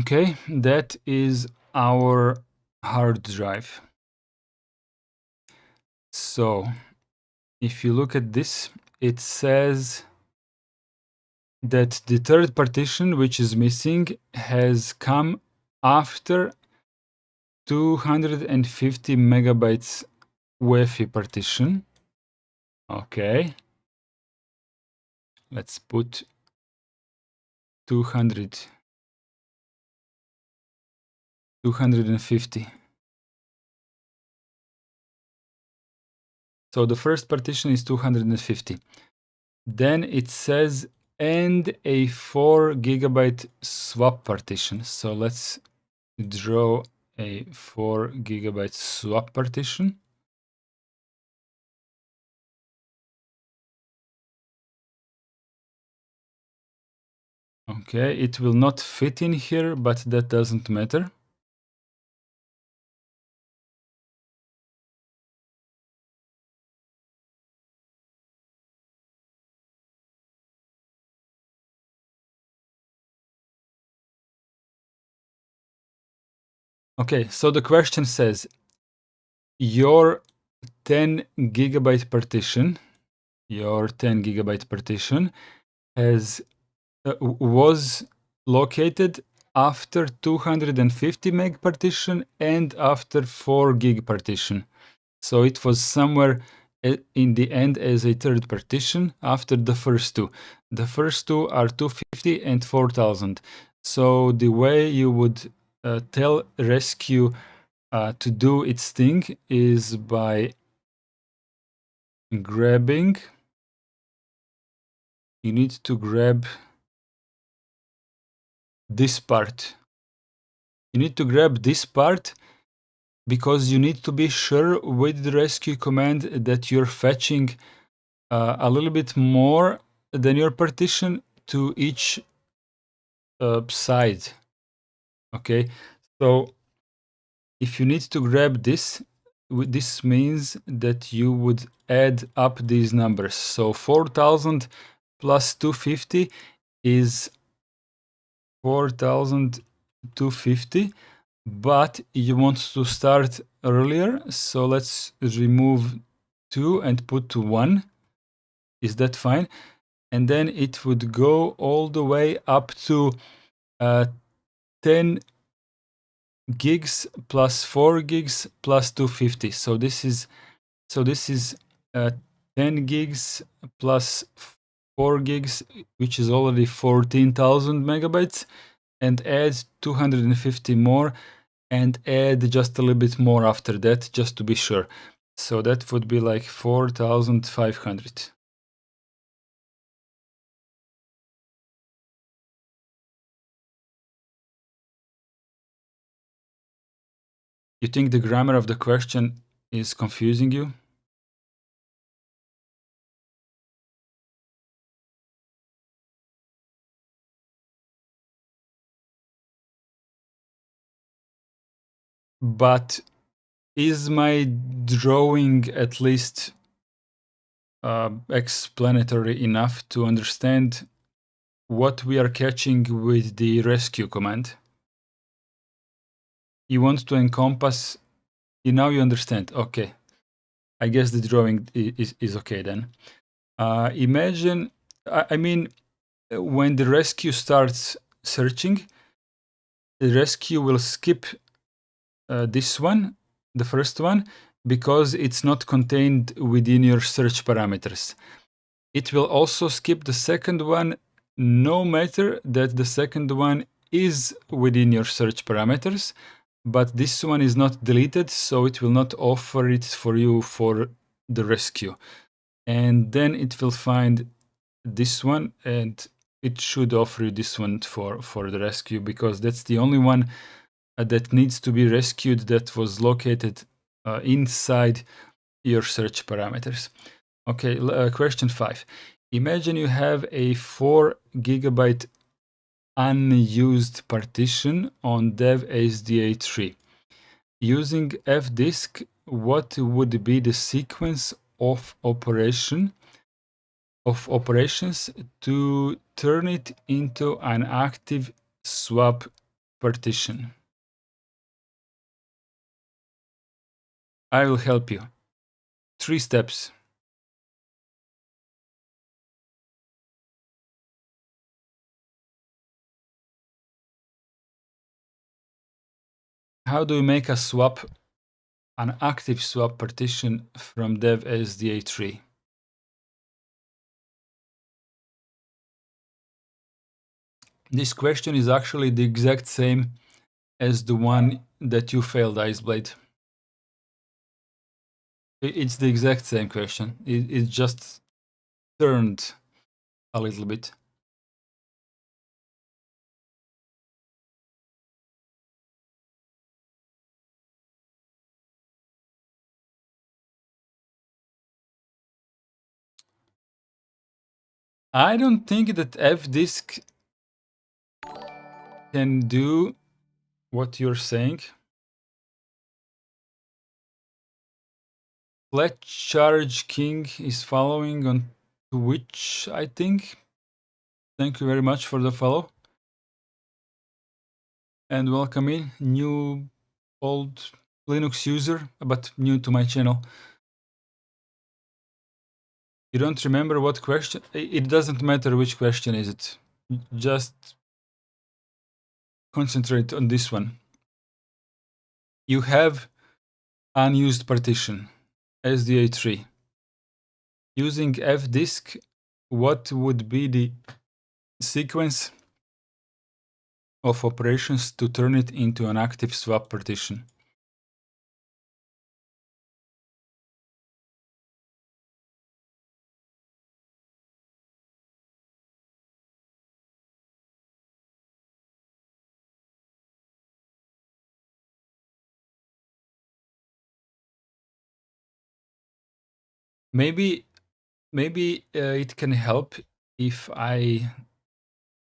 Okay, that is our hard drive. So if you look at this, it says that the third partition, which is missing, has come after 250 megabytes VFAT partition. Okay. Let's put 250. So the first partition is 250. Then it says, and a 4 gigabyte swap partition. So let's draw a 4 gigabyte swap partition. Okay, it will not fit in here, but that doesn't matter. Okay, so the question says, your 10 gigabyte partition, was located after 250 meg partition and after 4 gig partition. So it was somewhere in the end as a third partition after the first two. The first two are 250 and 4,000. So the way you would tell rescue to do its thing is by grabbing. You need to grab this part. You need to grab this part because you need to be sure with the rescue command that you're fetching a little bit more than your partition to each side. Okay, so if you need to grab this, this means that you would add up these numbers. So 4000 plus 250 is 4250, but you want to start earlier. So let's remove 2 and put 1. Is that fine? And then it would go all the way up to 10 gigs plus 4 gigs plus 250. So this is 10 gigs plus 4 gigs, which is already 14,000 megabytes, and add 250 more and add just a little bit more after that, just to be sure. So that would be like 4,500. You think the grammar of the question is confusing you? But is my drawing at least explanatory enough to understand what we are catching with the rescue command? You want to encompass, now you understand. Okay, I guess the drawing is okay then. Imagine, I mean, when the rescue starts searching, the rescue will skip this one, the first one, because it's not contained within your search parameters. It will also skip the second one, no matter that the second one is within your search parameters, but this one is not deleted, so it will not offer it for you for the rescue. And then it will find this one, and it should offer you this one for the rescue, because that's the only one that needs to be rescued that was located inside your search parameters. Okay, question 5. Imagine you have a 4 gigabyte unused partition on dev SDA3. Using fdisk, what would be the sequence of operations to turn it into an active swap partition? I will help you. 3 steps. How do we make a swap, an active swap partition from dev SDA3? This question is actually the exact same as the one that you failed, Iceblade. It's the exact same question. It just turned a little bit. I don't think that fdisk can do what you're saying. Flat Charge King is following on Twitch, I think. Thank you very much for the follow. And welcome in, new, old Linux user, but new to my channel. You don't remember what question? It doesn't matter which question is it. Just concentrate on this one. You have unused partition, SDA3. Using fdisk, what would be the sequence of operations to turn it into an active swap partition? Maybe it can help if I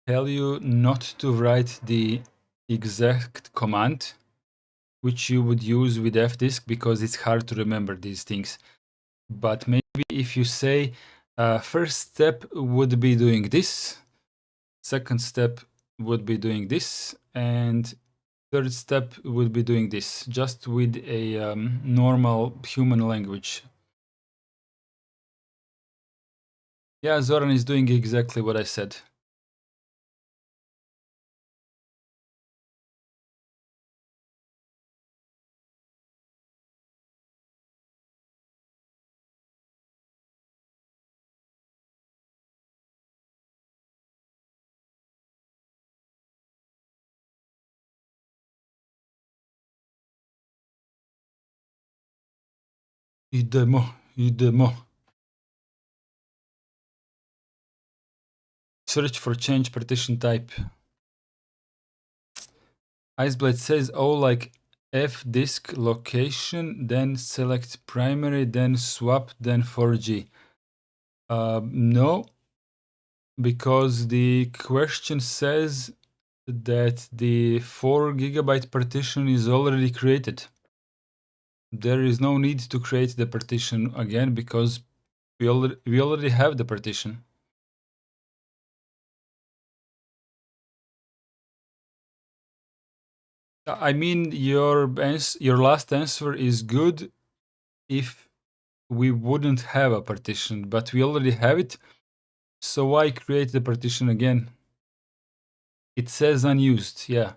tell you not to write the exact command which you would use with fdisk because it's hard to remember these things. But maybe if you say first step would be doing this, second step would be doing this, and third step would be doing this, just with a normal human language. Yeah, Zoran is doing exactly what I said. Idemo. Search for change partition type. Iceblade says, oh, like fdisk location, then select primary, then swap, then 4G. No, because the question says that the 4 GB partition is already created. There is no need to create the partition again because we already have the partition. I mean, your last answer is good if we wouldn't have a partition, but we already have it, so why create the partition again? It says unused, yeah.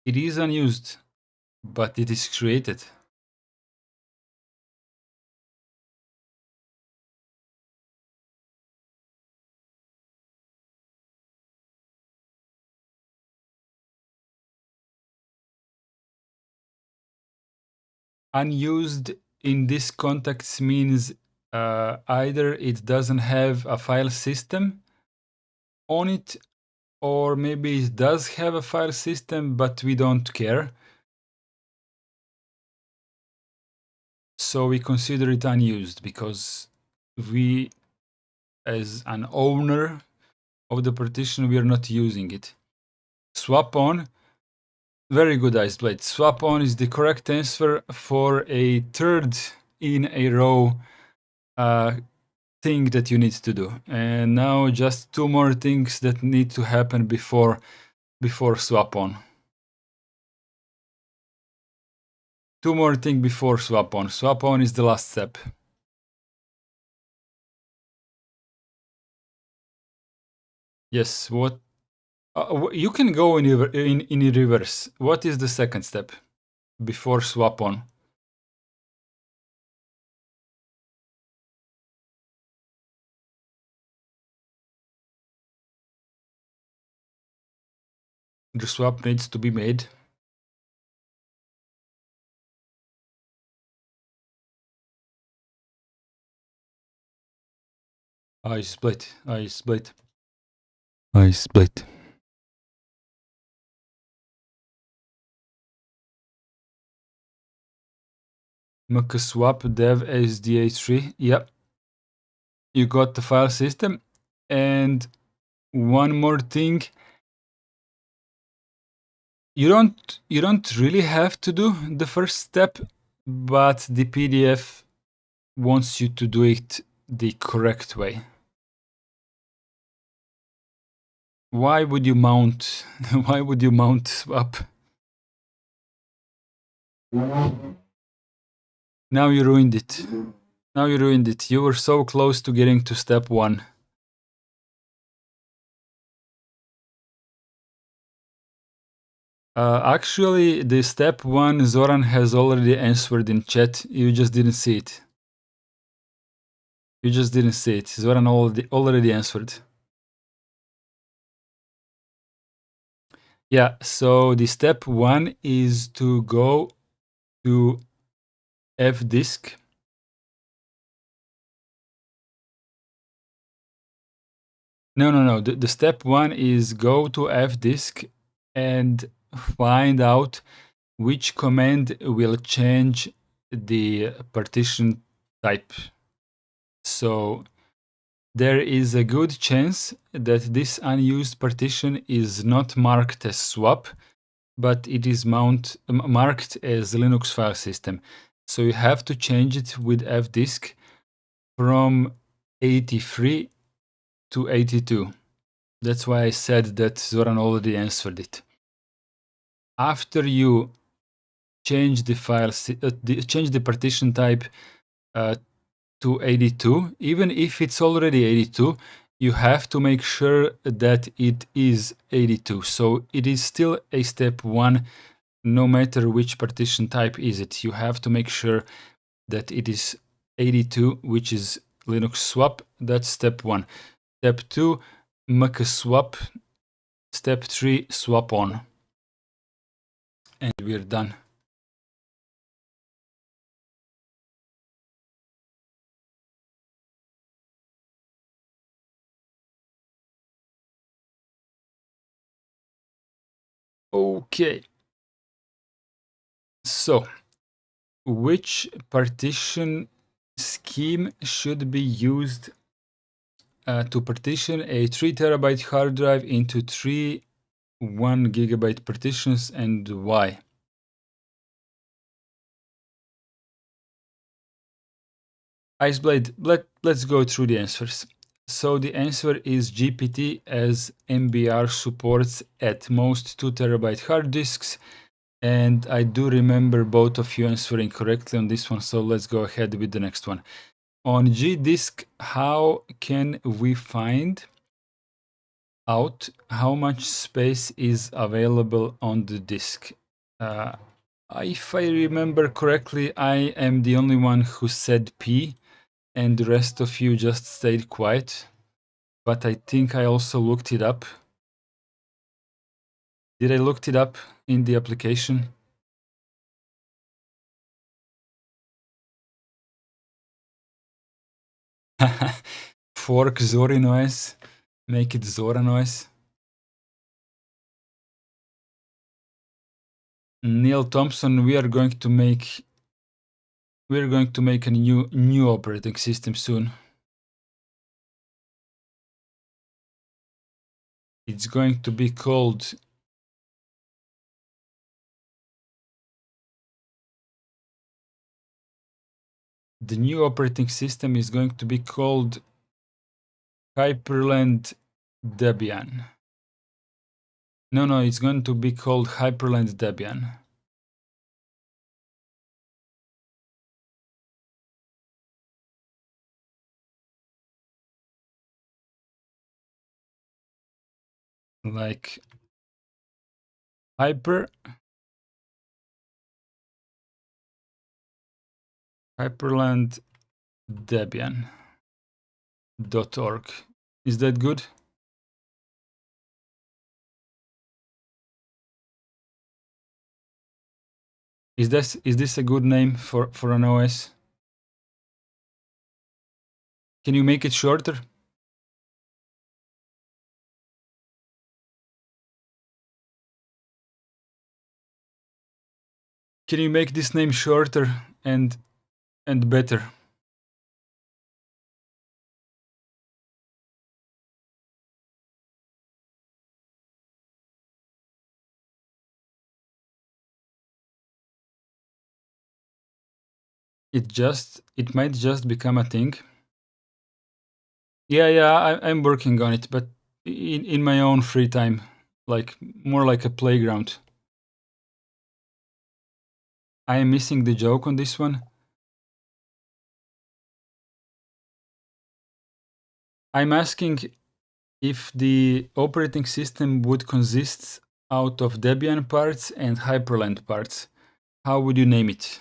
It is unused, but it is created. Unused in this context means either it doesn't have a file system on it, or maybe it does have a file system, but we don't care. So we consider it unused because we, as an owner of the partition, we are not using it. Swap on. Very good, Iceblade. Swap on is the correct answer for a third in a row thing that you need to do. And now just 2 more things that need to happen before swap on. 2 more things before swap on. Swap on is the last step. Yes, what? You can go in reverse. What is the second step before swap on? The swap needs to be made. I split. mkswap dev sda3. Yep. You got the file system. And one more thing. You don't really have to do the first step, but the PDF wants you to do it the correct way. Why would you mount swap? Now you ruined it. You were so close to getting to step 1. Actually, the step 1 Zoran has already answered in chat. You just didn't see it. Zoran already answered. Yeah, so the step 1 is to go to fdisk. No. The step 1 is go to fdisk and find out which command will change the partition type. So there is a good chance that this unused partition is not marked as swap, but it is marked as Linux file system. So you have to change it with fdisk from 83 to 82. That's why I said that Zoran already answered it. After you change the change the partition type to 82, even if it's already 82, you have to make sure that it is 82. So it is still a step 1, no matter which partition type is it. You have to make sure that it is 82, which is Linux swap. That's step 1. Step 2, mk swap. Step 3, swap on. And we're done. Okay. So, which partition scheme should be used to partition a 3 terabyte hard drive into 3 1 gigabyte partitions, and why? Iceblade, let's go through the answers. So the answer is GPT, as MBR supports at most 2 terabyte hard disks. And I do remember both of you answering correctly on this one, so let's go ahead with the next one. On gdisk, how can we find out how much space is available on the disk? If I remember correctly, I am the only one who said P, and the rest of you just stayed quiet. But I think I also looked it up. Did I look it up in the application? Fork Zori noise. Make it Zora noise. Neil Thompson, we're going to make a new operating system soon. It's going to be called the new operating system is going to be called Hyperland Debian. No, it's going to be called Hyperland Debian. Like Hyperland Debian.org. Is that good? Is this a good name for an OS? Can you make it shorter? Can you make this name shorter and better? It might just become a thing. Yeah, I'm working on it, but in my own free time, like more like a playground. I am missing the joke on this one. I'm asking if the operating system would consist out of Debian parts and Hyperland parts. How would you name it?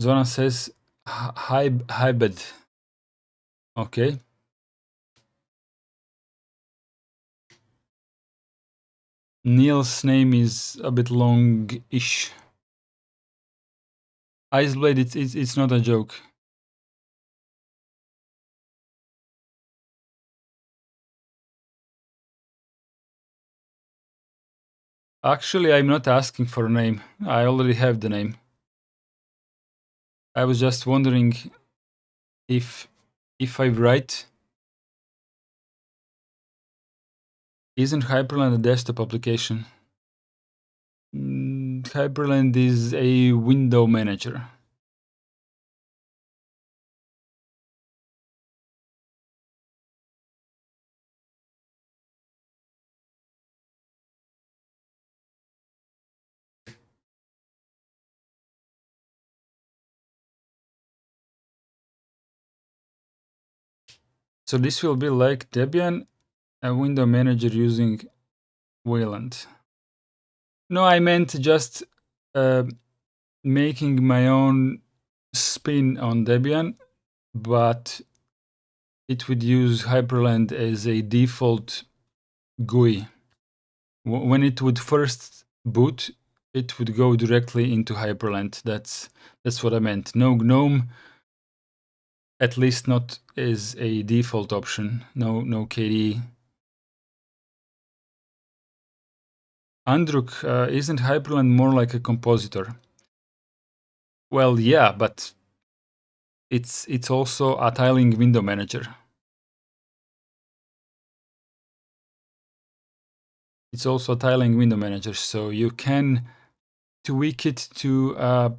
Zoran says hybrid. Okay. Neil's name is a bit long-ish. Iceblade, it's not a joke. Actually, I'm not asking for a name. I already have the name. I was just wondering if I write Isn't Hyperland a desktop application? Hyperland is a window manager. So this will be like Debian, a window manager using Wayland. No, I meant just making my own spin on Debian, but it would use Hyperland as a default GUI. When it would first boot, it would go directly into Hyperland. That's what I meant. No GNOME, at least not as a default option. No KDE. Andruk, isn't Hyperland more like a compositor? Well, yeah, but it's also a tiling window manager. It's also a tiling window manager, so you can tweak it to a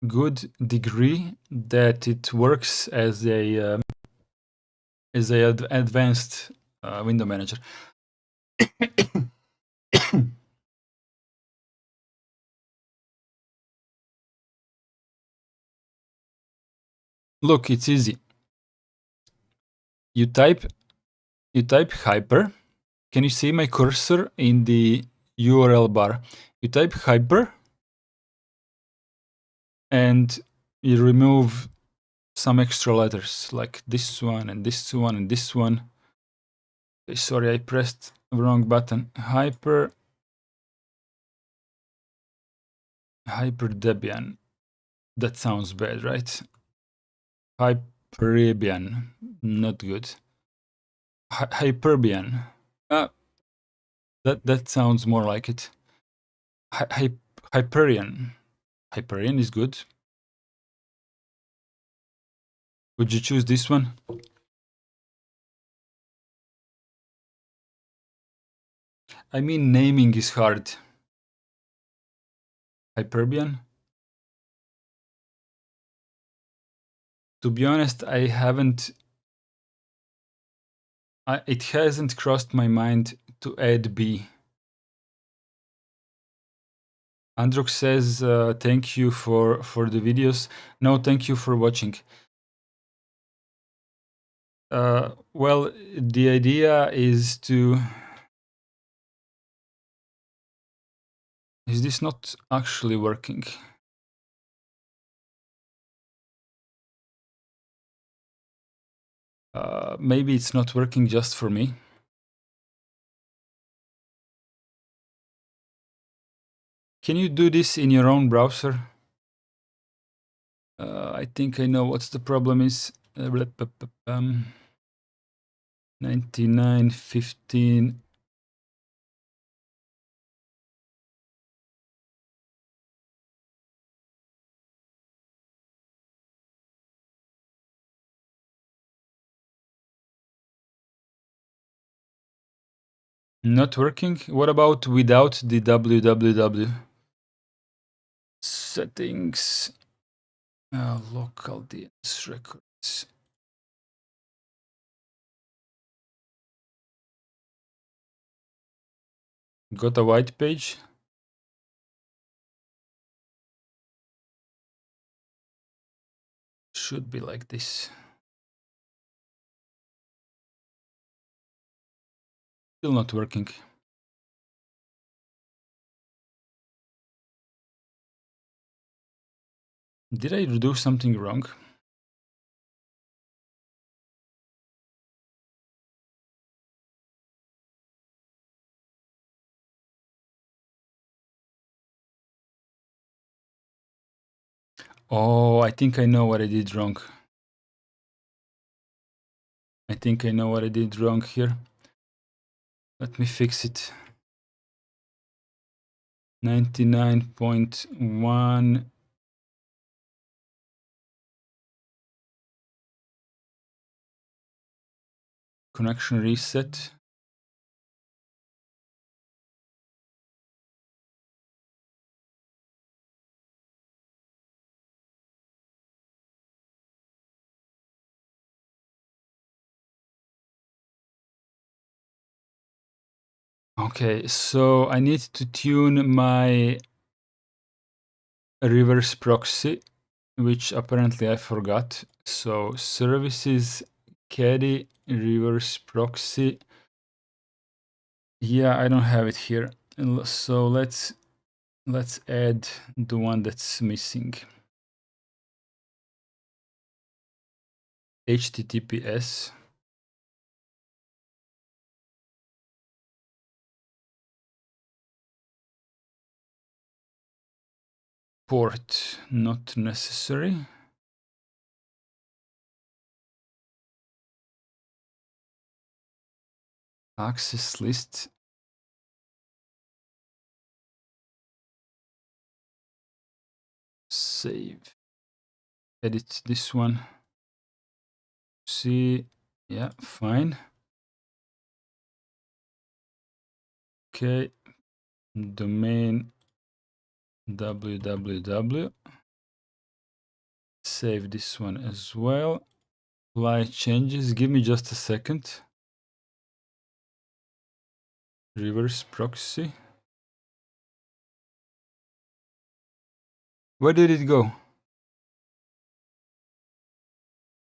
good degree that it works as a advanced window manager. Look, it's easy. You type hyper. Can you see my cursor in the URL bar? You type hyper and you remove some extra letters like this one and this one and this one. Okay, sorry, I pressed the wrong button. Hyper Debian. That sounds bad, right? Hyperibian, not good. Hyperbian. That sounds more like it. Hyperion. Hyperion is good. Would you choose this one? I mean, naming is hard. Hyperbian? To be honest, I haven't... it hasn't crossed my mind to add B. Androk says, thank you for the videos. No, thank you for watching. Well, the idea is to... Is this not actually working? Maybe it's not working just for me. Can you do this in your own browser? I think I know what's the problem is. 9915. Not working? What about without the www? Settings. Local DNS records. Got a white page? Should be like this. Still not working. Did I do something wrong? Oh, I think I know what I did wrong. I think I know what I did wrong here. Let me fix it. 99.1. Connection reset. Okay, so I need to tune my reverse proxy, which apparently I forgot. So services, caddy, reverse proxy. Yeah, I don't have it here. So let's add the one that's missing. HTTPS. Port not necessary. Access list. Save. Edit this one. See, yeah, fine. Okay, domain www. Save this one as well. Apply changes. Give me just a second. Reverse proxy. Where did it go?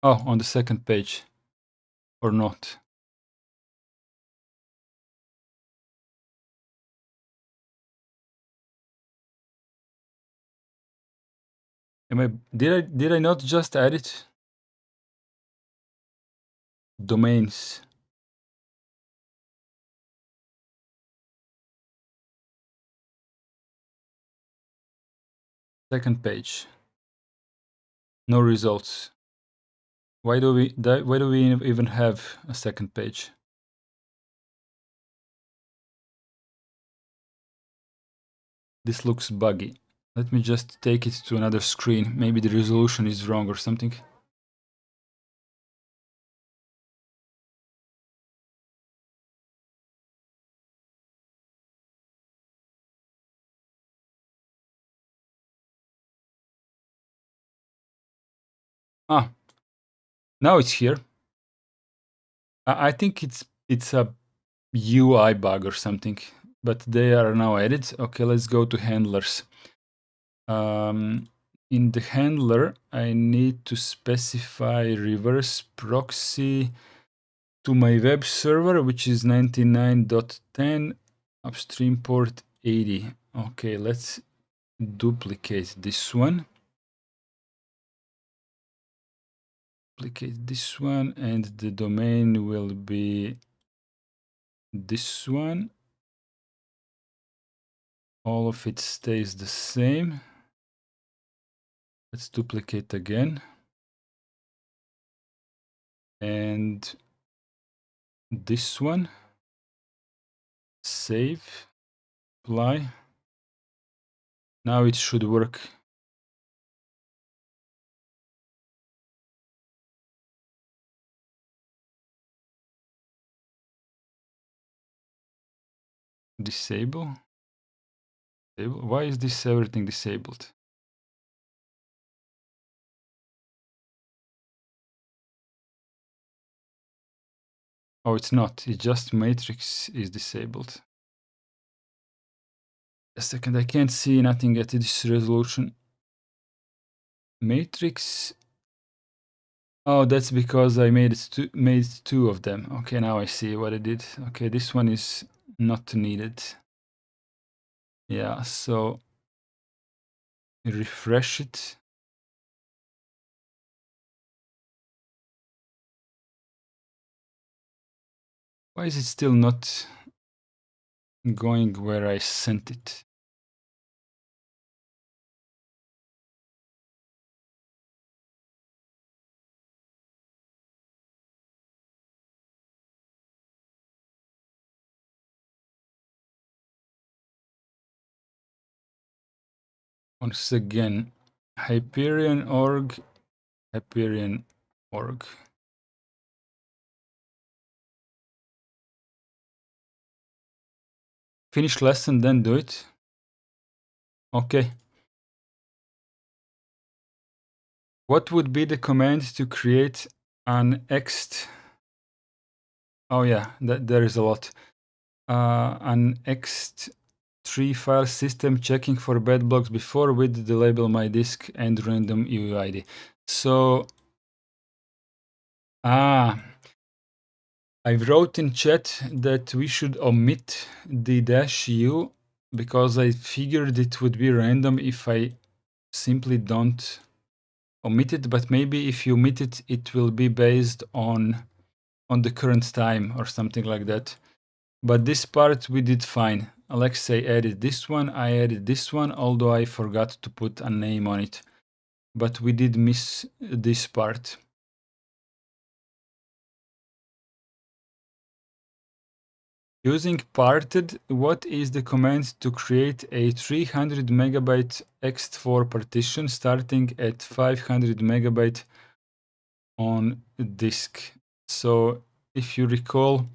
Oh, on the second page. Or not? Did I not just add it? Domains. Second page. No results. Why do we even have a second page? This looks buggy. Let me just take it to another screen. Maybe the resolution is wrong or something. Ah, now it's here. I think it's a UI bug or something, but they are now added. Okay, let's go to handlers. In the handler, I need to specify reverse proxy to my web server, which is 99.10, upstream port 80. Okay, let's duplicate this one. Duplicate this one, and the domain will be this one. All of it stays the same. Let's duplicate again. And this one. Save. Apply. Now it should work. Disable. Why is this everything disabled? Oh, it's not. It's just matrix is disabled. A second, I can't see nothing at this resolution. Matrix. Oh, that's because I made two of them. Okay, now I see what I did. Okay, this one is not needed. Yeah, so refresh it. Why is it still not going where I sent it? Once again, Hyperion org. Finish lesson, then do it. Okay. What would be the command to create an ext? Oh yeah, there is a lot. an ext3 file system checking for bad blocks before with the label my disk and random UUID. So, I wrote in chat that we should omit the -u because I figured it would be random if I simply don't omit it, but maybe if you omit it, it will be based on the current time or something like that. But this part we did fine. Alexei added this one, I added this one, although I forgot to put a name on it. But we did miss this part. Using parted, what is the command to create a 300 megabyte ext4 partition starting at 500 megabyte on disk? So if you recall,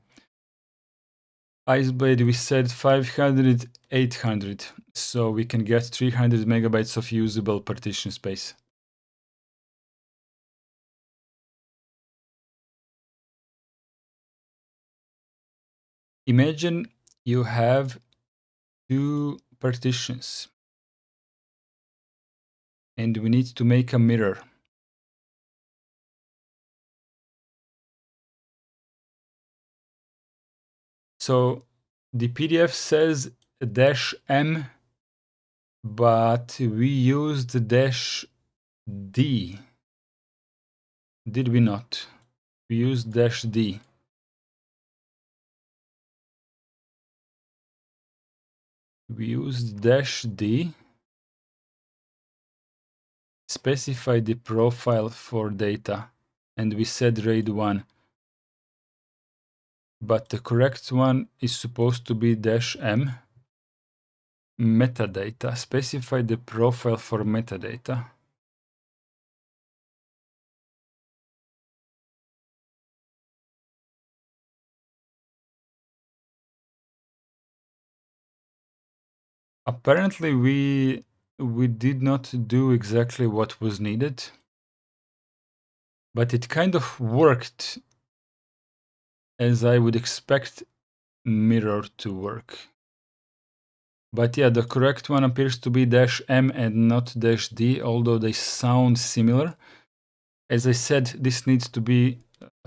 Iceblade, we said 500, 800, so we can get 300 megabytes of usable partition space. Imagine you have two partitions and we need to make a mirror. So the PDF says -m, but we used -d. Did we not? We used -d. We used -d. Specify the profile for data, and we said RAID 1. But the correct one is supposed to be -m. Metadata. Specify the profile for metadata. Apparently we did not do exactly what was needed, but it kind of worked as I would expect mirror to work. But yeah, the correct one appears to be -m and not -d, although they sound similar. As I said, this needs to be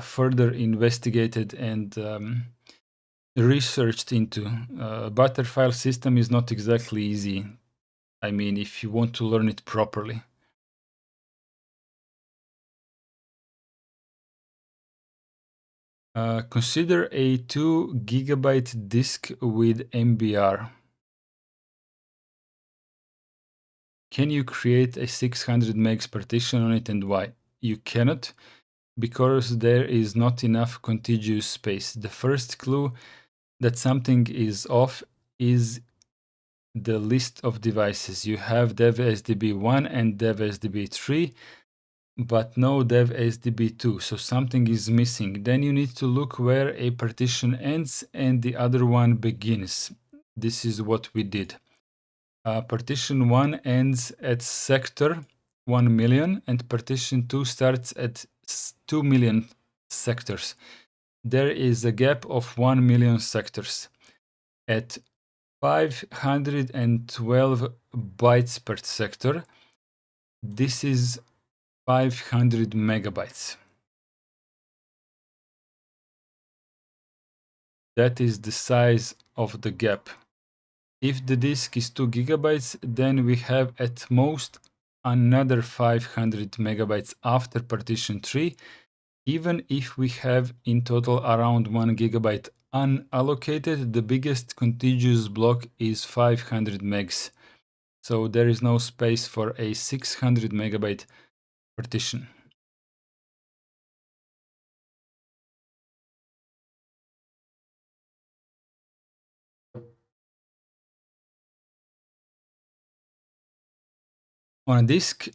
further investigated and researched into. Btrfs system is not exactly easy. I mean, if you want to learn it properly. Consider a 2 gigabyte disk with MBR. Can you create a 600 megs partition on it and why? You cannot, because there is not enough contiguous space. The first clue that something is off is the list of devices. You have dev-sdb1 and dev-sdb3, but no dev-sdb2, so something is missing. Then you need to look where a partition ends and the other one begins. This is what we did. Partition 1 ends at sector 1 million and partition 2 starts at 2 million sectors. There is a gap of 1 million sectors. At 512 bytes per sector, this is 500 megabytes. That is the size of the gap. If the disk is 2 gigabytes, then we have at most another 500 megabytes after partition 3, even if we have in total around 1 gigabyte unallocated. The biggest contiguous block is 500 megs. So there is no space for a 600 megabyte partition. On a disk,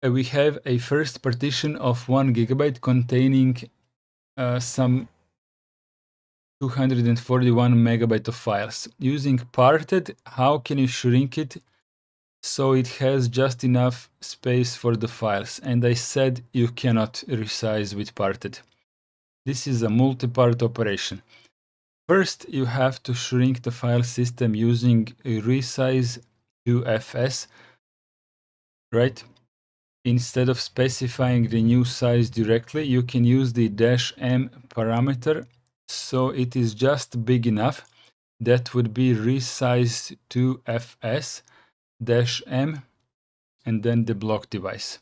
we have a first partition of 1 gigabyte containing some 241 megabyte of files. Using parted, how can you shrink it so it has just enough space for the files? And I said you cannot resize with parted. This is a multi-part operation. First, you have to shrink the file system using a resize to fs, right? Instead of specifying the new size directly, you can use the -m parameter, so it is just big enough. That would be resize to fs -m and then the block device.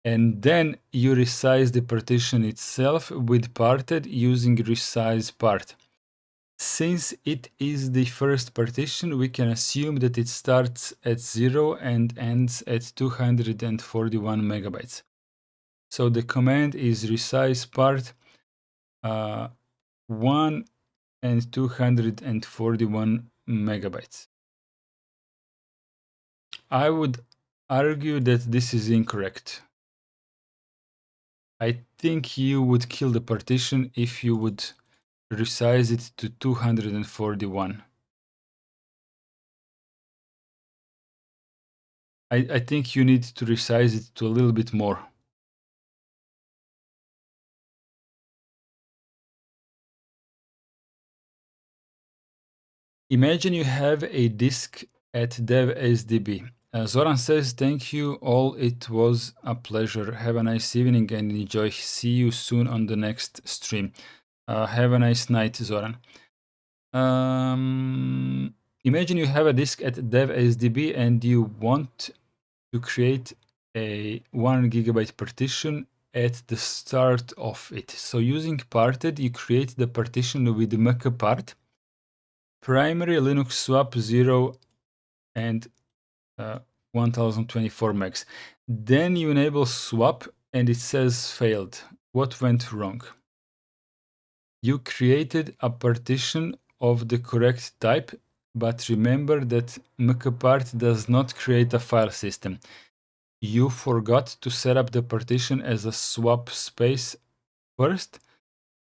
And then you resize the partition itself with parted using resize part. Since it is the first partition, we can assume that it starts at 0 and ends at 241 megabytes. So the command is resize part 1 and 241 megabytes. I would argue that this is incorrect. I think you would kill the partition if you would resize it to 241. I think you need to resize it to a little bit more. Imagine you have a disk at dev.sdb. Zoran says, thank you all. It was a pleasure. Have a nice evening and enjoy. See you soon on the next stream. Have a nice night, Zoran. Imagine you have a disk at dev.sdb and you want to create a 1 gigabyte partition at the start of it. So using parted, you create the partition with mkpart, primary Linux swap 0 and 1024 megs. Then you enable swap and it says failed. What went wrong? You created a partition of the correct type, but remember that mkpart does not create a file system. You forgot to set up the partition as a swap space first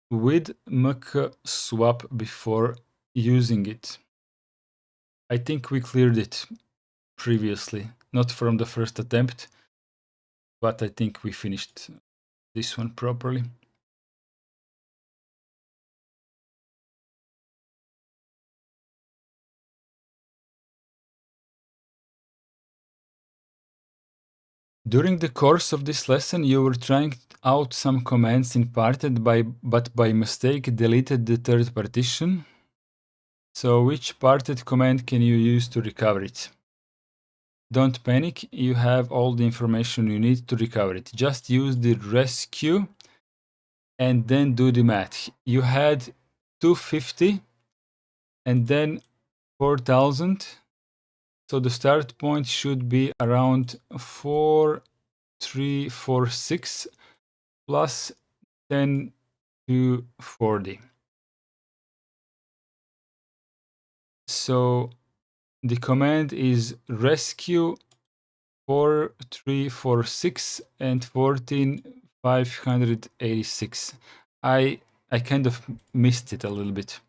with mkswap before using it. I think we cleared it previously, not from the first attempt, but I think we finished this one properly. During the course of this lesson, you were trying out some commands in parted, but by mistake deleted the third partition. So which parted command can you use to recover it? Don't panic, you have all the information you need to recover it. Just use the rescue and then do the math. You had 250 and then 4000. So the start point should be around 4346 plus 10 to 40. So the command is rescue 4346 and 14586. I kind of missed it a little bit.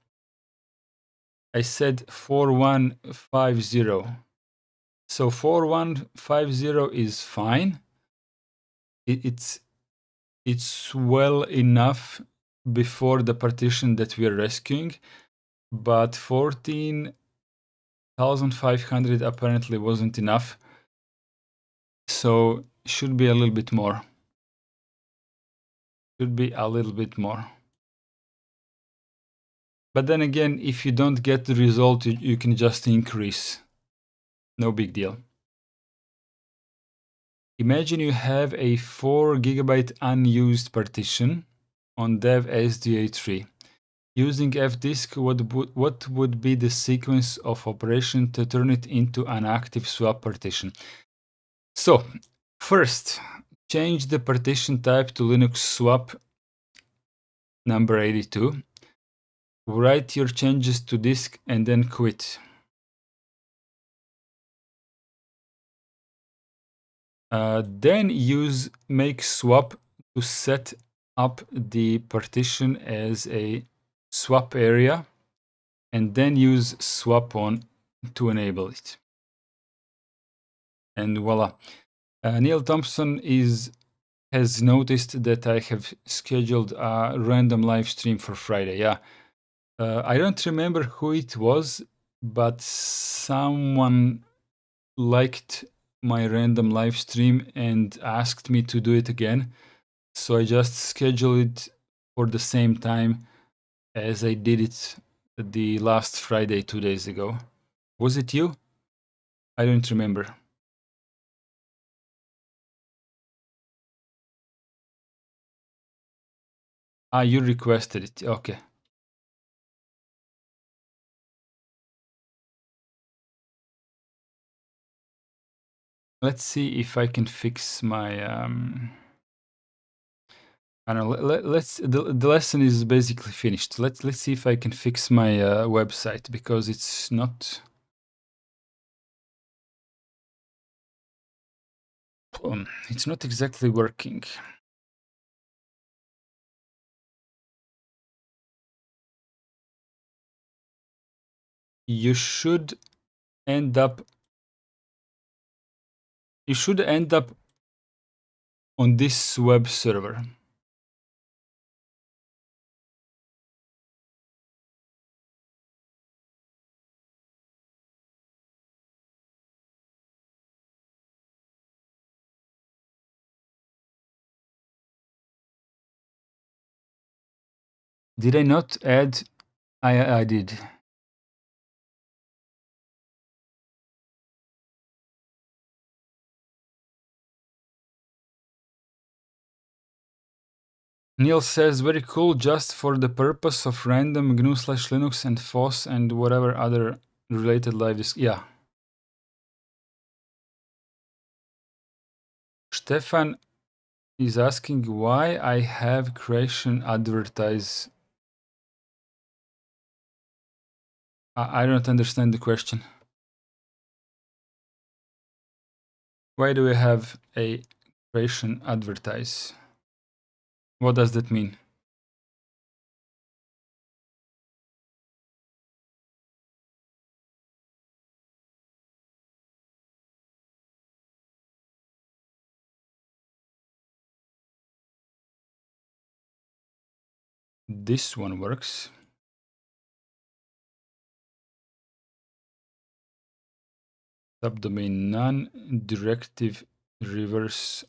I said 4150. So 4150 is fine. It's well enough before the partition that we are rescuing, but 14,500 apparently wasn't enough. So should be a little bit more. Should be a little bit more. But then again, if you don't get the result, you can just increase. No big deal. Imagine you have a 4 gigabyte unused partition on dev SDA3. Using fdisk, what would be the sequence of operation to turn it into an active swap partition? So, first, change the partition type to Linux swap number 82. Write your changes to disk and then quit. Then use make swap to set up the partition as a swap area, and then use swap on to enable it. And voila. Neil Thompson has noticed that I have scheduled a random live stream for Friday. Yeah, I don't remember who it was, but someone liked my random live stream and asked me to do it again. So I just scheduled it for the same time as I did it the last Friday, 2 days ago. Was it you? I don't remember. Ah, you requested it. Okay. Let's see if I can fix my I don't know. Let's the lesson is basically finished. Let's see if I can fix my website because it's not it's not exactly working. You should end up on this web server. Did I not add? I did. Neil says very cool, just for the purpose of random GNU/Linux and FOSS and whatever other related live disk. Yeah. Stefan is asking why I have creation advertise. I don't understand the question. Why do we have a creation advertise? What does that mean? This one works. Subdomain none, directive reverse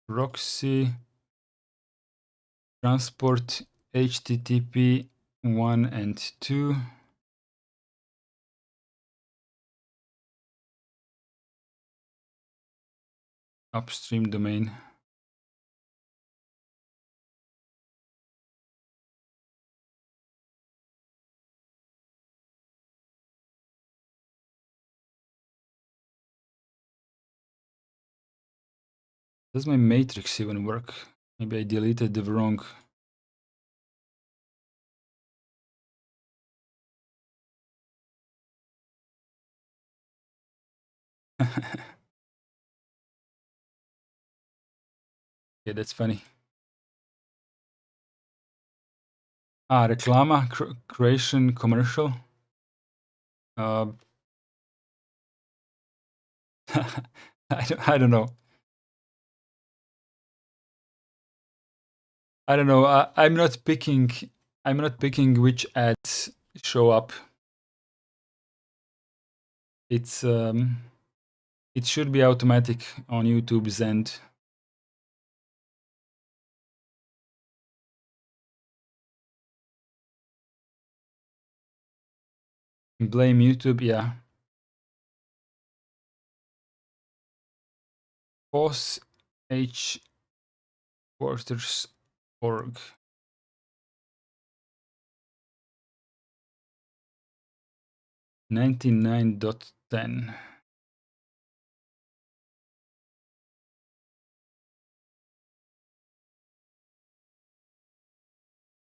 proxy, transport HTTP 1 and 2. Upstream domain. Does my matrix even work? Maybe I deleted the wrong. Yeah, that's funny. Ah, reclama, creation commercial. I don't know. I don't know. I'm not picking which ads show up. It's it should be automatic on YouTube's end. Blame YouTube, yeah. Pause H quarters org. 99.10.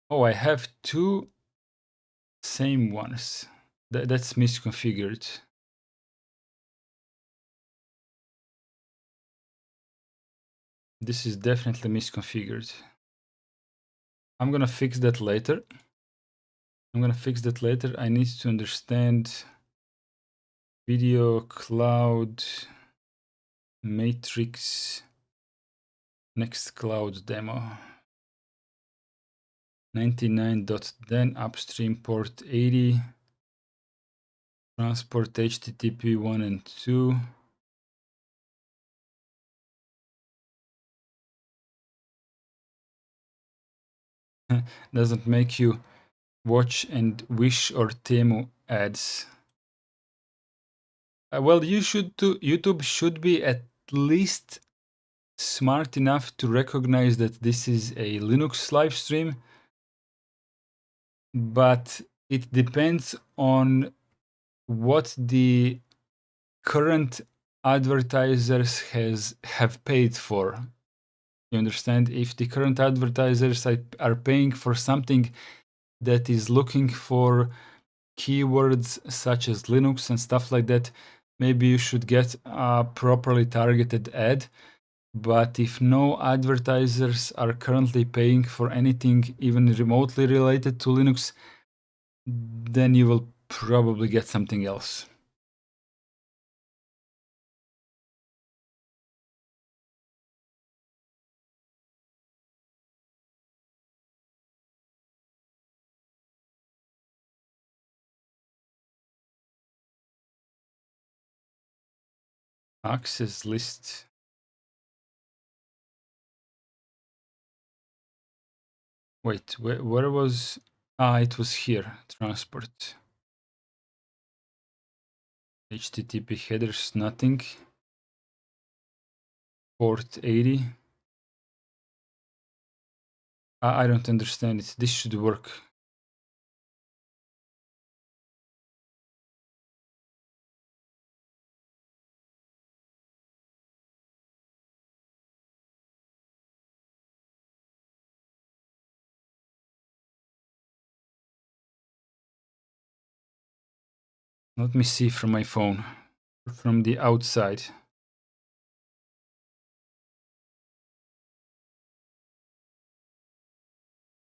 Oh, I have two same ones. That's misconfigured. This is definitely misconfigured. I'm gonna fix that later. I need to understand video cloud matrix next cloud demo. 99.then upstream port 80, transport HTTP 1 and 2. Doesn't make you watch and Wish or Temu ads. Well, YouTube should be at least smart enough to recognize that this is a Linux live stream, but it depends on what the current advertisers have paid for. You understand? If the current advertisers are paying for something that is looking for keywords such as Linux and stuff like that, maybe you should get a properly targeted ad. But if no advertisers are currently paying for anything even remotely related to Linux, then you will probably get something else. Access list. Wait, where was... it was here. Transport. HTTP headers, nothing. Port 80. I don't understand it. This should work. Let me see from my phone. From the outside.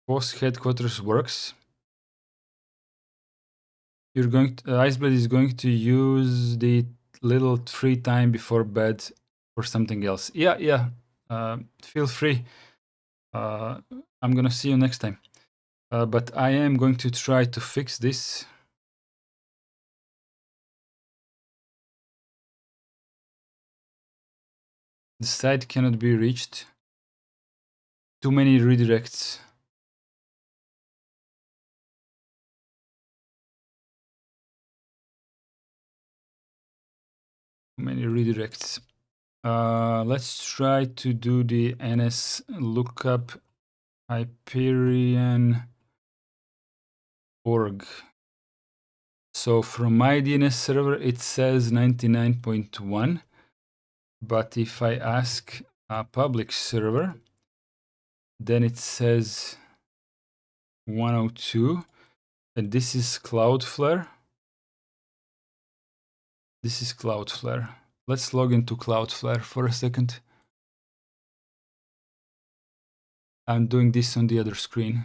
Post headquarters works. You're going to, Iceblade is going to use the little free time before bed for something else. Yeah. Feel free. I'm gonna see you next time. But I am going to try to fix this. The site cannot be reached. Too many redirects. Too many redirects. Let's try to do the NS lookup Hyperion org. So from my DNS server, it says 99.1. But if I ask a public server, then it says 102. And this is Cloudflare. This is Cloudflare. Let's log into Cloudflare for a second. I'm doing this on the other screen.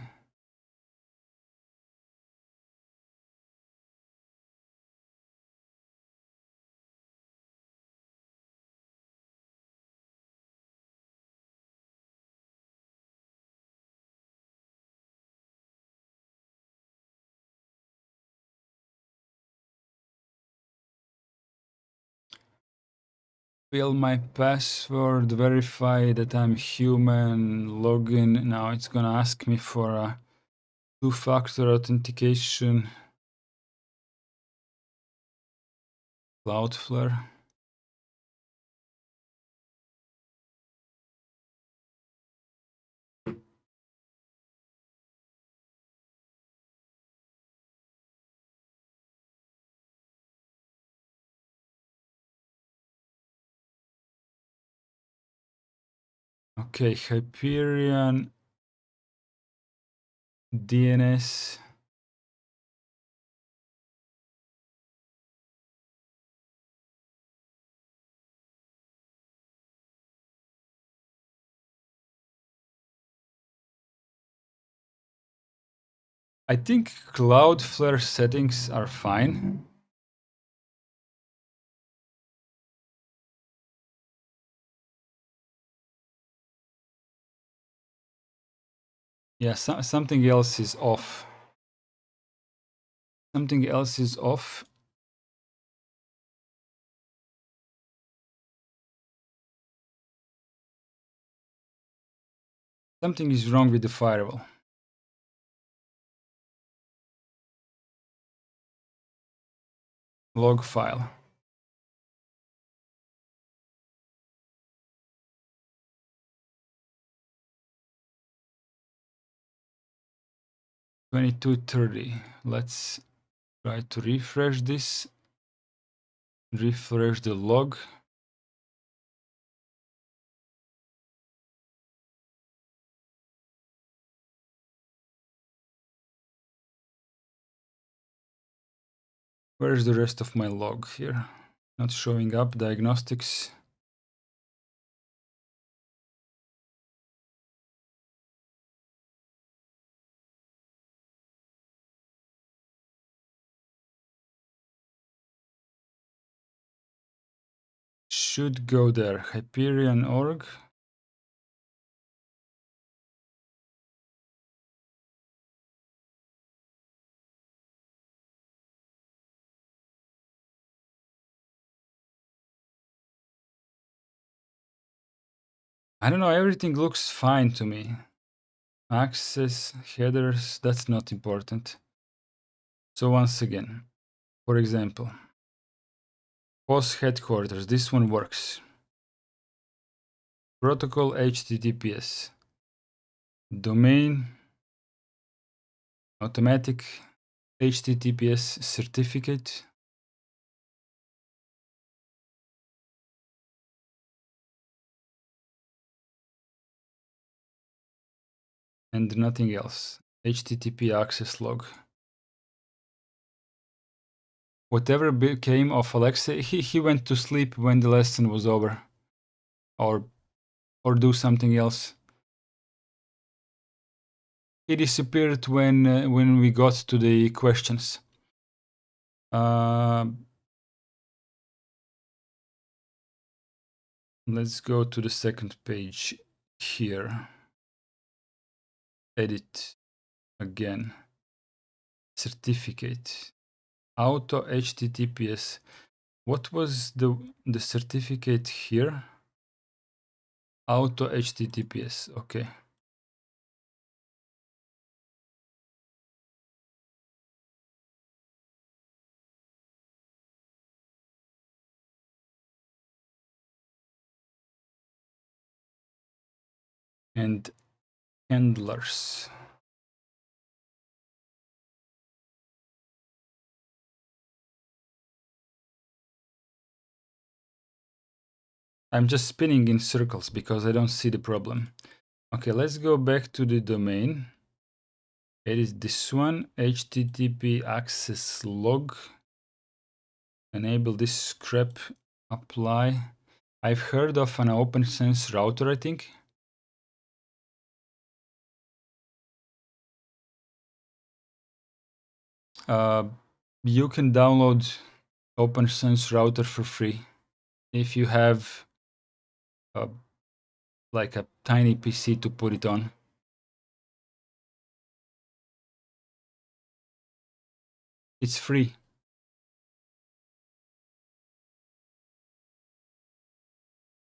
Fill my password, verify that I'm human, login. Now it's gonna ask me for a two-factor authentication. Cloudflare. Okay, Hyperion DNS. I think Cloudflare settings are fine. Yeah, something else is off. Something else is off. Something is wrong with the firewall. Log file. $22.30. Let's try to refresh this. Refresh the log. Where's the rest of my log here? Not showing up. Diagnostics. Should go there. Hyperion org. I don't know, everything looks fine to me. Access, headers, that's not important. So once again, for example, host headquarters, this one works. Protocol HTTPS. Domain, automatic HTTPS certificate. And nothing else. HTTP access log. Whatever became of Alexei, he went to sleep when the lesson was over. Or do something else. He disappeared when we got to the questions. Let's go to the second page here. Edit again. Certificate. Auto HTTPS. What was the certificate here? Auto HTTPS. Okay. And handlers. I'm just spinning in circles because I don't see the problem. Okay, let's go back to the domain. It is this one, HTTP access log. Enable this scrap, apply. I've heard of an OpenSense router, I think. You can download OpenSense router for free if you have like a tiny PC to put it on. It's free.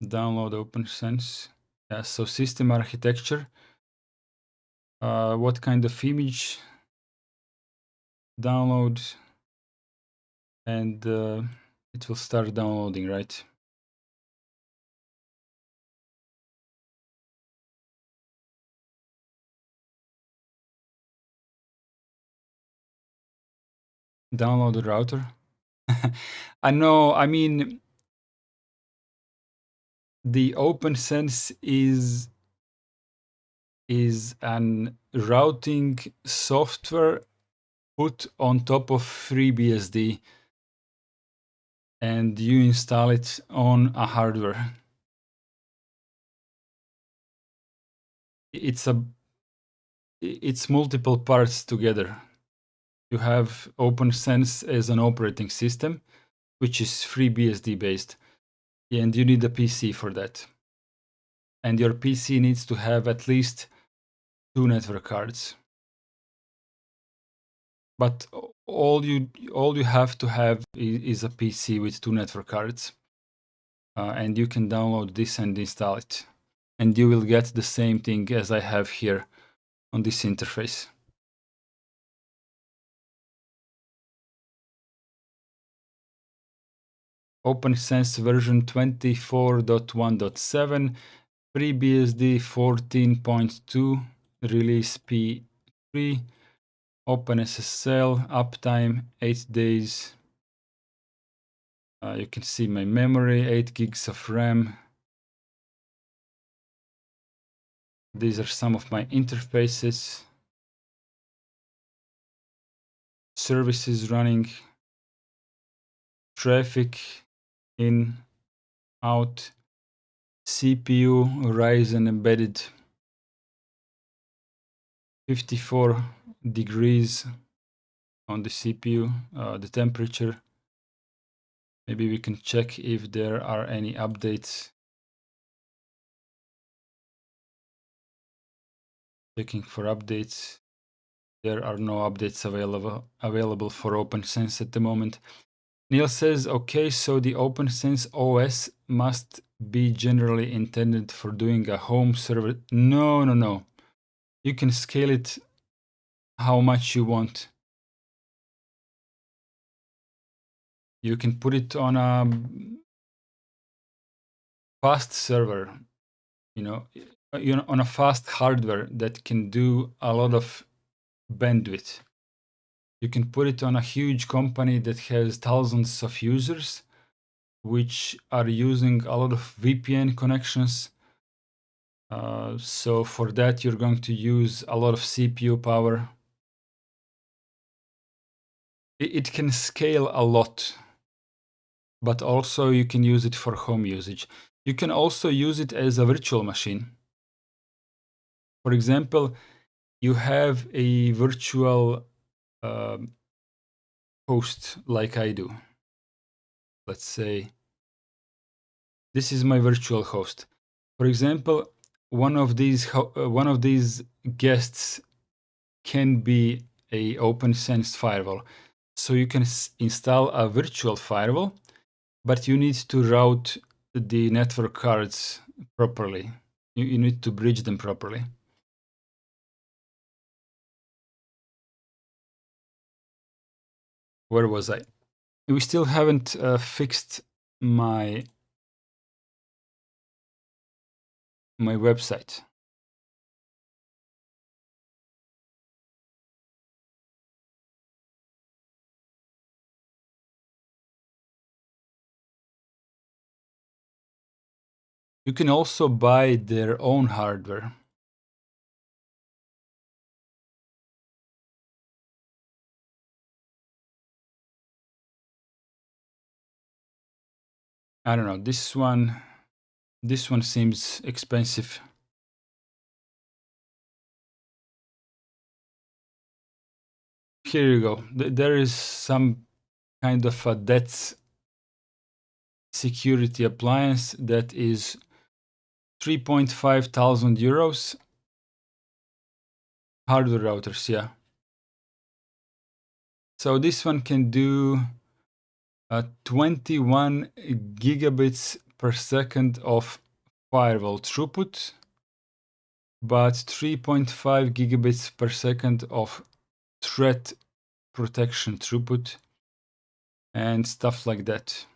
Download OpenSense. Yeah, so system architecture. What kind of image? Download. And it will start downloading, right? Download the router. I know, I mean, the OpenSense is an routing software put on top of FreeBSD, and you install it on a hardware. It's multiple parts together. You have OpenSense as an operating system, which is FreeBSD based, and you need a PC for that. And your PC needs to have at least 2 network cards. But all you have to have is a PC with 2 network cards. And you can download this and install it. And you will get the same thing as I have here on this interface. OpenSense version 24.1.7, FreeBSD 14.2, release P3, OpenSSL, uptime 8 days. You can see my memory, 8 gigs of RAM. These are some of my interfaces. Services running, traffic in, out, CPU, Ryzen embedded, 54 degrees on the CPU, the temperature. Maybe we can check if there are any updates. Checking for updates. There are no updates available for OpenSense at the moment. Neil says, okay, so the OpenSense OS must be generally intended for doing a home server. No. You can scale it how much you want. You can put it on a fast server, on a fast hardware that can do a lot of bandwidth. You can put it on a huge company that has thousands of users, which are using a lot of VPN connections. So for that, you're going to use a lot of CPU power. It can scale a lot, but also you can use it for home usage. You can also use it as a virtual machine. For example, you have a virtual host like I do. Let's say this is my virtual host. For example, one of these guests can be a OpenSense firewall. So you can install a virtual firewall, but you need to route the network cards properly. You need to bridge them properly. Where was I? We still haven't fixed my website. You can also buy their own hardware. I don't know, this one seems expensive. Here you go. There is some kind of a debt security appliance that is 3.5 thousand euros. Hardware routers, yeah. So this one can do 21 gigabits per second of firewall throughput, but 3.5 gigabits per second of threat protection throughput and stuff like that.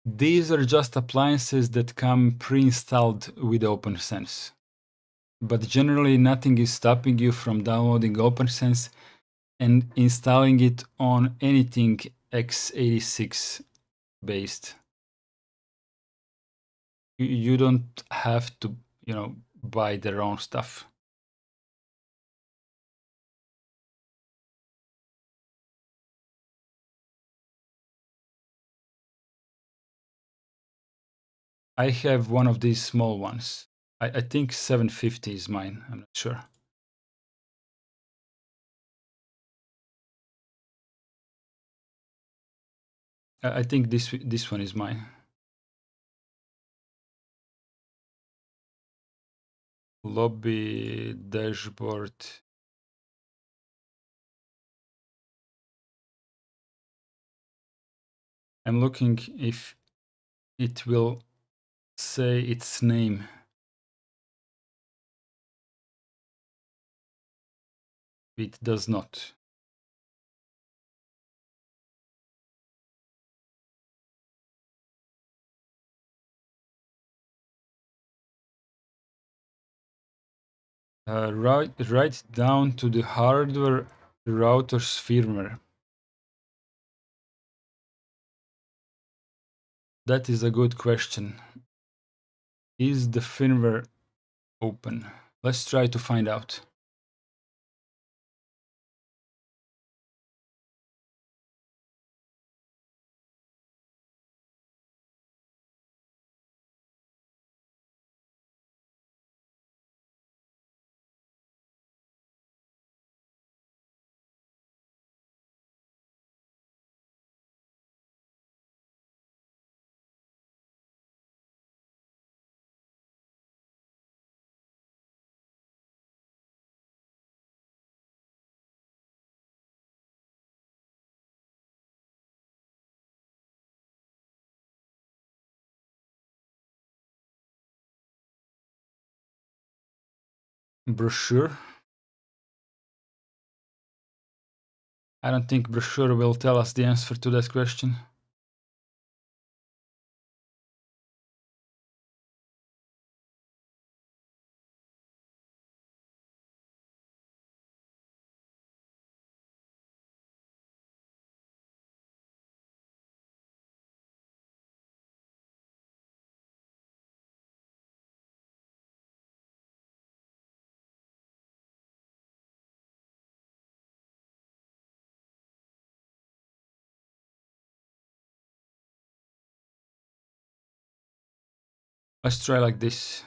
These are just appliances that come pre-installed with OpenSense. But generally, nothing is stopping you from downloading OpenSense and installing it on anything x86 based. You don't have to, buy their own stuff. I have one of these small ones. I think 750 is mine. I'm not sure. I think this one is mine. lobby dashboard. I'm looking if it will say its name. It does not. Write down to the hardware router's firmware. That is a good question. Is the firmware open? Let's try to find out. Brochure. I don't think brochure will tell us the answer to that question. Let's try like this.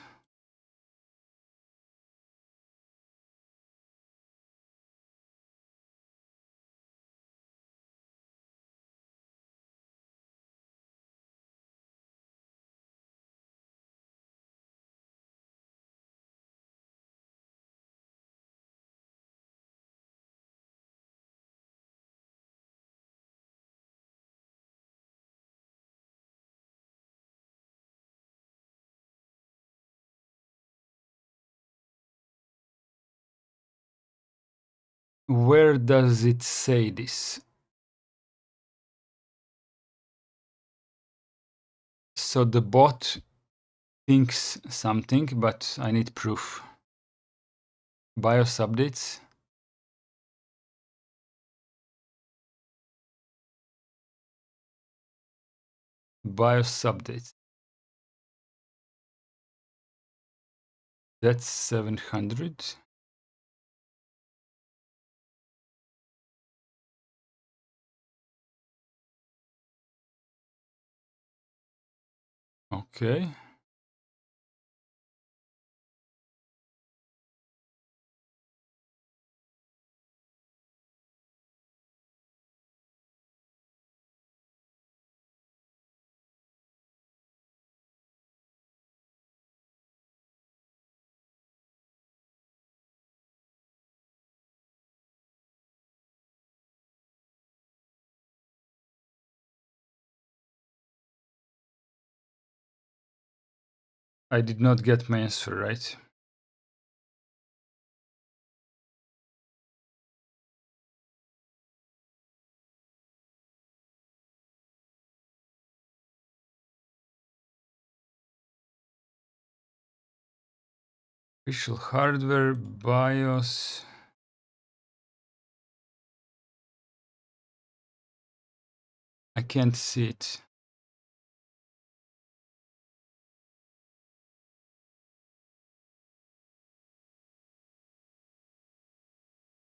Where does it say this? So the bot thinks something, but I need proof. BIOS updates. BIOS updates. That's 700. Okay. I did not get my answer right. Official hardware, BIOS. I can't see it.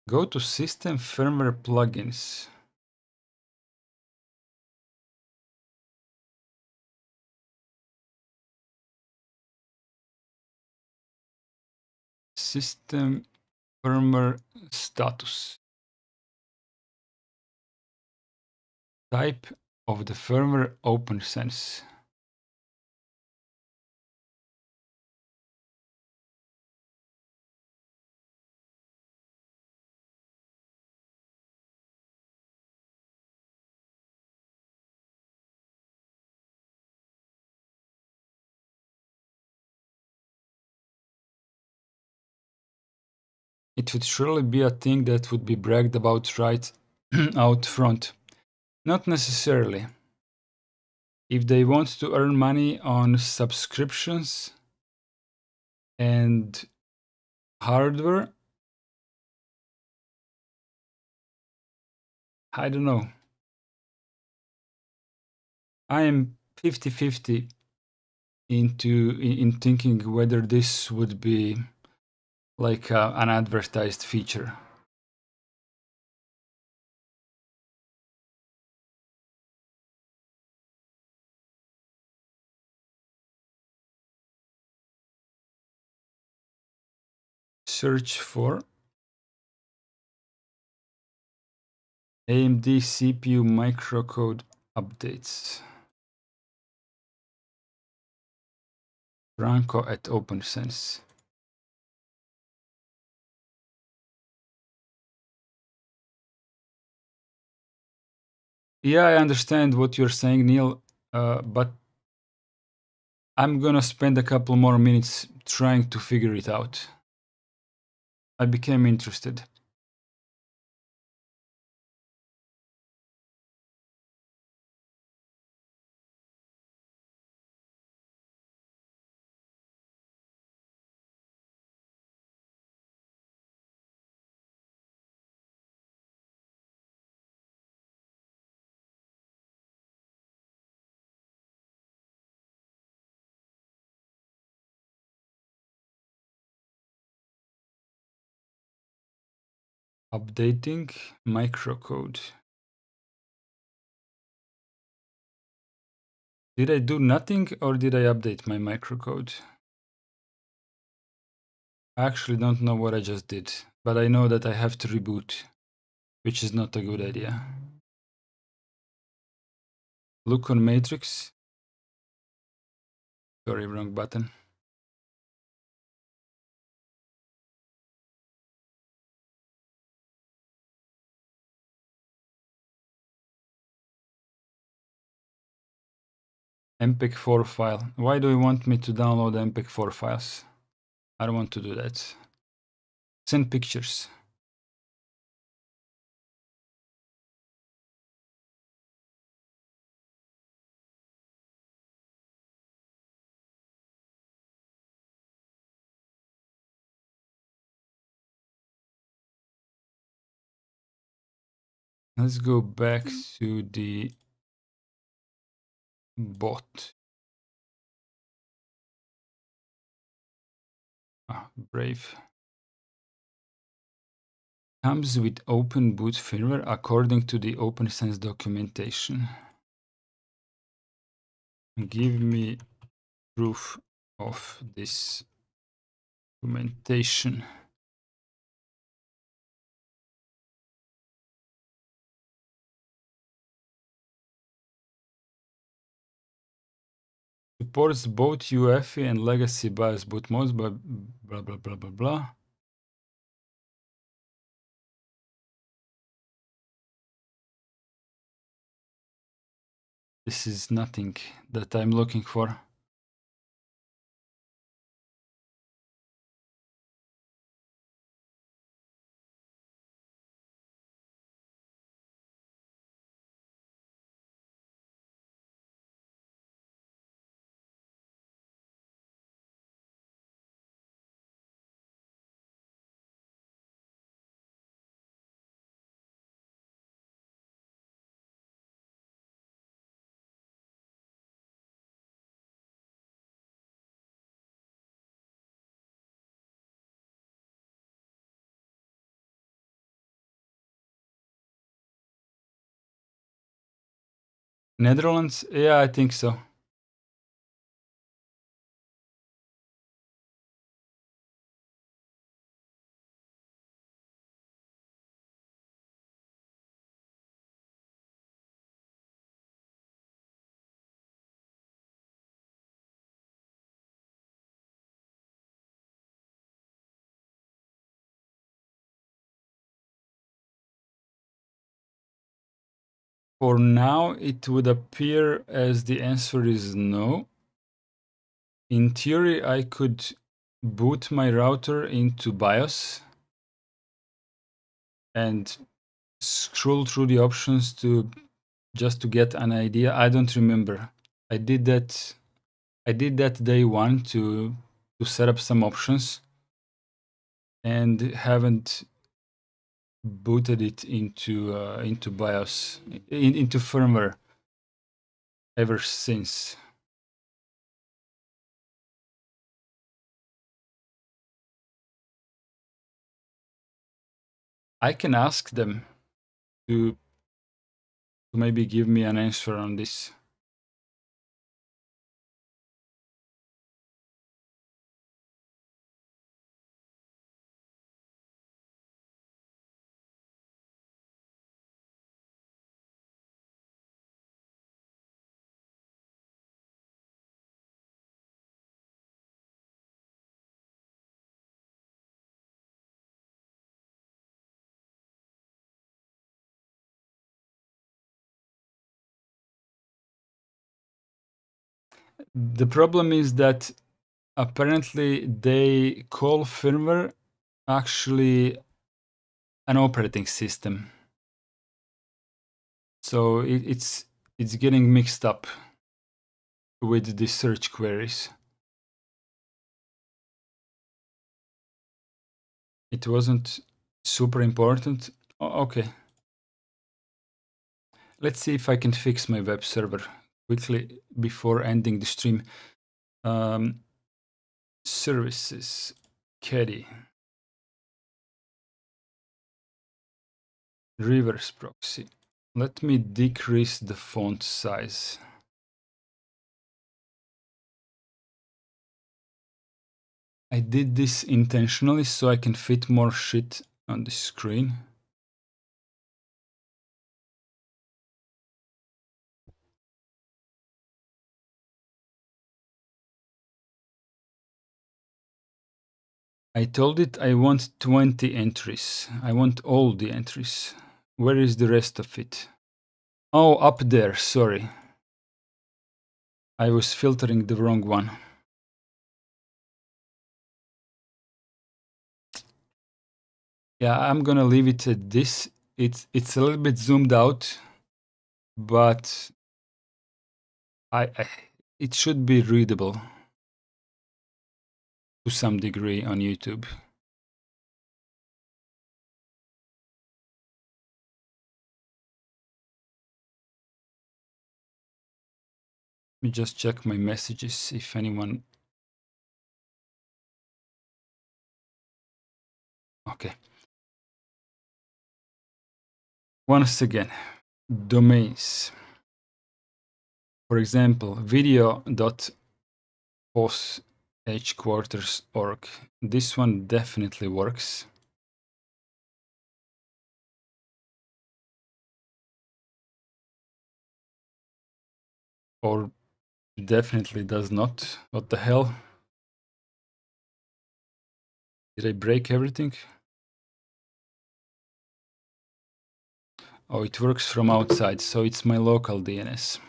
Go to System Firmware Plugins. System Firmware Status. Type of the firmware OpenSense. it would surely be a thing that would be bragged about right out front. Not necessarily. If they want to earn money on subscriptions and hardware, I don't know. I am 50-50 in thinking whether this would be like an advertised feature. Search for AMD CPU microcode updates. Franco at OpenSense. Yeah, I understand what you're saying, Neil, but I'm gonna spend a couple more minutes trying to figure it out. I became interested. Updating microcode. Did I do nothing or did I update my microcode? I actually don't know what I just did, but I know that I have to reboot, which is not a good idea. Look on matrix. Sorry, wrong button. MPEG-4 file. Why do you want me to download MPEG-4 files? I don't want to do that. Send pictures. Let's go back to the bot. Brave. Comes with open boot firmware according to the OpenSense documentation. Give me proof of this documentation. Supports both UEFI and legacy BIOS boot modes, but blah blah blah blah blah. This is nothing that I'm looking for. Netherlands? Yeah, I think so. For now, it would appear as the answer is no. In theory, I could boot my router into BIOS and scroll through the options to just to get an idea. I don't remember. I did that day one to set up some options, and haven't booted it into BIOS, into firmware ever since. I can ask them to maybe give me an answer on this. The problem is that apparently they call firmware actually an operating system. So it's getting mixed up with the search queries. It wasn't super important. Okay. Let's see if I can fix my web server quickly before ending the stream. Services, caddy, reverse proxy. Let me decrease the font size. I did this intentionally so I can fit more shit on the screen. I told it I want 20 entries. I want all the entries. Where is the rest of it? Oh, up there, sorry. I was filtering the wrong one. Yeah, I'm gonna leave it at this. It's a little bit zoomed out, but it should be readable to some degree on YouTube. Let me just check my messages if anyone. Okay. Once again, domains. For example, video.posheadquarters.org. This one definitely works. Or definitely does not. What the hell? Did I break everything? Oh, it works from outside, so it's my local DNS.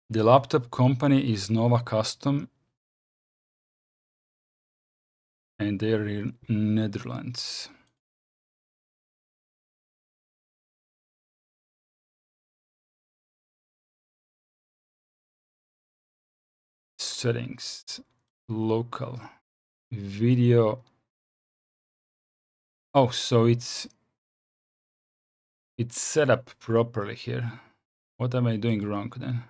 The laptop company is Nova Custom, and they're in Netherlands. Settings, local, video. Oh, so it's set up properly here. What am I doing wrong then?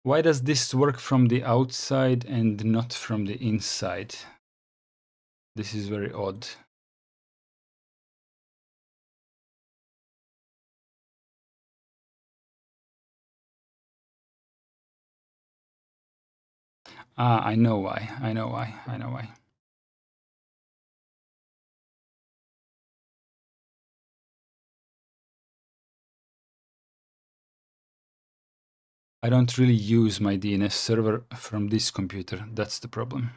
Why does this work from the outside and not from the inside? This is very odd. Ah, I know why. I know why. I don't really use my DNS server from this computer. That's the problem.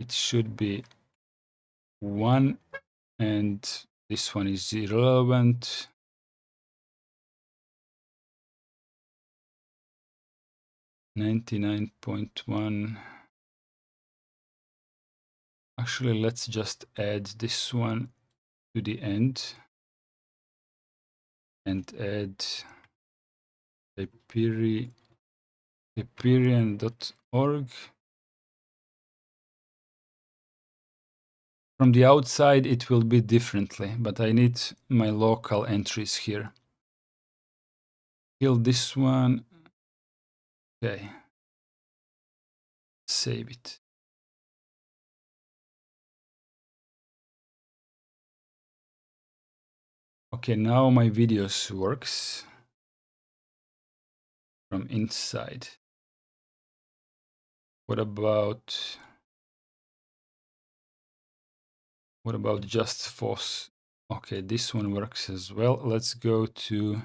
it should be 1, and this one is irrelevant. $99.1. Actually, let's just add this one to the end and add hyperion.org. From the outside, it will be differently, but I need my local entries here. Kill this one. Okay. Save it. Okay, now my videos works from inside. What about just FOSS? Okay, this one works as well. Let's go to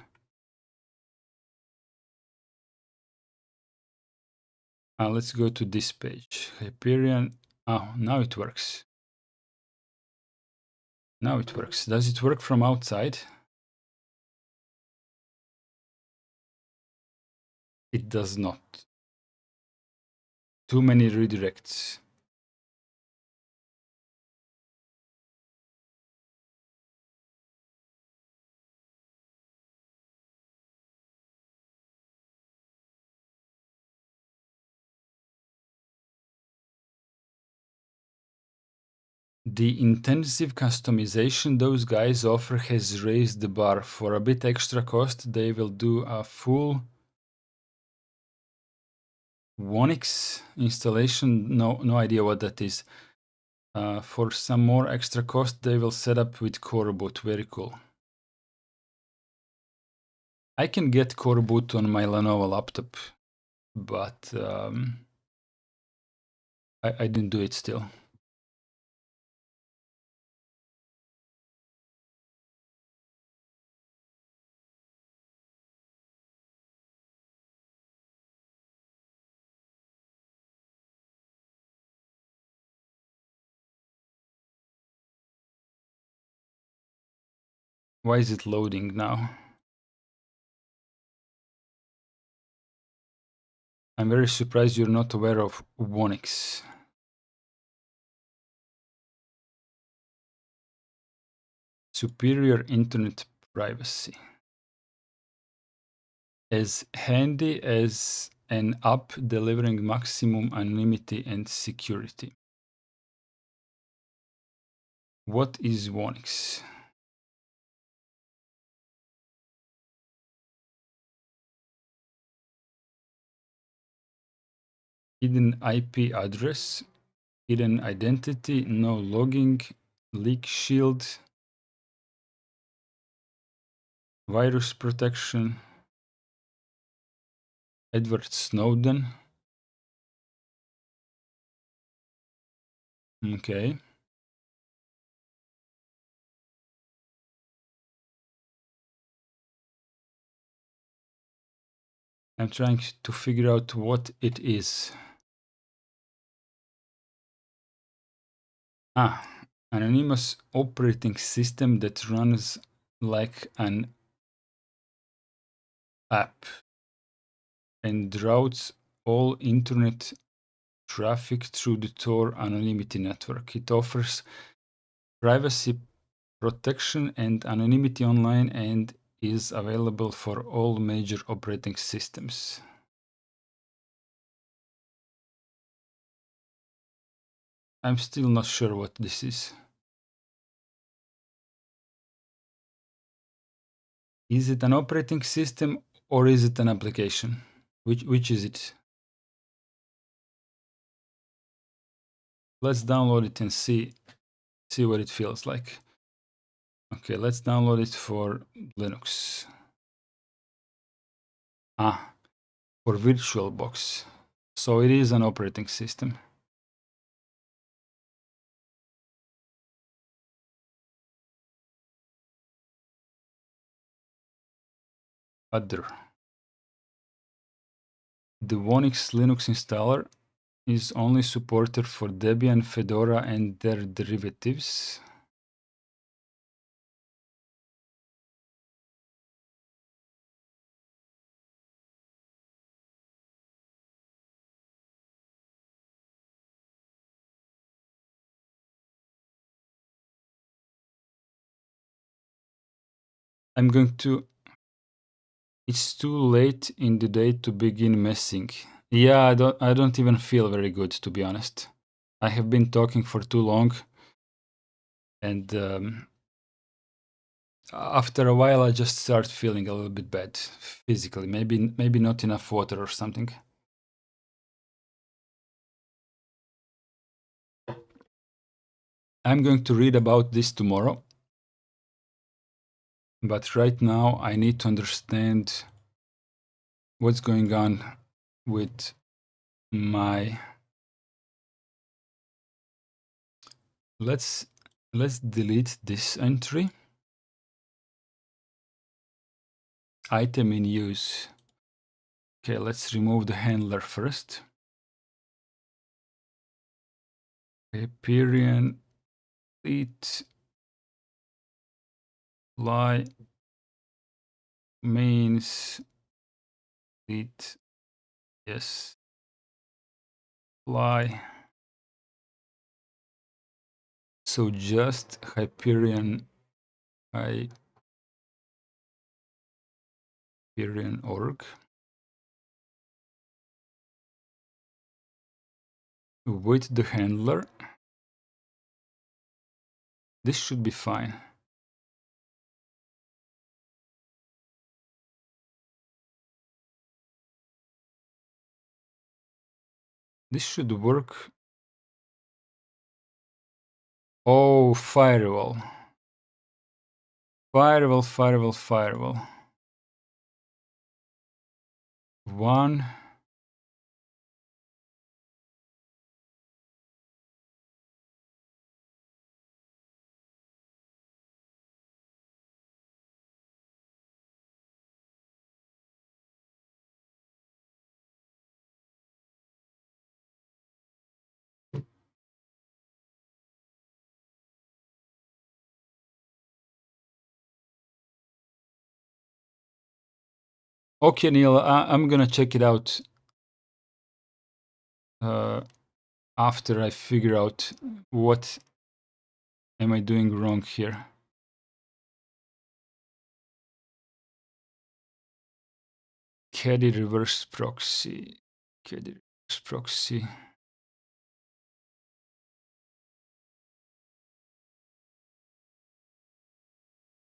this page. Hyperion. Oh, now it works. Now it works. Does it work from outside? It does not. Too many redirects. The intensive customization those guys offer has raised the bar. For a bit extra cost, they will do a full Wonix installation. No idea what that is. For some more extra cost, they will set up with Core Boot. Very cool. I can get Core Boot on my Lenovo laptop, but I didn't do it still. Why is it loading now? I'm very surprised you're not aware of Wonix. Superior internet privacy. As handy as an app delivering maximum anonymity and security. What is Wonix? Hidden IP address, hidden identity, no logging, leak shield, virus protection, Edward Snowden. Okay. I'm trying to figure out what it is. Anonymous operating system that runs like an app and routes all internet traffic through the Tor anonymity network. It offers privacy protection and anonymity online and is available for all major operating systems. I'm still not sure what this is. Is it an operating system or is it an application? Which is it? Let's download it and see what it feels like. Okay, let's download it for Linux. For VirtualBox. So it is an operating system. Other. The Wonix Linux installer is only supported for Debian, Fedora, and their derivatives. I'm going to... It's too late in the day to begin messing. Yeah, I don't even feel very good, to be honest. I have been talking for too long, and after a while I just start feeling a little bit bad physically. Maybe not enough water or something. I'm going to read about this tomorrow, but right now I need to understand what's going on with my... Let's delete this entry. Item in use. Okay, let's remove the handler first. Hyperion delete fly means delete, yes, fly. So just Hyperion org with the handler. This should be fine. This should work. Oh, firewall. Firewall. One. Okay, Neil, I'm gonna check it out after I figure out what am I doing wrong here. Caddy reverse proxy. Caddy reverse proxy.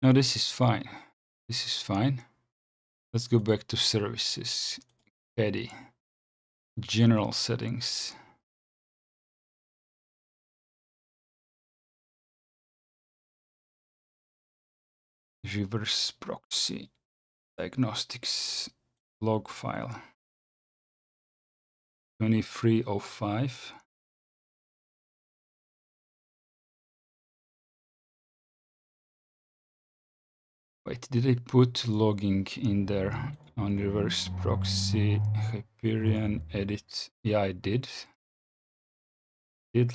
No, this is fine. This is fine. Let's go back to services. Caddy. General settings. Reverse proxy. Diagnostics. Log file. 2305. Wait, did I put logging in there on reverse proxy? Hyperion edit. Yeah, I did.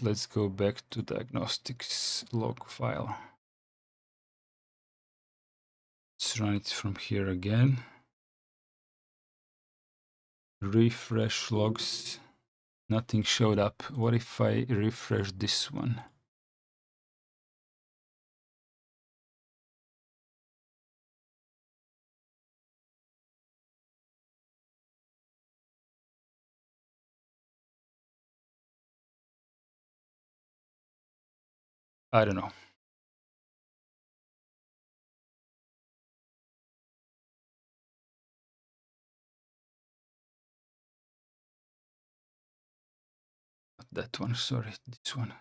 Let's go back to diagnostics log file. Let's run it from here again. Refresh logs. Nothing showed up. What if I refresh this one? I don't know. Not that one, sorry, this one.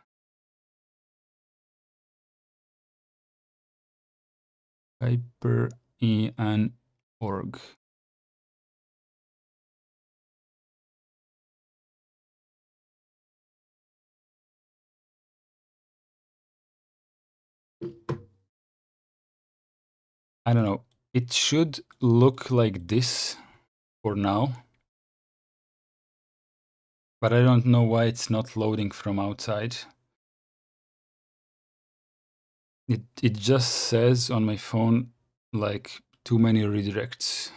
Hyperion org. I don't know. It should look like this for now. But I don't know why it's not loading from outside. It just says on my phone like too many redirects.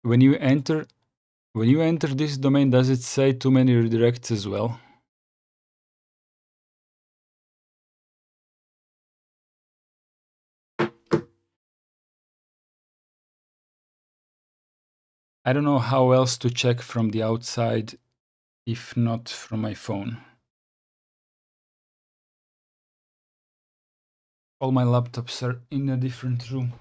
When you enter this domain, does it say too many redirects as well? I don't know how else to check from the outside if not from my phone. All my laptops are in a different room.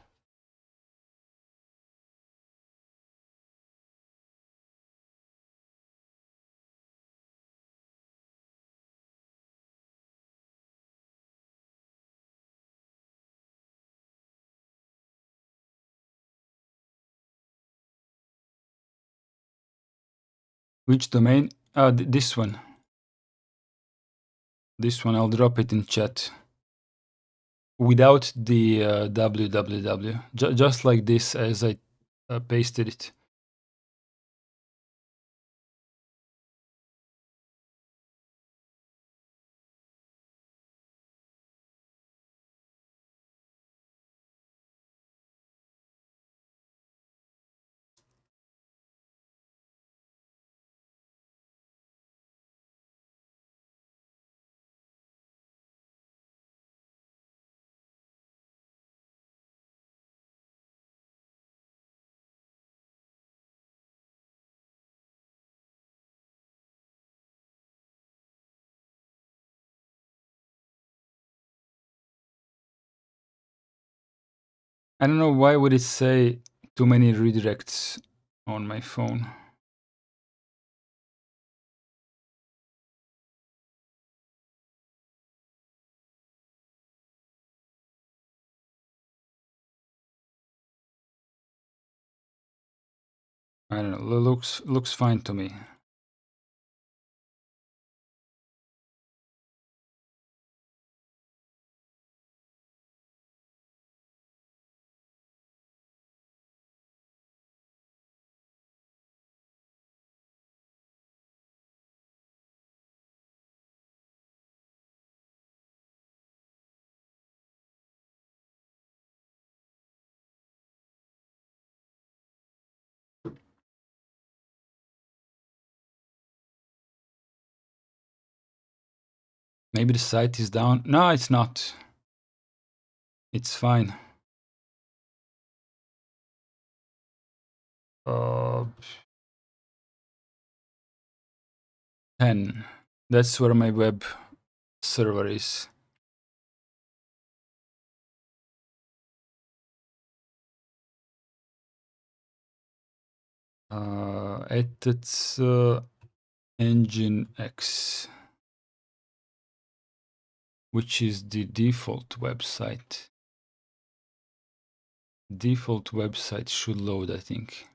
Which domain? This one. This one, I'll drop it in chat. Without the www, just like this as I pasted it. I don't know why would it say too many redirects on my phone. I don't know. Looks fine to me. Maybe the site is down. No, it's not. It's fine. 10. That's where my web server is. At its Nginx, which is the default website. Default website should load, I think.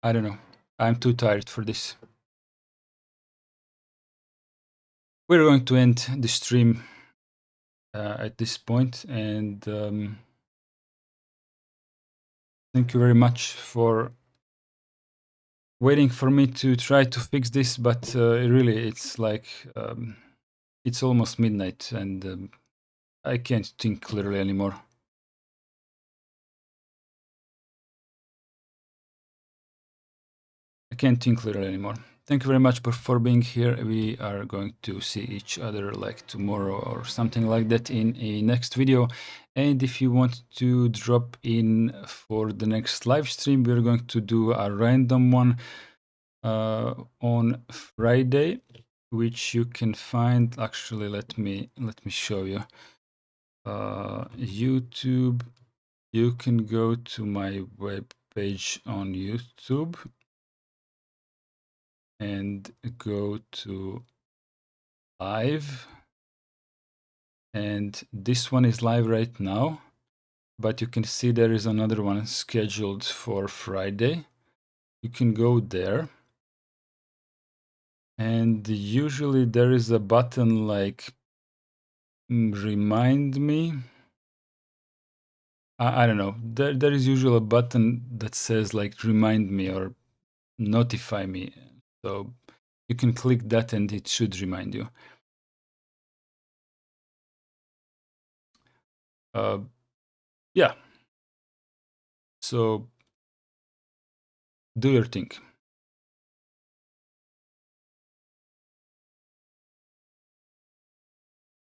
I don't know. I'm too tired for this. We're going to end the stream at this point, and thank you very much for waiting for me to try to fix this, but really it's like it's almost midnight and I can't think clearly anymore. I can't think clearly anymore. Thank you very much for being here. We are going to see each other like tomorrow or something like that in a next video. And if you want to drop in for the next live stream, we're going to do a random one on Friday, which you can find. Actually, let me show you. YouTube, you can go to my web page on YouTube and go to live. And this one is live right now, but you can see there is another one scheduled for Friday. You can go there. And usually there is a button like remind me. I don't know. There is usually a button that says like remind me or notify me. So you can click that and it should remind you. Yeah. So do your thing.